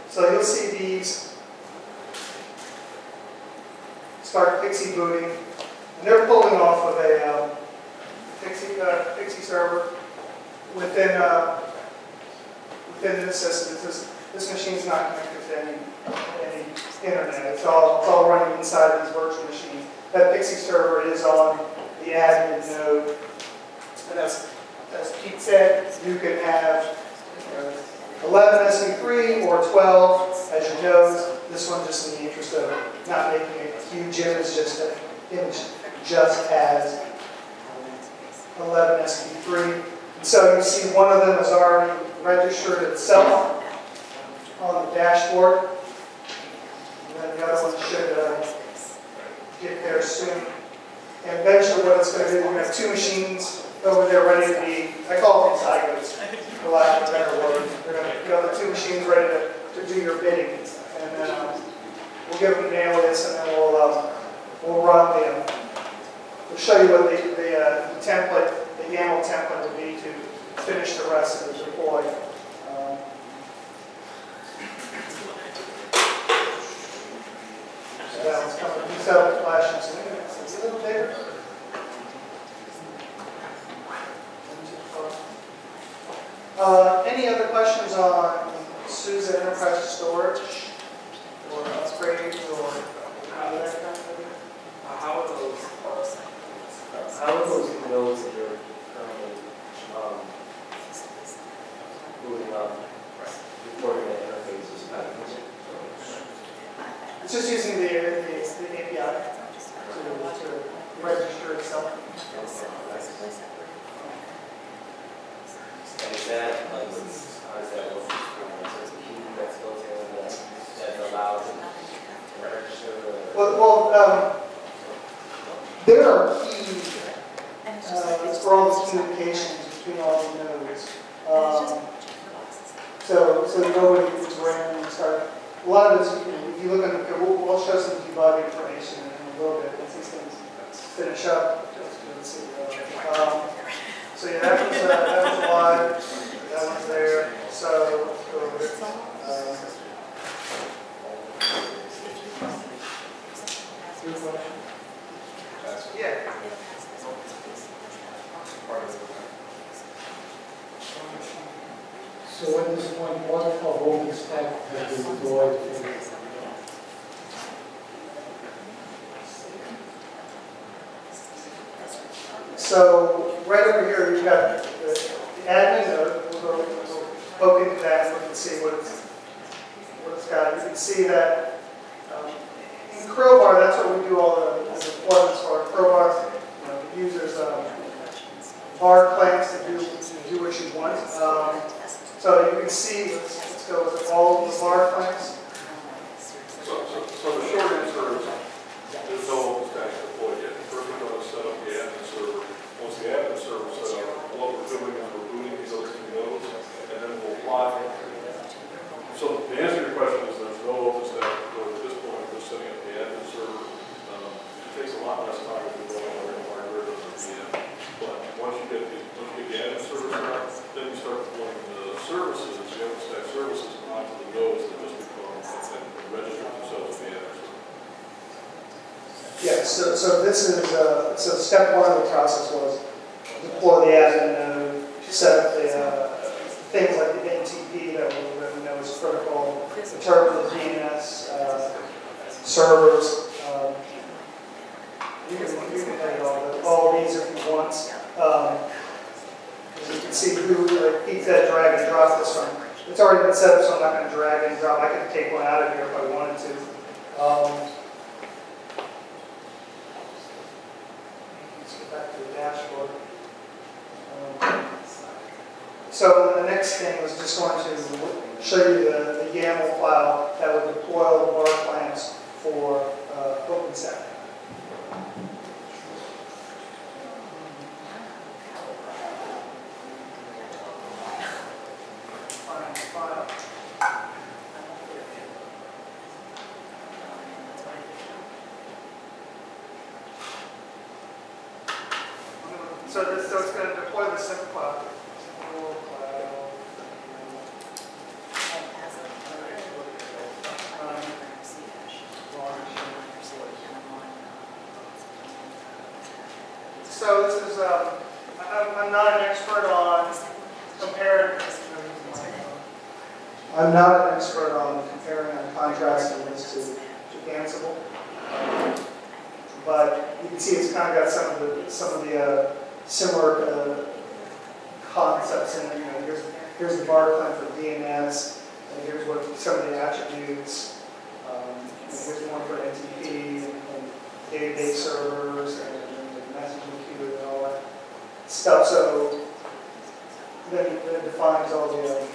So you'll see these start Pixie booting, and they're pulling off of a Pixie server within this system. This machine's not connected to any internet. It's all running inside these virtual machines. That Pixie server is on the admin node, and as Pete said, you can have 11 SP3 or 12 as your nodes. This one, just in the interest of not making a huge image, just as 11 SP3. And so you see one of them has already registered itself on the dashboard. And then the other one should get there soon. And eventually what it's going to do, we're going to have two machines over there ready to be, I call them zygotes, for lack of a better word. They're going to, the two machines ready to do your bidding. And then we'll give them an alias, and then we'll run we'll show you what the template, the YAML template will be to finish the rest of the deploy. So that one's coming. You set up Flash and some internet. It's a little bigger. Any other questions on SUSE enterprise storage or upgrades or that kind of thing? How are those nodes that you're currently moving up, reporting that interface is kind of It's just using the API to register itself. And is that, like, how does that work? Is there a key that's built in that allows it to register? Well, there are keys for all the communications between all the nodes. So nobody can just randomly start. A lot of this, if you look at the, we'll show some debug information in a little bit once these things finish up. So yeah, that was live. That one's there. So let's go over it. Your question? Yeah. So at this point, what of OpenStack has been deployed? So right over here, you've got the admin node. We'll poke into that and we can see what it's got. You can see that in Crowbar, that's what we do all the deployments for. Crowbar, the users var clamps to do what you want. So you can see, let's go with all of the var clamps. So the short answer is there's no OpenStack deployed yet. First we're going to set up the admin server. Once the admin server is set up, what we're doing is we're booting these other two nodes, and then we'll apply. So the answer to your question is there's no OpenStack deployed at this point. We're setting up the admin server. It takes a lot less time to do all our algorithms and VM. But once you get the admin server set up, then you start deploying the services, the OpenStack services onto the nodes that just become and register themselves to the admin server. Yeah, so this is, so step one of the process was deploy the admin node, set up the things like the NTP that we know is critical, interpret the DNS, servers. You can edit all these if you want. As you can see, like Pete said, drag and drop this from it's already been set up, so I'm not going to drag and drop. I could take one out of here if I wanted to. Let's get back to the dashboard. So the next thing was just going to show you the YAML file that would deploy all the bar plans for OpenStack. So it's going to deploy the simple cloud. So this is, I'm not an expert on comparing. I'm not an expert on comparing and contrasting this to Ansible, but you can see it's kind of got some of the similar concepts in there. You know, here's the bar plan for DNS, and here's what some of the attributes. Here's one for NTP and database servers and messaging queue and all that stuff. So then it defines all the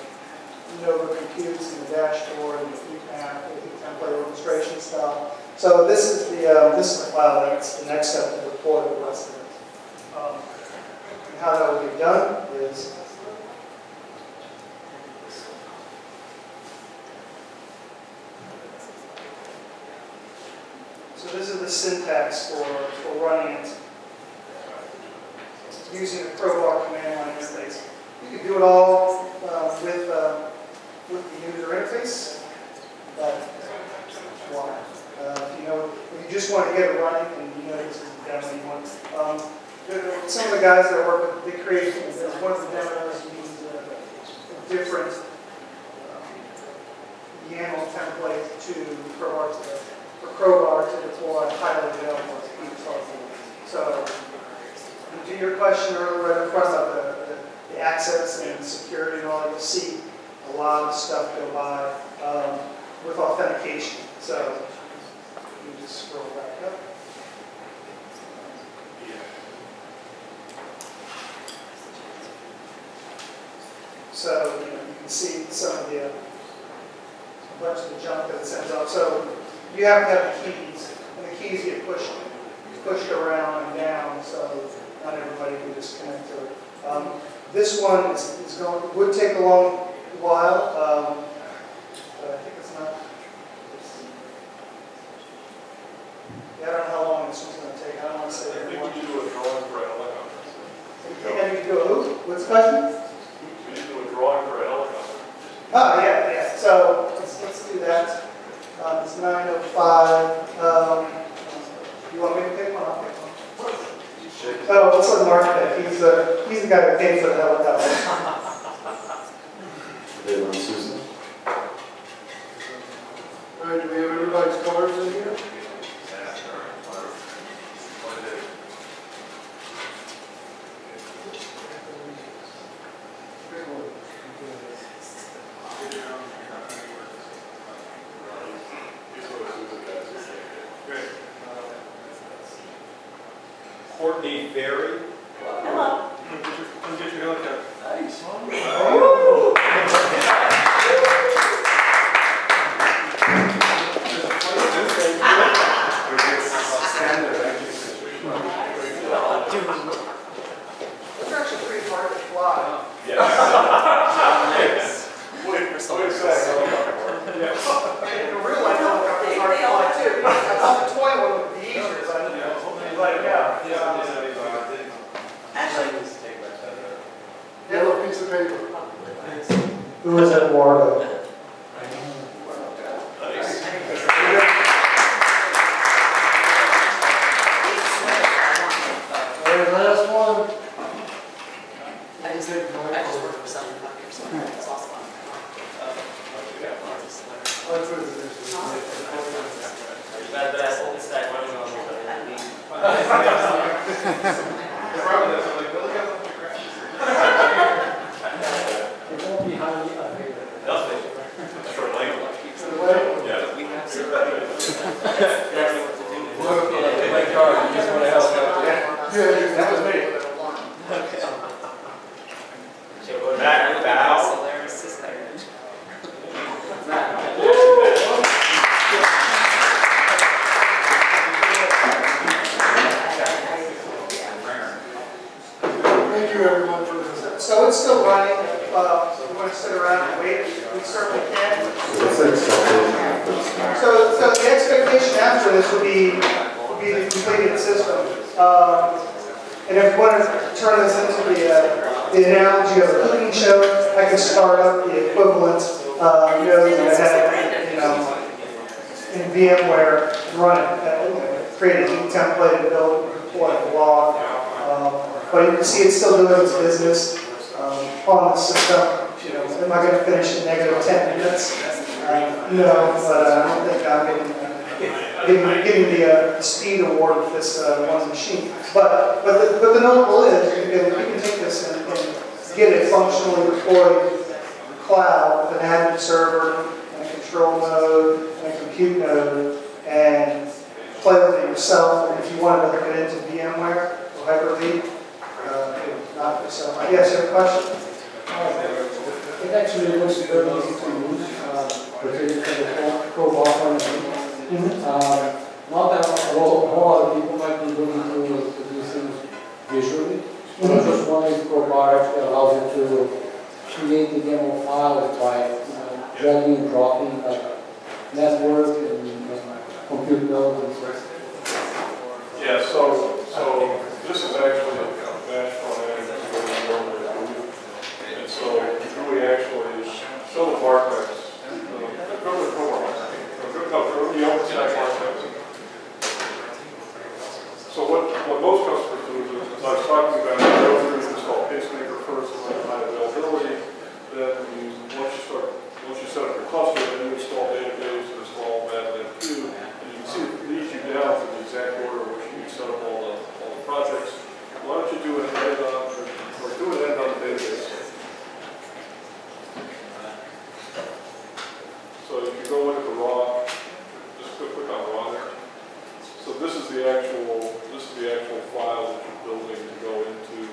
Nova computes in the dashboard and the heat map, the template orchestration stuff. So this is the file that's the next step to deploy the rest of it. And how that will be done is so this is the syntax for running it using the crowbar command line interface. You can do it all with the user interface, but why? If you just want to get it running and you know this is the demo you want. Some of the guys that I work with, they create one of the demos used a different YAML template for crowbar to deploy highly available speed. So to your question earlier, right in front of the access and security and all, you'll see a lot of stuff go by with authentication. So you just scroll back up. So you can see some of a bunch of the junk that it sends out. So you have to have the keys, and the keys get pushed around and down, so not everybody can just connect to it. This one would take a long while, but I think it's not. I don't know how long this one's going to take. I don't want to say I think we need to do a drawing for a helicopter. And you can do who? What's the question? We need to do a drawing for a helicopter. Oh, yeah. So let's do that. It's 9:05. You want me to pick one? I'll pick one. Oh, what's the architect? He's the guy that paid for the helicopter. They run SUSE. All right, do we have everybody's colors in here? Courtney Ferry. Hello. Come get your helicopter. Nice. Oh. They're actually pretty hard to fly. Yes. In real life, helicopters are hard to fly too. I thought the toy one would be easier, but yeah. Actually, Yellow piece of paper. Who was at war though? Last one. I just work for 75 years, so it's also fun. That's OpenStack running on It won't be highly available. so it's still running. We want to sit around and wait. We certainly can. What's the expectation after this next? So the expectation after this would be the completed system. And if you want to turn this into the analogy of a cooking show, I can start up the equivalent node that I had, in VMware, run it, create a neat template and build, deploy a log. But you can see it's still doing its business on the system. Am I going to finish in negative 10 minutes? No, but I don't think I'm giving the speed award with this one machine. But the notable is you can take this and get a functionally deployed cloud with an admin server and a control node and a compute node and play with it yourself. And if you wanted to hook it into VMware or Hyper-V, not yourself. I guess you have a question? It actually looks very easy to use, particularly for the crowbar point of view. Not that a lot of people might be willing to do things visually. But I just wondering if crowbar actually allows you to create the demo files by dragging and dropping network and compute nodes and so on. Yeah, so this is actually a bash front-end and so we actually show the barcodes. Go to the OpenStack barcodes. So what most customers do is, as I was talking about, you go through this called pacemaker first, and then high availability. Then once you set up your cluster, then you install database, install MapLab2, and you can see it leads you down to the exact order in which you set up all the projects. Why don't you do an edit on or do an edit on the database? So if you go into the raw, just click on raw there. So this is the actual file that you're building to go into,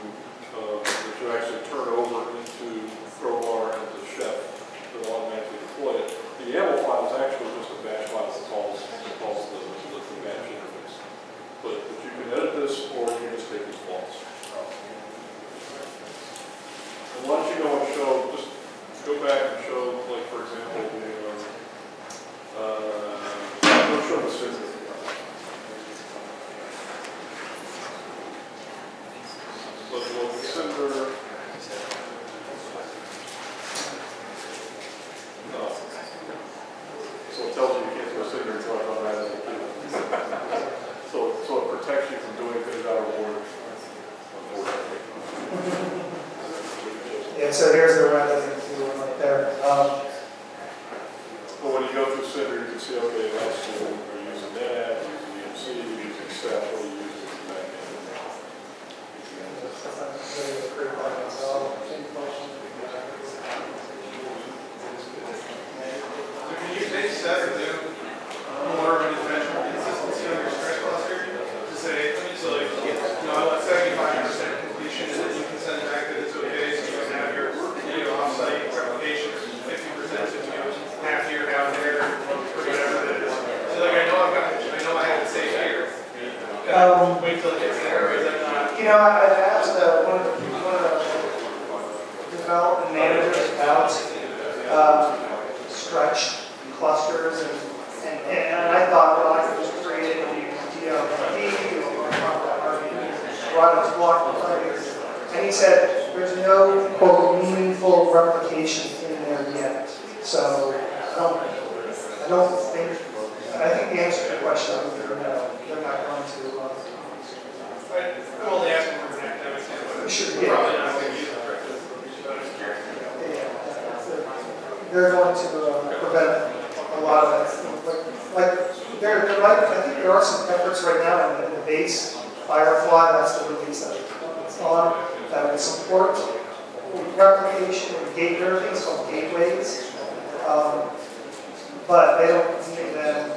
that you actually turn over into Crowbar and the Chef to automatically deploy it. The YAML file is actually just a bash file that calls the bash interface. But you can edit this, or you can just take these files. And why don't you go and show, just go back and show, like for example, let's show the system. Let's look at Cinder. No. So it tells you can't do a Cinder until I've done that. So it protects you from doing things out of order. Yeah, so here's the rendering right there. But when you go through Cinder, you can see, okay, that's cool. We're using that, using EMC, using SAP, what are you using in the back end? So can you take set or do more of an interventional consistency on your stress cluster to say, so like, I want 75% completion and then you can send it back that it's okay, so you can have your off-site replications 50% if you half year down there or whatever it is. So like I know I have it saved here. Wait till it gets there, or is that not? I've asked one of the development managers about stretch clusters, and I thought, well, I could just create it and use DLP or run its block players. And he said, there's no, quote, meaningful replication in there yet. So I think the answer to the question is no, they're not going to. I'm only asking for an academic standpoint. Sure, Probably not going to use it. They're going to prevent a lot of that. Like I think there are some efforts right now in the base Firefly, that's the release that it's on, that would support replication and there are things called gateways, but they don't make them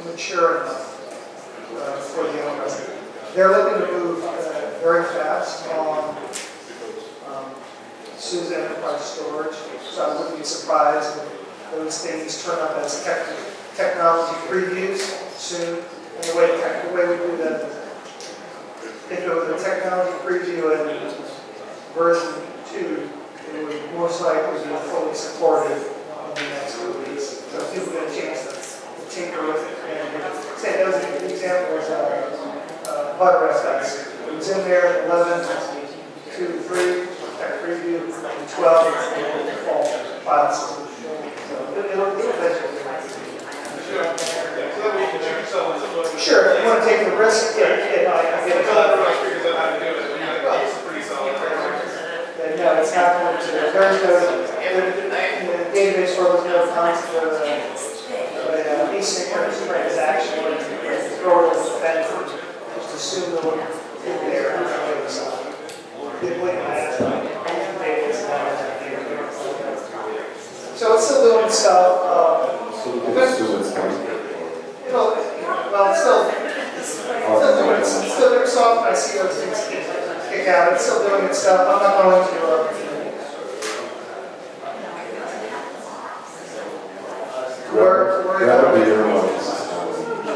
mature enough for the owners. They're looking to move very fast on SUSE enterprise storage, so I wouldn't be surprised if those things turn up as technology previews soon. And the way we do that is if it was a technology preview in version 2, most likely be fully supported in the next release. So if people get a chance to tinker with it. And say that was an example was Butterrest Dice. It was in there 11, 2, 3, that preview, and 12 in the fall file system. So it'll eventually. So that way you can check yourself as a book. Sure, if you want to take the risk, I get it. Until everybody figures out how to do it, and you're like, oh, this is pretty solid. No, it's not going to, there's no, in the database world, there's no concept of asynchronous transaction where you throw it in the fence, just assume that it's in there. So it's still doing stuff. So we can assume it's coming. Well, it's still doing it's still there's soft. I see those things kick out. It's still doing its stuff. I'm not going to. That'll be your own.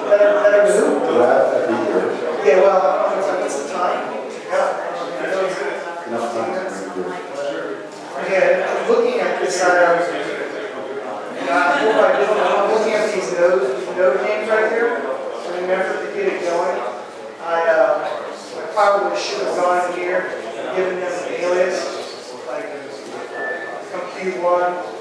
Better do. That'll be yours. Yeah, well, I don't know what's the time. Enough time to bring it. Yeah, looking at this, I'm looking at these node names right here. So in an effort to get it going, I probably should have gone here and given them an alias, like compute1.